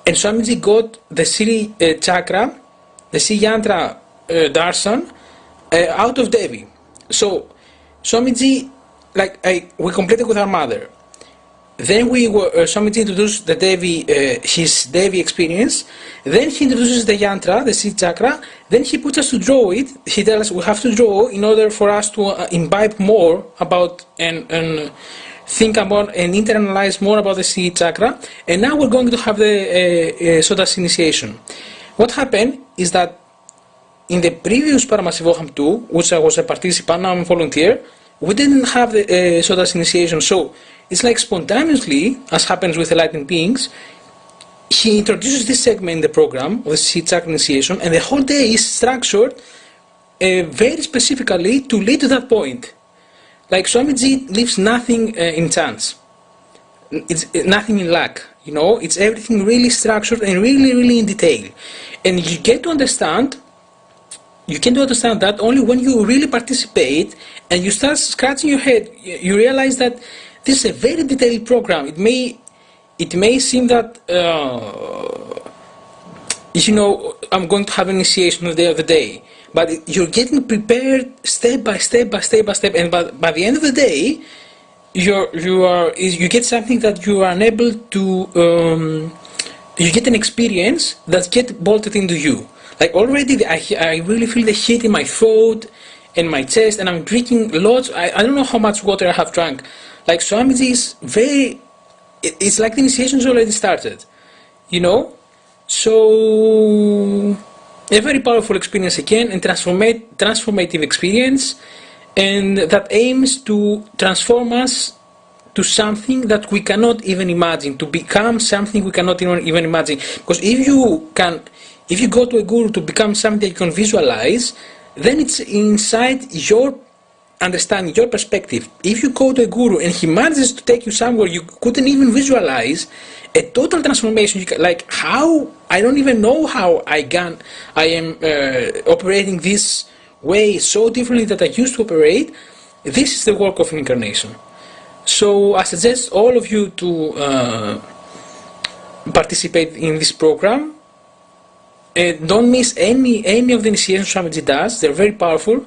And Swamiji got the Sri chakra, the Sri yantra darshan out of Devi. So Swamiji, we completed with our mother. Then Swamiji introduced the Devi, his Devi experience. Then he introduces the yantra, the Sri chakra. Then he puts us to draw it. He tells us we have to draw in order for us to imbibe more about and think about and internalize more about the Sri chakra. And now we're going to have the Sodas initiation. What happened is that in the previous Paramashivoham 2, which I was a participant, now I'm a volunteer, we didn't have the Sodas initiation. So it's like spontaneously, as happens with enlightened beings, he introduces this segment in the program of the Sri chakra initiation, and the whole day is structured very specifically to lead to that point. Like Swamiji leaves nothing in chance. It's nothing in luck. It's everything really structured and really, really in detail. And you get to understand that only when you really participate and you start scratching your head, you realize that this is a very detailed program. It may seem that I'm going to have an initiation on the day of the day, but you're getting prepared step by step by step by step, and by the end of the day, you get something that you are unable to. You get an experience that gets bolted into you. Like already, I really feel the heat in my throat and my chest, and I'm drinking lots. I don't know how much water I have drunk. Like Swamiji is it's like the initiation is already started, So a very powerful experience again, and transformative experience, and that aims to transform us to something that we cannot even imagine, to become something we cannot even imagine. Because if you go to a guru to become something that you can visualize, then it's inside your understanding, your perspective. If you go to a guru and he manages to take you somewhere you couldn't even visualize, a total transformation, I don't even know how I am operating this way so differently that I used to operate. This is the work of incarnation. So I suggest all of you to participate in this program. Don't miss any of the initiations Swamiji does. They're very powerful.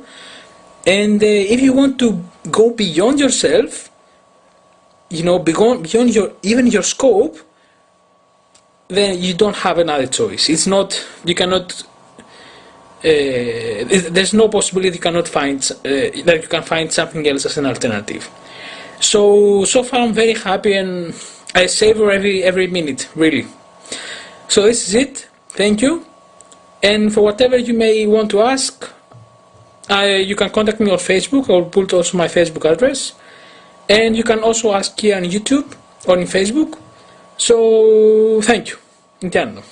And if you want to go beyond yourself, beyond your scope, then you don't have another choice. There's no possibility you cannot find that you can find something else as an alternative. So far I'm very happy, and I savor every minute, really. So this is it. Thank you. And for whatever you may want to ask, you can contact me on Facebook. I will put also my Facebook address. And you can also ask here on YouTube or in Facebook. So thank you. Nithyananda.